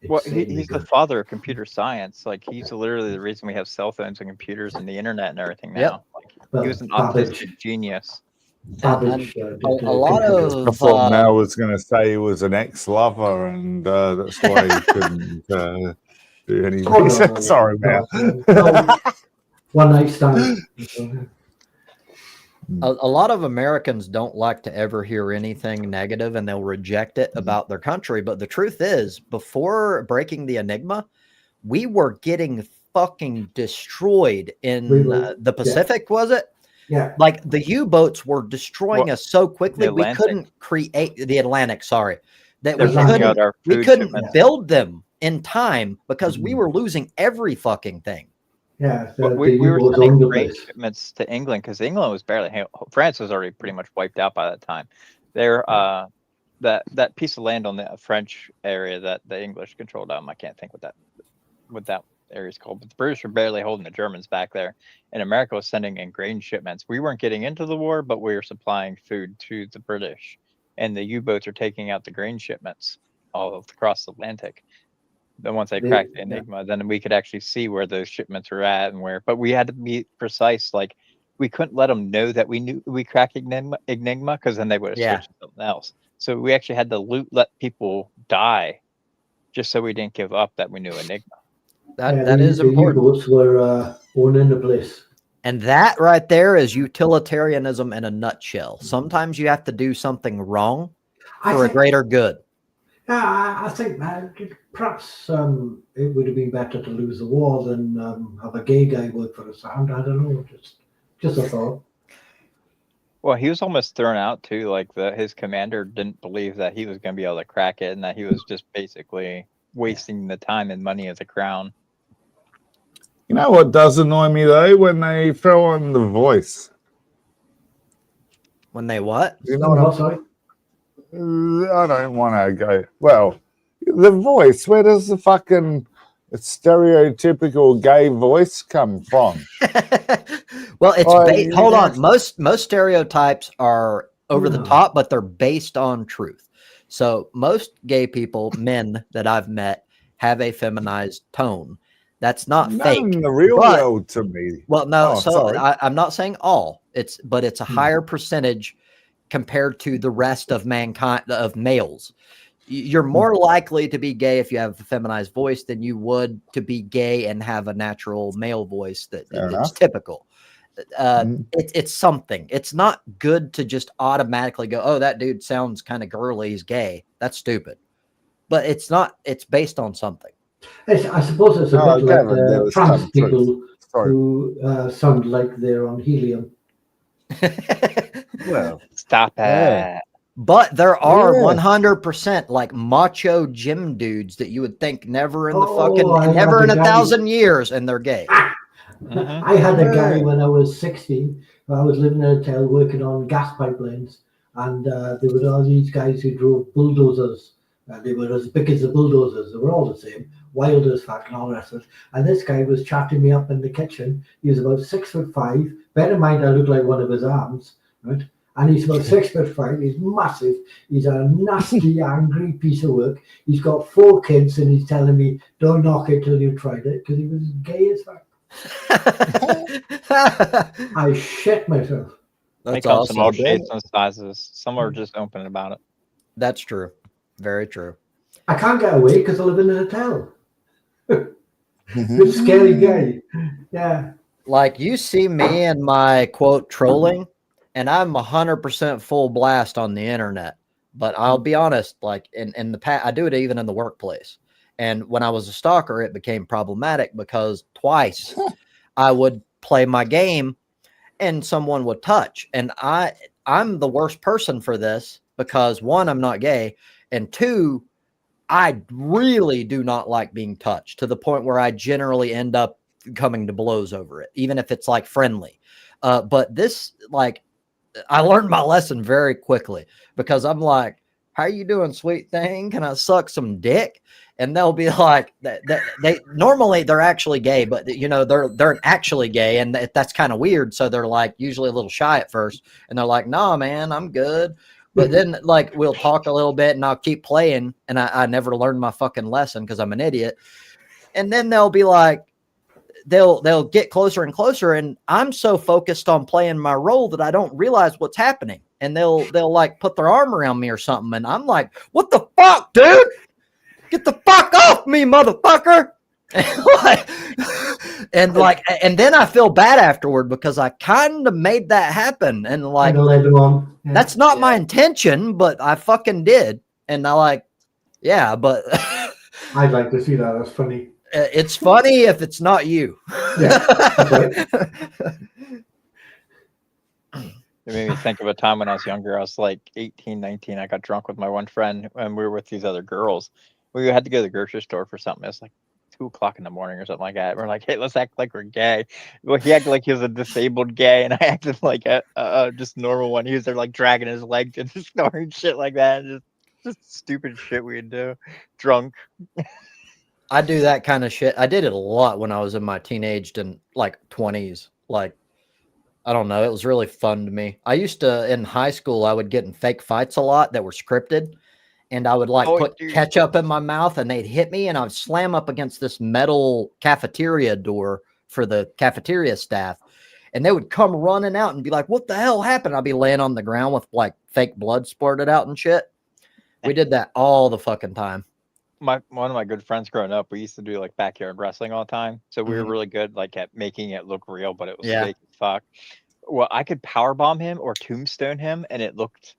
Well, he's the father of computer science. Like he's literally the reason we have cell phones and computers and the internet and everything now. Like, he was an autistic genius. A lot of I thought Mel was going to say he was an ex-lover, and that's why he couldn't do any research. Sorry, Mel. One night stand. A lot of Americans don't like to ever hear anything negative, and they'll reject it about their country. But the truth is, before breaking the Enigma, we were getting fucking destroyed in the Pacific, was it? Yeah. Like the U-boats were destroying us so quickly, we couldn't create the Atlantic. Sorry. That we couldn't build them in time because we were losing every fucking thing. Yeah, we were U-boats sending owned the grain place. shipments to England because England was barely France was already pretty much wiped out by that time. There, that piece of land on the French area that the English controlled, I can't think what that area is called, but the British were barely holding the Germans back there, and America was sending in grain shipments. We weren't getting into the war, but we were supplying food to the British, and the U-boats are taking out the grain shipments all across the Atlantic. Then once they cracked the Enigma, then we could actually see where those shipments were at and where. But we had to be precise. Like we couldn't let them know that we knew we cracked Enigma because then they would have switched to something else. So we actually had to let people die just so we didn't give up that we knew Enigma. That is important. The U-boats were owning the place. And that right there is utilitarianism in a nutshell. Sometimes you have to do something wrong for a greater good. I think perhaps it would have been better to lose the war than have a gay guy work for a sound. I don't know, just a thought. Well, he was almost thrown out too. Like his commander didn't believe that he was going to be able to crack it, and that he was just basically wasting the time and money of the crown. You know what does annoy me though? When they throw on the voice. When they what? You know what? Sorry. I don't want to go. Well, the voice. Where does the fucking stereotypical gay voice come from? Well, it's hold on. Most stereotypes are over the top, but they're based on truth. So most gay people, men that I've met, have a feminized tone. That's not fake in the real world to me. Well, no. I'm not saying all. It's a higher percentage compared to the rest of mankind, of males. You're more likely to be gay if you have a feminized voice than you would to be gay and have a natural male voice that's typical. It's something. It's not good to just automatically go, oh, that dude sounds kind of girly, he's gay. That's stupid. But it's not. It's based on something. I suppose it's a bit like the trans people who sound like they're on helium. Well, stop it. Yeah. But there are 100% like macho gym dudes that you would think never in never in 1,000 years, and they're gay. I had a guy when I was 16. I was living in a hotel working on gas pipelines, and there were all these guys who drove bulldozers. They were as big as the bulldozers. They were all the same, wild as fuck and all the rest of it. And this guy was chatting me up in the kitchen. He was about 6'5". Bear in mind, I look like one of his arms, right? And he's about 6'5". He's massive. He's a nasty, angry piece of work. He's got 4 kids, and he's telling me, "Don't knock it till you've tried it," because he was gay as fuck. I shit myself. That's awesome. All shapes and sizes. Some are just open about it. That's true. Very true. I can't get away because I live in a hotel. It's a scary guy. Yeah. Like you see me and my quote trolling, and I'm 100% full blast on the internet. But I'll be honest, like in the past, I do it even in the workplace. And when I was a stalker, it became problematic because twice I would play my game and someone would touch. And I'm the worst person for this because 1, I'm not gay. And 2, I really do not like being touched to the point where I generally end up coming to blows over it, even if it's like friendly. But this, like, I learned my lesson very quickly because I'm like, how you doing, sweet thing? Can I suck some dick? And they'll be like, they normally they're actually gay, but you know, they're actually gay. And that's kind of weird. So they're like usually a little shy at first. And they're like, nah, man, I'm good. But then like we'll talk a little bit and I'll keep playing. And I never learned my fucking lesson because I'm an idiot. And then they'll be like, they'll get closer and closer. And I'm so focused on playing my role that I don't realize what's happening. And they'll like put their arm around me or something. And I'm like, what the fuck, dude? Get the fuck off me, motherfucker. and then I feel bad afterward because I kind of made that happen. And like, that's not my intention, but I fucking did. And I like, yeah, but I'd like to see that. That's funny. It's funny if it's not you. Yeah, that's right. It made me think of a time when I was younger. I was like 18, 19. I got drunk with my one friend and we were with these other girls. We had to go to the grocery store for something. It's like 2 o'clock in the morning or something like that. We're like, hey, let's act like we're gay. Well, he acted like he was a disabled gay, and I acted like a just normal one. He was there like dragging his legs and just snoring shit like that, and just stupid shit we'd do, drunk. I do that kind of shit. I did it a lot when I was in my teenage and like 20s. Like, I don't know. It was really fun to me. I used to, in high school, I would get in fake fights a lot that were scripted. And I would like put ketchup in my mouth and they'd hit me and I would slam up against this metal cafeteria door for the cafeteria staff. And they would come running out and be like, what the hell happened? I'd be laying on the ground with like fake blood spurted out and shit. We did that all the fucking time. One of my good friends growing up, we used to do like backyard wrestling all the time. So we were really good like at making it look real, but it was fake as fuck. Well, I could power bomb him or tombstone him and it looked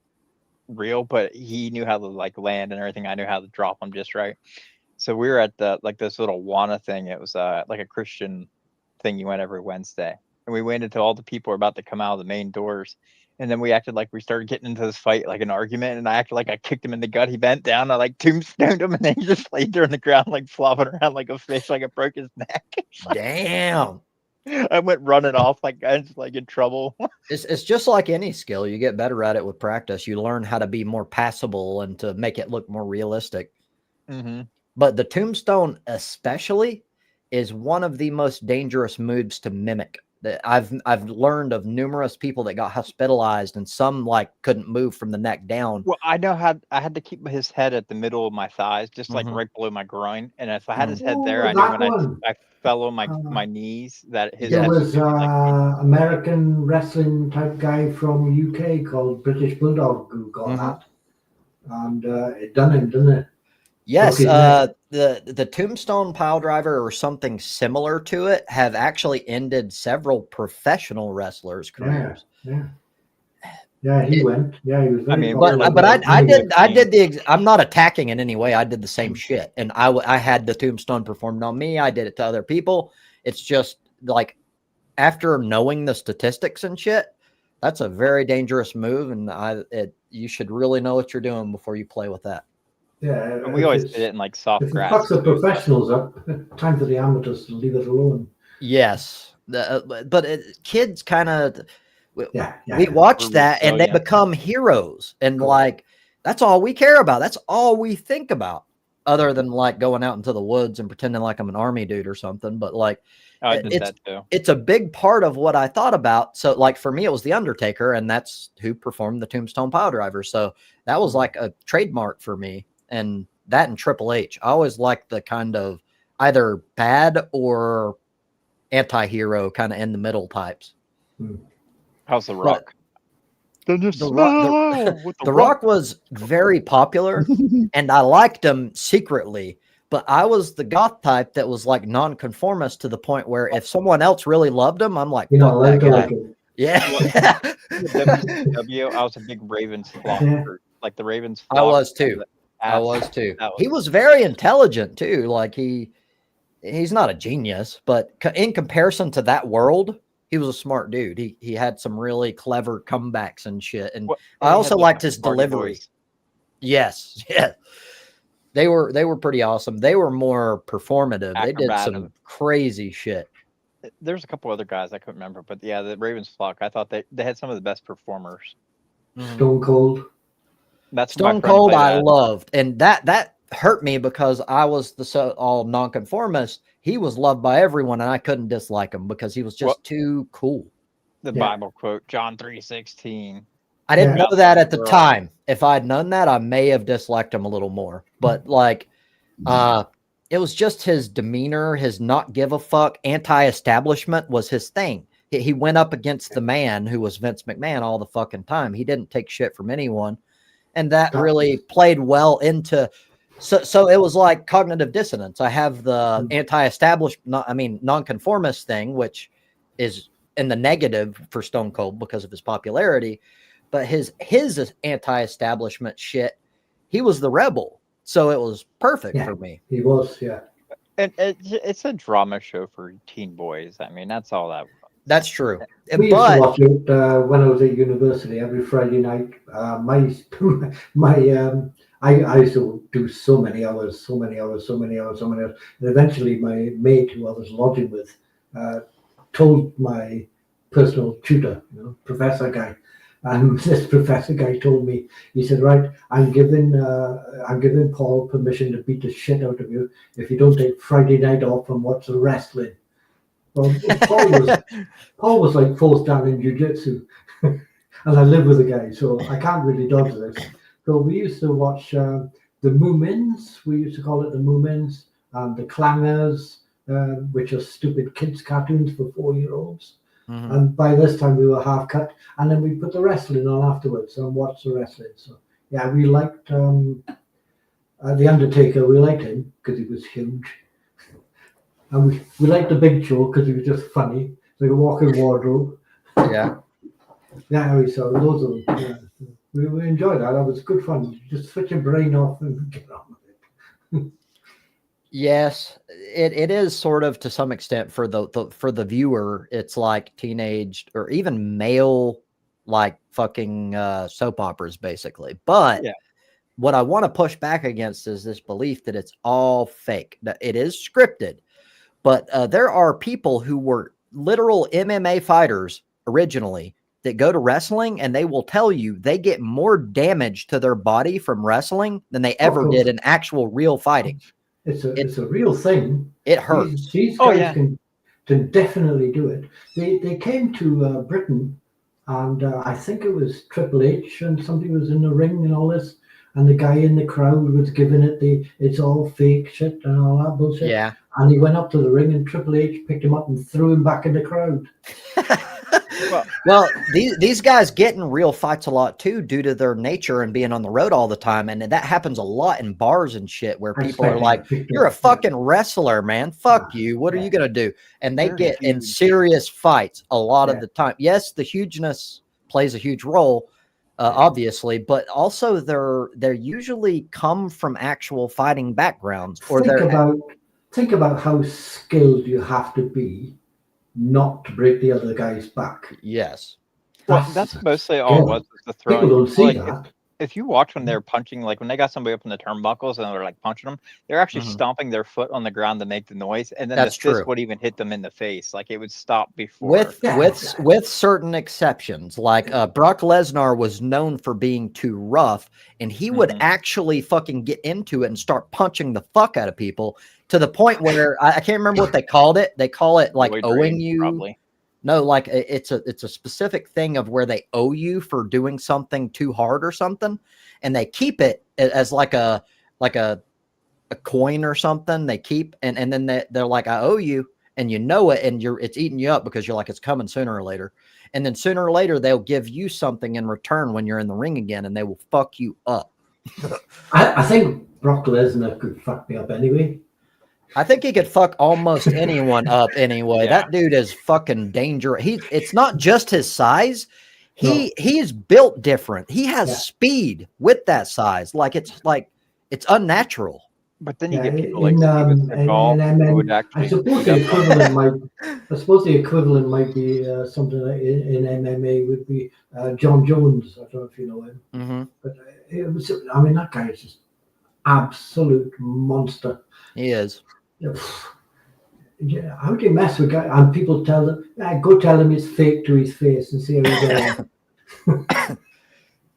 real, but he knew how to like land and everything. I knew how to drop him just right. So we were at the like this little Wana thing. It was like a Christian thing you went every Wednesday. And we waited until all the people were about to come out of the main doors. And then we acted like we started getting into this fight, like an argument. And I acted like I kicked him in the gut. He bent down. I like tombstoned him. And then he just laid there on the ground, like flopping around like a fish, like it broke his neck. Damn. I went running off like I was like in trouble. It's just like any skill. You get better at it with practice. You learn how to be more passable and to make it look more realistic. Mm-hmm. But the tombstone especially is one of the most dangerous moves to mimic. I've learned of numerous people that got hospitalized and some like couldn't move from the neck down. Well, I know how I had to keep his head at the middle of my thighs, just like right below my groin. And if I had his head there, I knew when I fell on my knees that his there head was American wrestling type guy from UK called British Bulldog who got that. And it done him, didn't it? Yes, the tombstone pile driver or something similar to it have actually ended several professional wrestlers' careers. Yeah, he went. Yeah, he was very but I did I'm not attacking in any way. I did the same shit, and I had the tombstone performed on me. I did it to other people. It's just like after knowing the statistics and shit, that's a very dangerous move, and you should really know what you're doing before you play with that. Yeah, and we always did it in like soft grass. If the professionals up, time for the amateurs to leave it alone. Yes, but kids kind of we watch that and they become heroes, and like that's all we care about. That's all we think about, other than like going out into the woods and pretending like I'm an army dude or something. But like, I did that too. It's a big part of what I thought about. So like for me, it was the Undertaker, and that's who performed the Tombstone Pile Driver. So that was like a trademark for me. And that and Triple H, I always liked the kind of either bad or anti-hero kind of in the middle types. How's The Rock? The Rock was very popular and I liked him secretly, but I was the goth type that was like nonconformist to the point where if someone else really loved him, I'm like, fuck that guy. Yeah. WCW, I was a big Ravens flocker. Like the Ravens flock. I was too. He was very intelligent too. Like he's not a genius, but in comparison to that world, he was a smart dude. He had some really clever comebacks and shit. And I also liked his delivery. Yes. Yeah. They were pretty awesome. They were more performative. They did some crazy shit. There's a couple other guys I couldn't remember, but yeah, the Ravens flock, I thought they had some of the best performers. Stone Cold. That's Stone Cold I loved, and that hurt me because I was the all nonconformist. He was loved by everyone, and I couldn't dislike him because he was just too cool. The Bible quote, John 3:16. I didn't know that at the time. If I'd known that, I may have disliked him a little more. But like, it was just his demeanor, his not give a fuck, anti-establishment was his thing. He went up against the man who was Vince McMahon all the fucking time. He didn't take shit from anyone. And that really played well into, so it was like cognitive dissonance. I have the nonconformist thing, which is in the negative for Stone Cold because of his popularity, but his anti-establishment shit, he was the rebel. So it was perfect for me. He was, yeah. And it's a drama show for teen boys. I mean, that's all that was. That's true. We used to watch it when I was at university every Friday night. My I used to do so many hours. And eventually my mate who I was lodging with told my personal tutor, professor guy. And this professor guy told me, he said, right, I'm giving Paul permission to beat the shit out of you if you don't take Friday night off and watch the wrestling. Well, Paul was like fourth down in jiu-jitsu. And I live with the guy, so I can't really dodge this. So we used to watch the Moomins. We used to call it the Moomins, and the Clangers, which are stupid kids' cartoons for 4-year-olds. Mm-hmm. And by this time we were half cut, and then we put the wrestling on afterwards and watched the wrestling. So yeah, we liked the Undertaker. We liked him because he was huge, and we liked the Big Show because he was just funny, like a walking wardrobe. Yeah. Yeah, we saw loads of them. Yeah. We enjoyed that. That was good fun. Just switch your brain off and get on with it. Yes, it is sort of to some extent for the viewer. It's like teenage or even male, like fucking soap operas, basically. But what I want to push back against is this belief that it's all fake. That it is scripted, but there are people who were literal MMA fighters originally that go to wrestling, and they will tell you they get more damage to their body from wrestling than they ever did in actual real fighting. It's a real thing. It hurts. These guys can definitely do it. They came to Britain, and I think it was Triple H, and somebody was in the ring and all this, and the guy in the crowd was giving it it's all fake shit and all that bullshit. Yeah. And he went up to the ring, and Triple H picked him up and threw him back in the crowd. Well, these guys get in real fights a lot too, due to their nature and being on the road all the time, and that happens a lot in bars and shit where people are like, "You're a fucking wrestler, man. Fuck you. What are you gonna do?" And they get in serious fights a lot of the time. Yes, the hugeness plays a huge role, obviously, but also they're usually come from actual fighting backgrounds. Or think about how skilled you have to be not to break the other guy's back. Yes. Well, that's mostly all it was the throwing. People don't see that. If you watch when they're punching, like when they got somebody up in the turnbuckles and they're like punching them, they're actually stomping their foot on the ground to make the noise, and then the fist would even hit them in the face. Like it would stop before. With certain exceptions, like Brock Lesnar was known for being too rough, and he would actually fucking get into it and start punching the fuck out of people to the point where I can't remember what they called it. They call it like owing you. Probably. No, like it's a specific thing of where they owe you for doing something too hard or something, and they keep it as like a coin or something. They keep and then they're like, I owe you, and you know it, and it's eating you up because you're like, it's coming sooner or later, and then sooner or later they'll give you something in return when you're in the ring again, and they will fuck you up. I think Brock Lesnar could fuck me up anyway. I think he could fuck almost anyone up anyway. That dude is fucking dangerous. It's not just his size. He is built different. He has speed with that size. It's unnatural. But then you get people like Steven Seagal who would actually. I suppose the equivalent might be something like in MMA would be John Jones. I don't know if you know him. Mm-hmm. But that guy is just absolute monster. He is. Yeah, how do you mess with guy? And people tell them, go tell him it's fake to his face and see how he goes.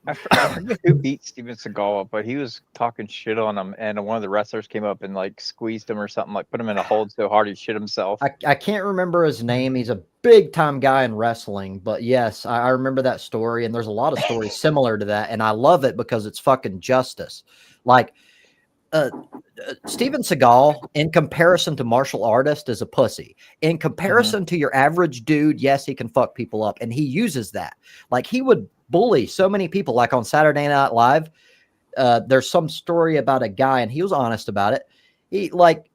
I forget who beat Steven Seagal up, but he was talking shit on him, and one of the wrestlers came up and like squeezed him or something, like put him in a hold so hard he shit himself. I can't remember his name. He's a big time guy in wrestling, but yes, I remember that story, and there's a lot of stories similar to that, and I love it because it's fucking justice. Like Steven Seagal, in comparison to martial artist, is a pussy. In comparison to your average dude, yes, he can fuck people up, and he uses that. Like he would bully so many people. Like on Saturday Night Live, there's some story about a guy, and he was honest about it.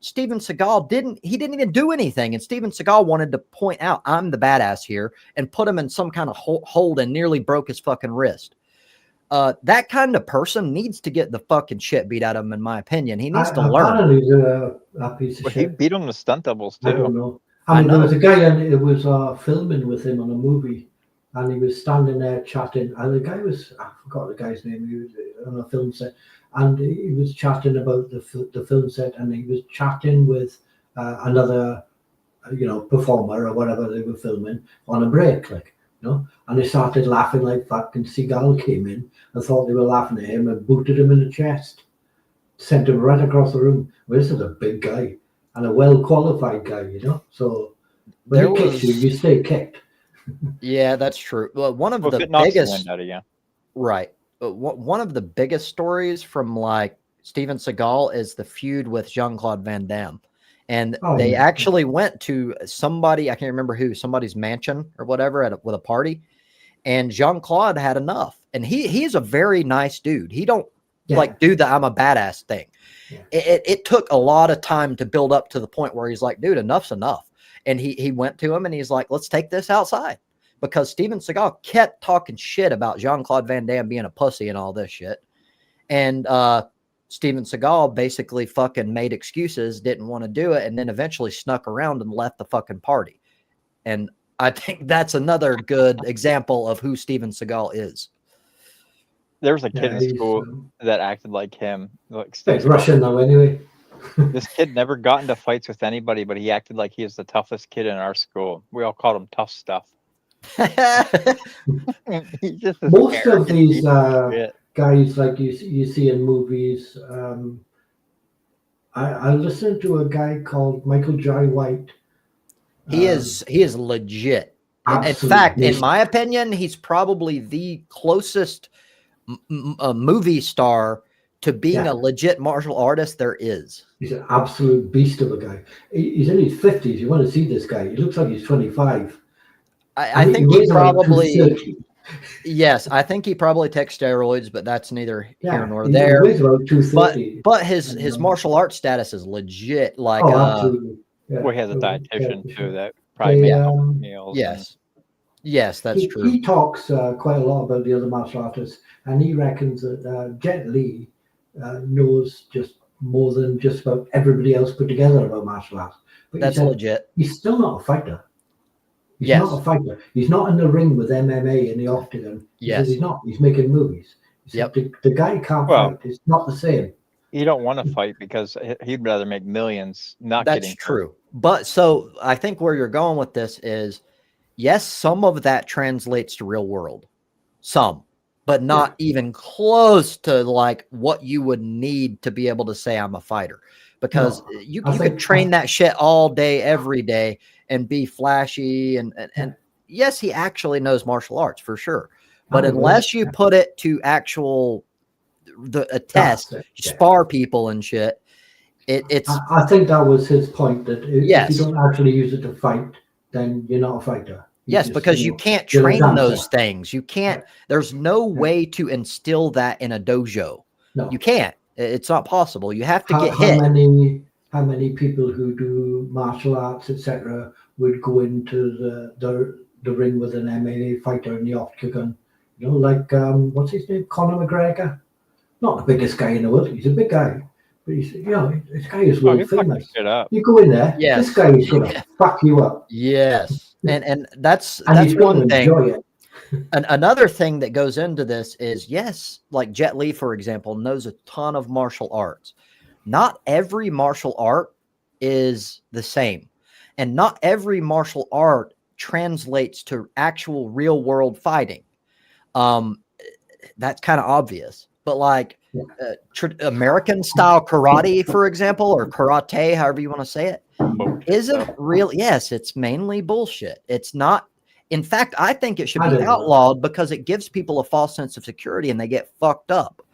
Steven Seagal didn't even do anything, and Steven Seagal wanted to point out, I'm the badass here, and put him in some kind of hold and nearly broke his fucking wrist. That kind of person needs to get the fucking shit beat out of him, in my opinion. He needs to learn. He's a piece of shit. He beat him with stunt doubles too. I don't know. There was a guy, and it was filming with him on a movie, and he was standing there chatting. And the guy was, I forgot the guy's name. He was on a film set, and he was chatting about the film set, and he was chatting with another, performer or whatever they were filming on a break, and they started laughing like fucking Seagull came in and thought they were laughing at him and booted him in the chest, sent him right across the room. Well, this is a big guy and a well-qualified guy, so when he kicks you stay kicked. Yeah, that's true. Well, one of the biggest, right? One of the biggest stories from like Steven Seagal is the feud with Jean-Claude Van Damme. And they actually went to somebody, I can't remember who, somebody's mansion or whatever with a party. And Jean-Claude had enough. And he's a very nice dude. He don't like do the I'm a badass thing. Yeah. It took a lot of time to build up to the point where he's like, dude, enough's enough. And he went to him and he's like, let's take this outside. Because Steven Seagal kept talking shit about Jean-Claude Van Damme being a pussy and all this shit. And Steven Seagal basically fucking made excuses, didn't want to do it, and then eventually snuck around and left the fucking party. And I think that's another good example of who Steven Seagal is. There was a kid in school that acted like him. Like it's Russian though, anyway. This kid never got into fights with anybody, but he acted like he was the toughest kid in our school. We all called him Tough Stuff. Most of these guys, like you see in movies, I listened to a guy called Michael Jai White. He is legit. In fact, in my opinion, he's probably the closest movie star to being a legit martial artist there is. He's an absolute beast of a guy. He's in his 50s. You want to see this guy. He looks like he's 25. I think he probably, yes, I think he probably takes steroids, but that's neither here nor there. But his martial arts status is legit. Like, absolutely. Well, he has a dietitian too that probably makes meals. Yes, that's true. He talks quite a lot about the other martial artists, and he reckons that Jet Li knows just more than just about everybody else put together about martial arts. But that's legit. He's still not a fighter. He's not a fighter. He's not in the ring with MMA in the octagon. He's not. He's making movies. The guy can't fight. It's not the same. You don't want to fight because he'd rather make millions not getting hurt. That's true. But so I think where you're going with this is, yes, some of that translates to real world. Some, but not even close to like what you would need to be able to say I'm a fighter. Because you could train that shit all day, every day, and be flashy. And yes, he actually knows martial arts for sure. But unless you put it to actual a test, spar people and shit, it's. I think that was his point. That if you don't actually use it to fight, then you're not a fighter. Yes, because you can't train those things. You can't. There's no way to instill that in a dojo. No, you can't. It's not possible. You have to get hit. How many people who do martial arts, etc., would go into the ring with an MMA fighter in the octagon? You know, like what's his name, Conor McGregor? Not the biggest guy in the world. He's a big guy, but he's this guy is world famous. You go in there, this guy is gonna fuck you up. Yes, and that's one thing. And another thing that goes into this is, yes, like Jet Li, for example, knows a ton of martial arts. Not every martial art is the same. And not every martial art translates to actual real world fighting. That's kind of obvious. But like American style karate, for example, or karate, however you want to say it, isn't real. Yes, it's mainly bullshit. It's not. In fact, I think it should be outlawed because it gives people a false sense of security and they get fucked up.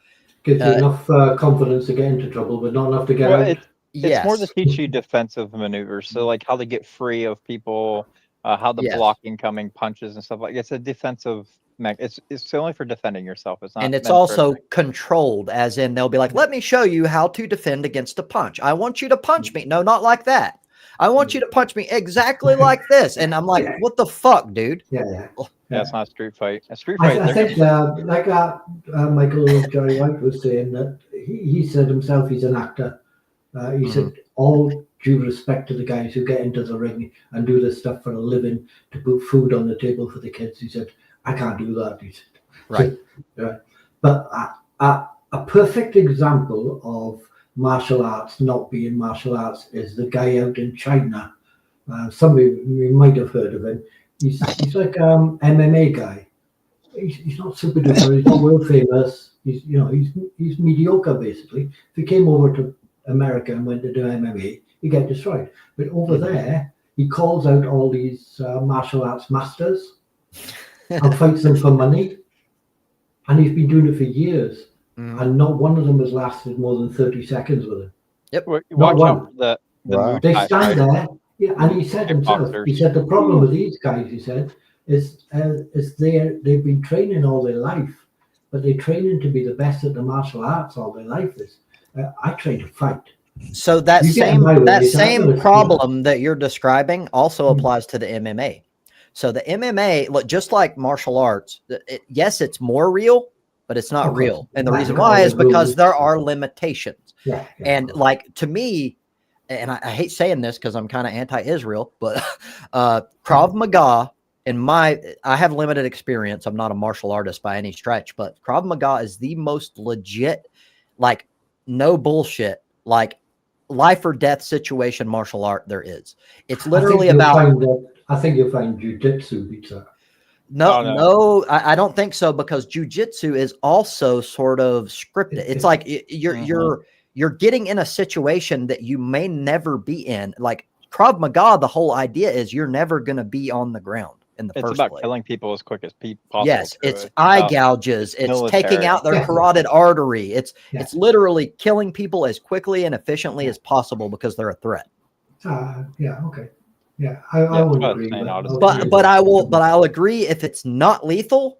Gives you enough confidence to get into trouble, but not enough to get out. It's more to teach you defensive maneuvers. So like how to get free of people, how the blocking coming punches and stuff like that. It's a defensive. It's only for defending yourself. It's not. And it's also controlled, as in they'll be like, let me show you how to defend against a punch. I want you to punch me. No, not like that. I want you to punch me exactly like this. And I'm like, what the fuck, dude? Yeah, it's not a street fight. A street fight. I think Michael Jai White was saying that he said himself he's an actor. He said all due respect to the guys who get into the ring and do this stuff for a living to put food on the table for the kids. He said, I can't do that. He said, right. But a perfect example of martial arts not being martial arts is the guy out in China. Somebody you might have heard of him. He's like MMA guy. He's not super duper. He's not world famous. He's mediocre basically. If he came over to America and went to do MMA, he'd get destroyed. But over there, he calls out all these martial arts masters and fights them for money. And he's been doing it for years. And not one of them has lasted more than 30 seconds with him. Yep. Not one. Wow. They stand there, yeah, and he said himself, he said the problem with these guys, he said, is they've been training all their life, but they're training to be the best at the martial arts all their life is. I train to fight. So that same problem that you're describing also applies to the MMA. So the MMA, look, just like martial arts, yes, it's more real, but it's not real. And the reason why is because there are limitations. And like, to me, and I hate saying this because I'm kind of anti-Israel, but Krav Maga, I have limited experience. I'm not a martial artist by any stretch, but Krav Maga is the most legit, like, no bullshit, like life or death situation martial art there is. It's literally I think you'll find jiu-jitsu beats that. No, I don't think so, because jiu-jitsu is also sort of scripted. It's like you're getting in a situation that you may never be in. Like Krav Maga, the whole idea is you're never going to be on the ground in the first place. It's about killing people as quick as possible. Yes, it's eye gouges. It's taking out their carotid artery. It's literally killing people as quickly and efficiently as possible because they're a threat. Okay. Yeah, I would agree. But I'll agree, if it's not lethal,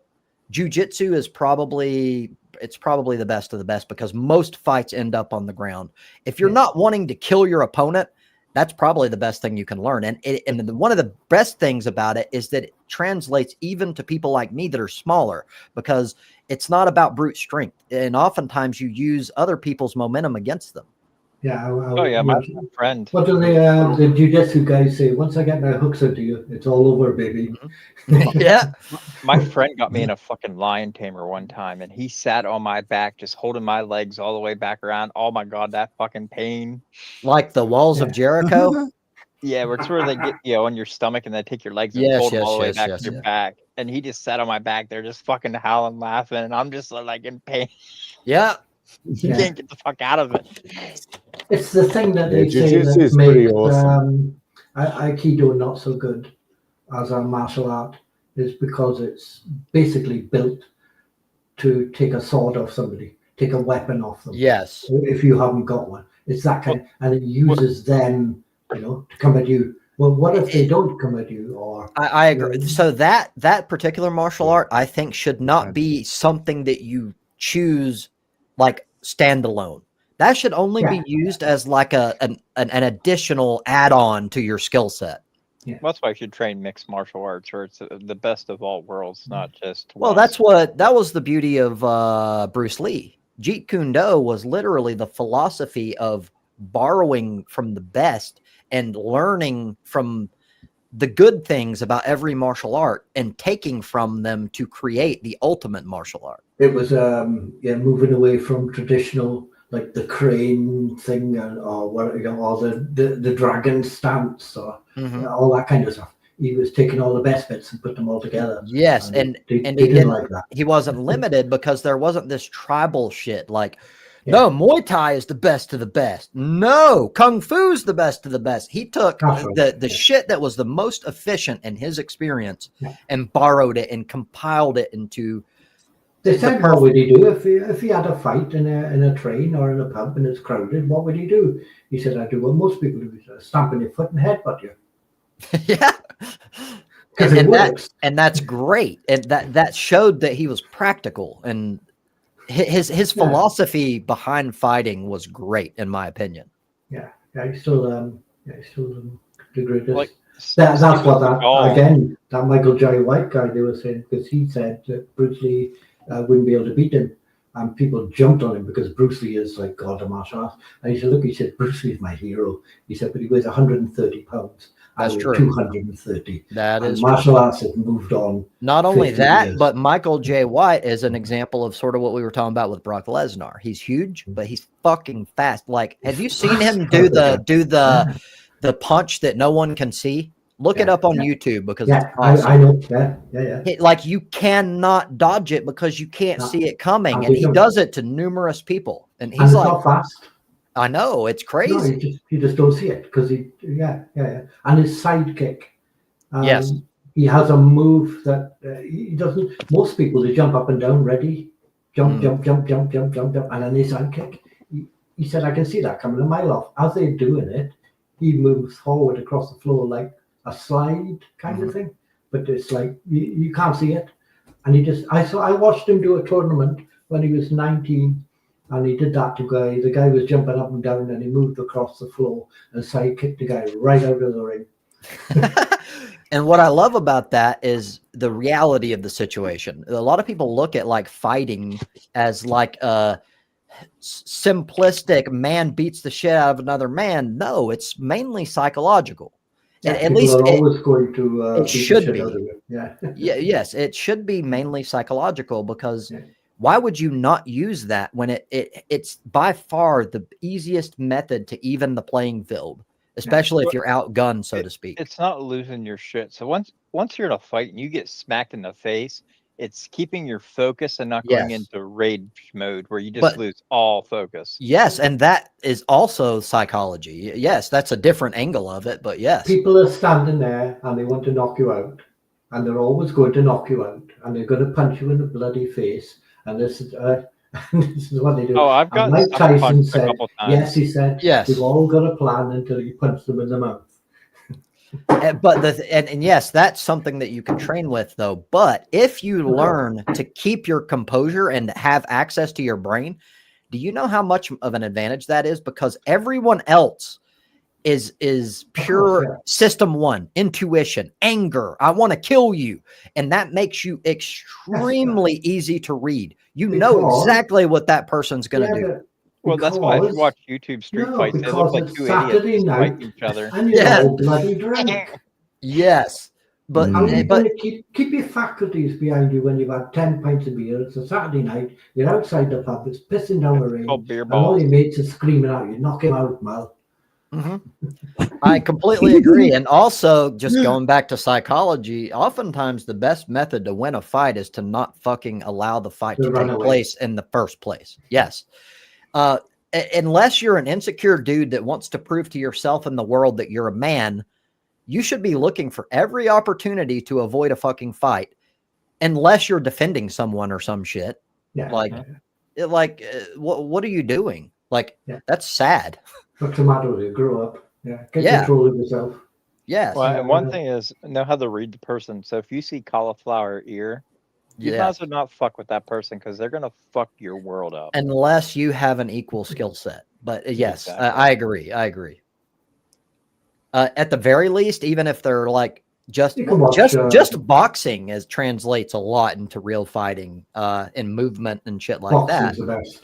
jiu-jitsu is probably the best of the best, because most fights end up on the ground. If you're not wanting to kill your opponent, that's probably the best thing you can learn. And one of the best things about it is that it translates even to people like me that are smaller, because it's not about brute strength. And oftentimes you use other people's momentum against them. Yeah. My friend. What do the jiu-jitsu guys say? Once I get my hooks into you, it's all over, baby. Yeah. My friend got me in a fucking lion tamer one time, and he sat on my back, just holding my legs all the way back around. Oh my God, that fucking pain. Like the walls of Jericho? Yeah, where it's where they get on your stomach and they take your legs and hold them all the way back to your back. And he just sat on my back there, just fucking howling, laughing, and I'm just like in pain. Yeah. You can't get the fuck out of it. It's the thing that they say that makes Aikido not so good as a martial art, is because it's basically built to take a sword off somebody, take a weapon off them. Yes. If you haven't got one, it's that kind, and it uses them, to come at you. Well, what if they don't come at you? Or I agree. So that particular martial art, I think, should not be something that you choose like standalone. That should only be used as like an additional add-on to your skill set. Yeah. That's why you should train mixed martial arts, where it's the best of all worlds, not just well, that was the beauty of Bruce Lee. Jeet Kune Do was literally the philosophy of borrowing from the best and learning from the good things about every martial art and taking from them to create the ultimate martial art. It was moving away from traditional, like the crane thing, or what, or the dragon stance, or all that kind of stuff. He was taking all the best bits and put them all together. Yes, and he didn't like that. He wasn't limited because there wasn't this tribal shit like, no, Muay Thai is the best of the best. No, Kung Fu's the best of the best. He took the shit that was the most efficient in his experience and borrowed it and compiled it into. They said, what would he do if he had a fight in a train or in a pub and it's crowded? What would he do? He said, "I do what most people do: stamp on your foot and headbutt you." Yeah, and that's great, and that showed that he was practical, and his philosophy behind fighting was great, in my opinion. He's still the greatest. That's what that Michael J. White guy, they were saying, because he said that Bruce Lee wouldn't be able to beat him, and people jumped on him because Bruce Lee is like God of martial arts. And he said, "Look," he said, "Bruce Lee is my hero." He said, "But he weighs 130 pounds, That's true. 230. That is martial arts has moved on. Not only 50 that, years. but Michael J. White is an example of sort of what we were talking about with Brock Lesnar. He's huge, but he's fucking fast. Like, have you seen him do the punch that no one can see? Look it up on YouTube because it's awesome. I know. Yeah. Like, you cannot dodge it because you can't see it coming, and he does it to numerous people. And he's like, not fast. I know, it's crazy. No, you just don't see it because yeah. And his sidekick. Yes. He has a move that he doesn't. Most people, they jump up and down, ready, jump, and then his sidekick. He said, I can see that coming a mile off. As they're doing it, he moves forward across the floor like a slide kind of thing. But it's like you can't see it. And I watched him do a tournament when he was 19. And he did that to guy. The guy was jumping up and down, and he moved across the floor and sidekicked the guy right out of the ring. And what I love about that is the reality of the situation. A lot of people look at like fighting as like a simplistic man beats the shit out of another man. No, it's mainly psychological. Yeah, at least are always going to it should be. Yeah. Yes, it should be mainly psychological because why would you not use that when it's by far the easiest method to even the playing field? Especially if you're outgunned, so to speak. It's not losing your shit. So once you're in a fight and you get smacked in the face, it's keeping your focus and not going into rage mode where you just lose all focus. Yes, and that is also psychology. Yes, that's a different angle of it, but yes. People are standing there and they want to knock you out. And they're always going to knock you out. And they're going to punch you in the bloody face. And this is what they do. Oh, I've got Mike Tyson said, a couple times. yes, he said, yes, you've all got a plan until you punch them in the mouth. And yes, that's something that you can train with, though. But if you learn to keep your composure and have access to your brain, do you know how much of an advantage that is? Because everyone else is pure system one, intuition, anger. I want to kill you. And that makes you extremely easy to read. You know exactly what that person's going to do. Well, that's why if you watch YouTube street fights, they look like two idiots fighting each other. And you're all bloody drunk. Yes. But keep your faculties behind you when you've had 10 pints of beer. It's a Saturday night. You're outside the pub. It's pissing down the rain. And all your mates are screaming at you. Knock him out, Mal. I completely agree. And also, just going back to psychology, oftentimes the best method to win a fight is to not fucking allow the fight to take place in the first place. Yes. Unless you're an insecure dude that wants to prove to yourself and the world that you're a man, you should be looking for every opportunity to avoid a fucking fight, unless you're defending someone or some shit. Yeah. What are you doing? Like, that's sad. What's the matter with you? Grow up. Yeah. Get control of yourself. Yes. Well, and one thing is know how to read the person. So if you see cauliflower ear, you might as well not fuck with that person because they're gonna fuck your world up. Unless you have an equal skill set. But yes, exactly. I agree. At the very least, even if they're like just boxing translates a lot into real fighting and movement and shit like that. The best.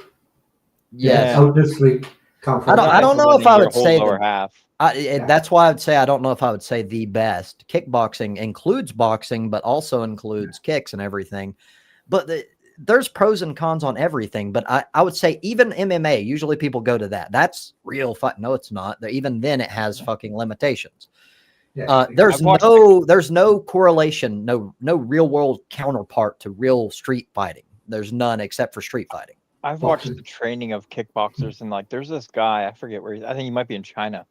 Yes. Out this week. I don't know if I would say half. That's why I'd say I don't know if I would say the best. Kickboxing includes boxing, but also includes kicks and everything. But there's pros and cons on everything. But I would say even MMA, usually people go to that. That's real fight. No, it's not. Even then it has fucking limitations. There's no correlation, no real world counterpart to real street fighting. There's none except for street fighting. I've watched the training of kickboxers and like there's this guy, I forget where I think he might be in China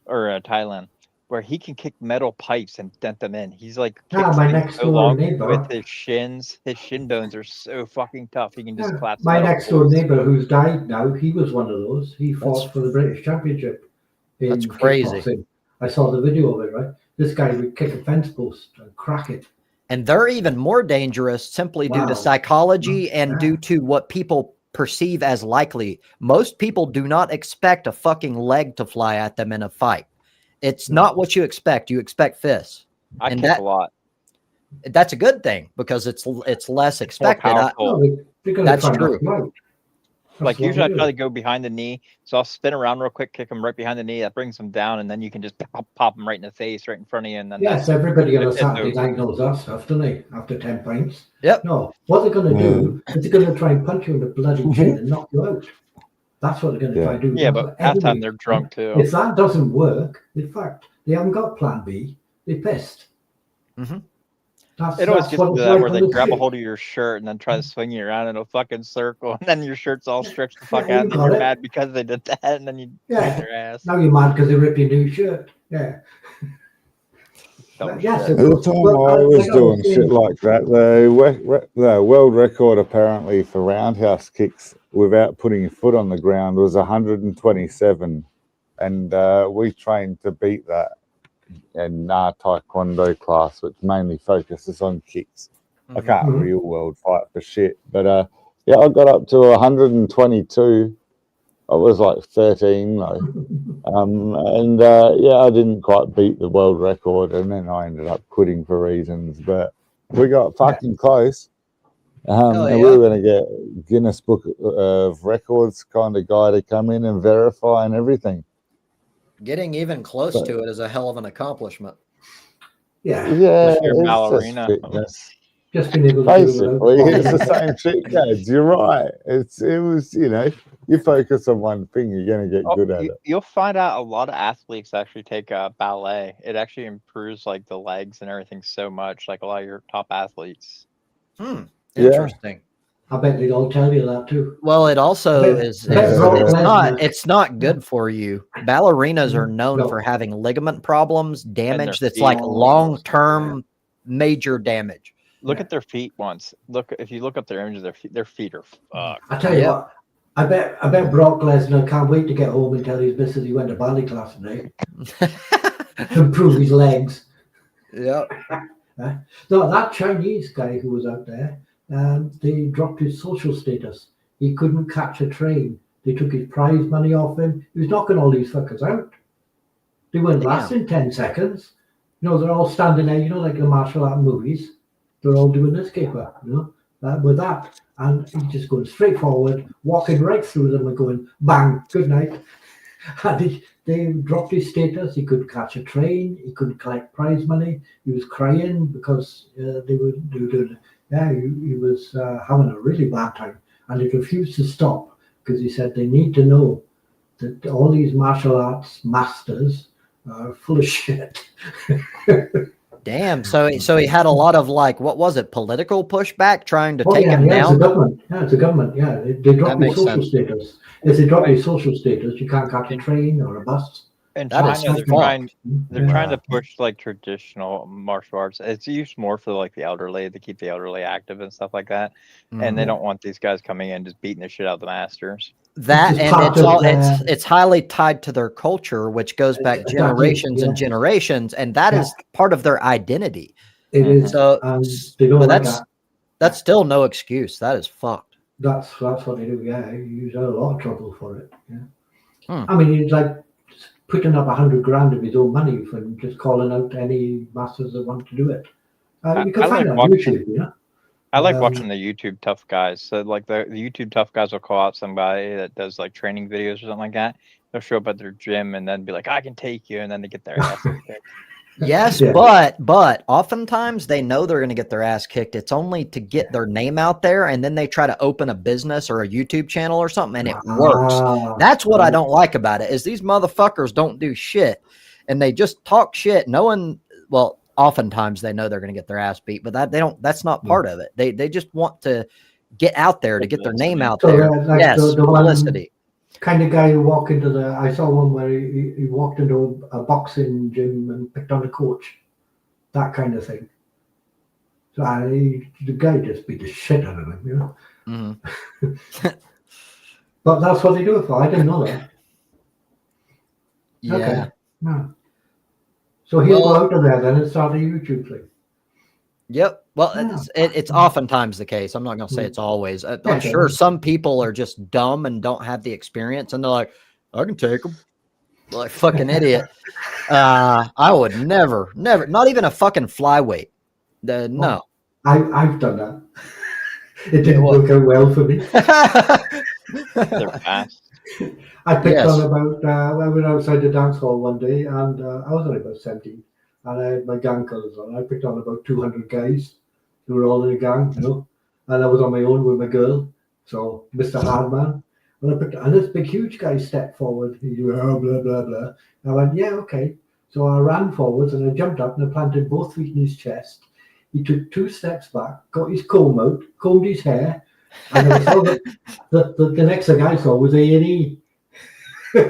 or Thailand, where he can kick metal pipes and dent them in. He's like my next door neighbor with his shins. His shin bones are so fucking tough. He can just collapse. My next door neighbor who's died now, he was one of those. He fought for the British Championship. That's crazy. Kickboxing. I saw the video of it, right? This guy would kick a fence post and crack it. And they're even more dangerous simply due to psychology and due to what people perceive as likely. Most people do not expect a fucking leg to fly at them in a fight. It's not what you expect. You expect fists. I kick a lot. That's a good thing because it's less expected. That's true. Like usually I try to go behind the knee, so I'll spin around real quick, kick them right behind the knee. That brings them down, and then you can just pop them right in the face, right in front of you. And then yes, everybody on a Saturday night knows that stuff, don't they? After 10 pints. Yep. No, what they're going to do is they're going to try and punch you in the bloody chin and knock you out. That's what they're going to try to do. Yeah, but half time they're drunk too. If that doesn't work, in fact, they haven't got plan B. They're pissed. Mm-hmm. It always gets to that where they grab a hold of your shirt and then try to swing you around in a fucking circle, and then your shirt's all stretched the fuck out, and then you're mad because they did that, and then you beat their ass. Now you're mad because they ripped your new shirt. Yeah. Yes, at the time I was doing shit like that, the world record apparently for roundhouse kicks without putting your foot on the ground was 127, and we trained to beat that in our taekwondo class, which mainly focuses on kicks. I can't real world fight for shit, but yeah, I got up to 122. I was like 13 though, and yeah, I didn't quite beat the world record, and then I ended up quitting for reasons. But we got fucking close, and we were going to get Guinness Book of Records kind of guy to come in and verify and everything. Getting even close to it is a hell of an accomplishment. Yeah, you're ballerina. Just being able to basically, it's the same shit, guys. You're right. It was, you know, you focus on one thing, you're going to get good at it. You'll find out a lot of athletes actually take ballet. It actually improves like the legs and everything so much. Like a lot of your top athletes. Interesting. I bet they'd all tell you that too. Well, it also it's not good for you. Ballerinas are known for having ligament problems, damage that's like long-term major damage. Look at their feet once. If you look up their images, their feet are fucked. I tell you what, I bet Brock Lesnar can't wait to get home and tell his missus he went to ballet class today to improve his legs. Yeah. So that Chinese guy who was out there, they dropped his social status. He couldn't catch a train. They took his prize money off him. He was knocking all these fuckers out. They weren't lasting 10 seconds. You know, they're all standing there, you know, like the martial art movies. They're all doing this caper, you know, with that. And he's just going straight forward, walking right through them and going, bang, good night. And they dropped his status. He couldn't catch a train. He couldn't collect prize money. He was crying because they were doing, he was having a really bad time. And he refused to stop because he said they need to know that all these martial arts masters are full of shit. Damn. So he had a lot of like, what was it? Political pushback trying to take him down. It's the government. Yeah, it's the government. Yeah, they dropped his social status. If they drop his social status, you can't catch a train or a bus. And China, they're trying to push like traditional martial arts. It's used more for like the elderly to keep the elderly active and stuff like that. And they don't want these guys coming in just beating the shit out of the masters. That and it's highly tied to their culture, which goes back generations and generations, and that is part of their identity. It is. So, but that's still no excuse. That is fucked. That's what they do. Yeah, you had a lot of trouble for it. Yeah. I mean, it's like putting up $100,000 of his own money for just calling out any masters that want to do it. You can find it on YouTube, you know. I like watching the YouTube tough guys. So like the YouTube tough guys will call out somebody that does like training videos or something like that. They'll show up at their gym and then be like, I can take you. And then they get their ass kicked. Yes, but oftentimes they know they're going to get their ass kicked. It's only to get their name out there, and then they try to open a business or a YouTube channel or something, and it works. That's what I don't like about it, is these motherfuckers don't do shit, and they just talk shit. Oftentimes they know they're going to get their ass beat, but that's not part of it. They just want to get out there to get their name out there. Like yes, publicity. Kind of guy who walked into I saw one where he walked into a boxing gym and picked on a coach, that kind of thing. So the guy just beat the shit out of him, you know. Mm-hmm. But that's what they do it for. I didn't know that. Yeah. Okay. No. So he'll go out of there then and start a YouTube thing. Yep. Well, it's oftentimes the case. I'm not going to say it's always. I'm sure some people are just dumb and don't have the experience, and they're like, I can take them. Like fucking idiot. I would never, not even a fucking flyweight. No. I've done that. It didn't work out well for me. They're fast. I picked Yes. on about, I went outside the dance hall one day and I was only about 17 and I had my gang colours on. I picked on about 200 guys who were all in a gang, you know, and I was on my own with my girl. So Mr. Hardman, and this big huge guy stepped forward. He went, oh, blah, blah, blah. I went, yeah, okay. So I ran forwards and I jumped up and I planted both feet in his chest. He took 2 steps back, got his comb out, combed his hair, and I saw the next thing I saw was A&E. He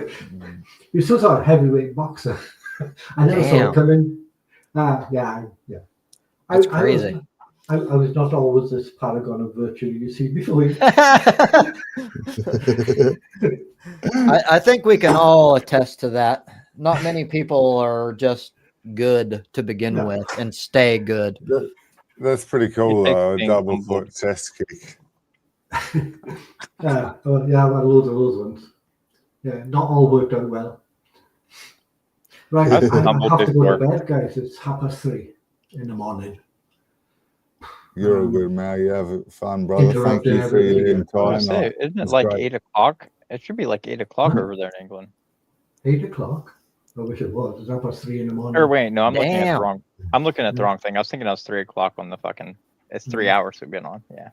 was some sort of heavyweight boxer. I never saw it coming. Yeah. That's crazy. I was not always this paragon of virtue you see before you. I think we can all attest to that. Not many people are just good to begin with and stay good. That's pretty cool, though. A double humble. foot chest kick. Yeah, I've had loads of those ones. Yeah, not all worked out well. Right, I have to go to bed, guys. It's 3:30 in the morning. You're a good man. You have fun, brother. Thank you for your time. Isn't it like 8 o'clock? It should be like 8 o'clock over there in England. 8 o'clock? I wish it was. It's 3:30 in the morning. Or wait, no, I'm looking at the wrong. I'm looking at the wrong thing. I was thinking it was 3 o'clock when the fucking. It's 3 hours we've been on. Yeah.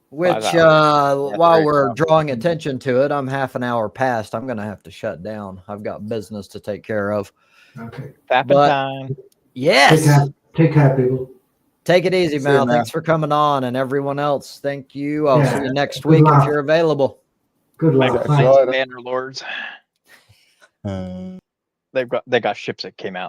Which, while we're drawing attention to it, I'm half an hour past. I'm going to have to shut down. I've got business to take care of. Okay. Time. Yes. Take care, people. Take it easy, Mal. Thanks for coming on, and everyone else. Thank you. I'll see you next week if you're available. Good luck. Bannerlords. They got ships that came out.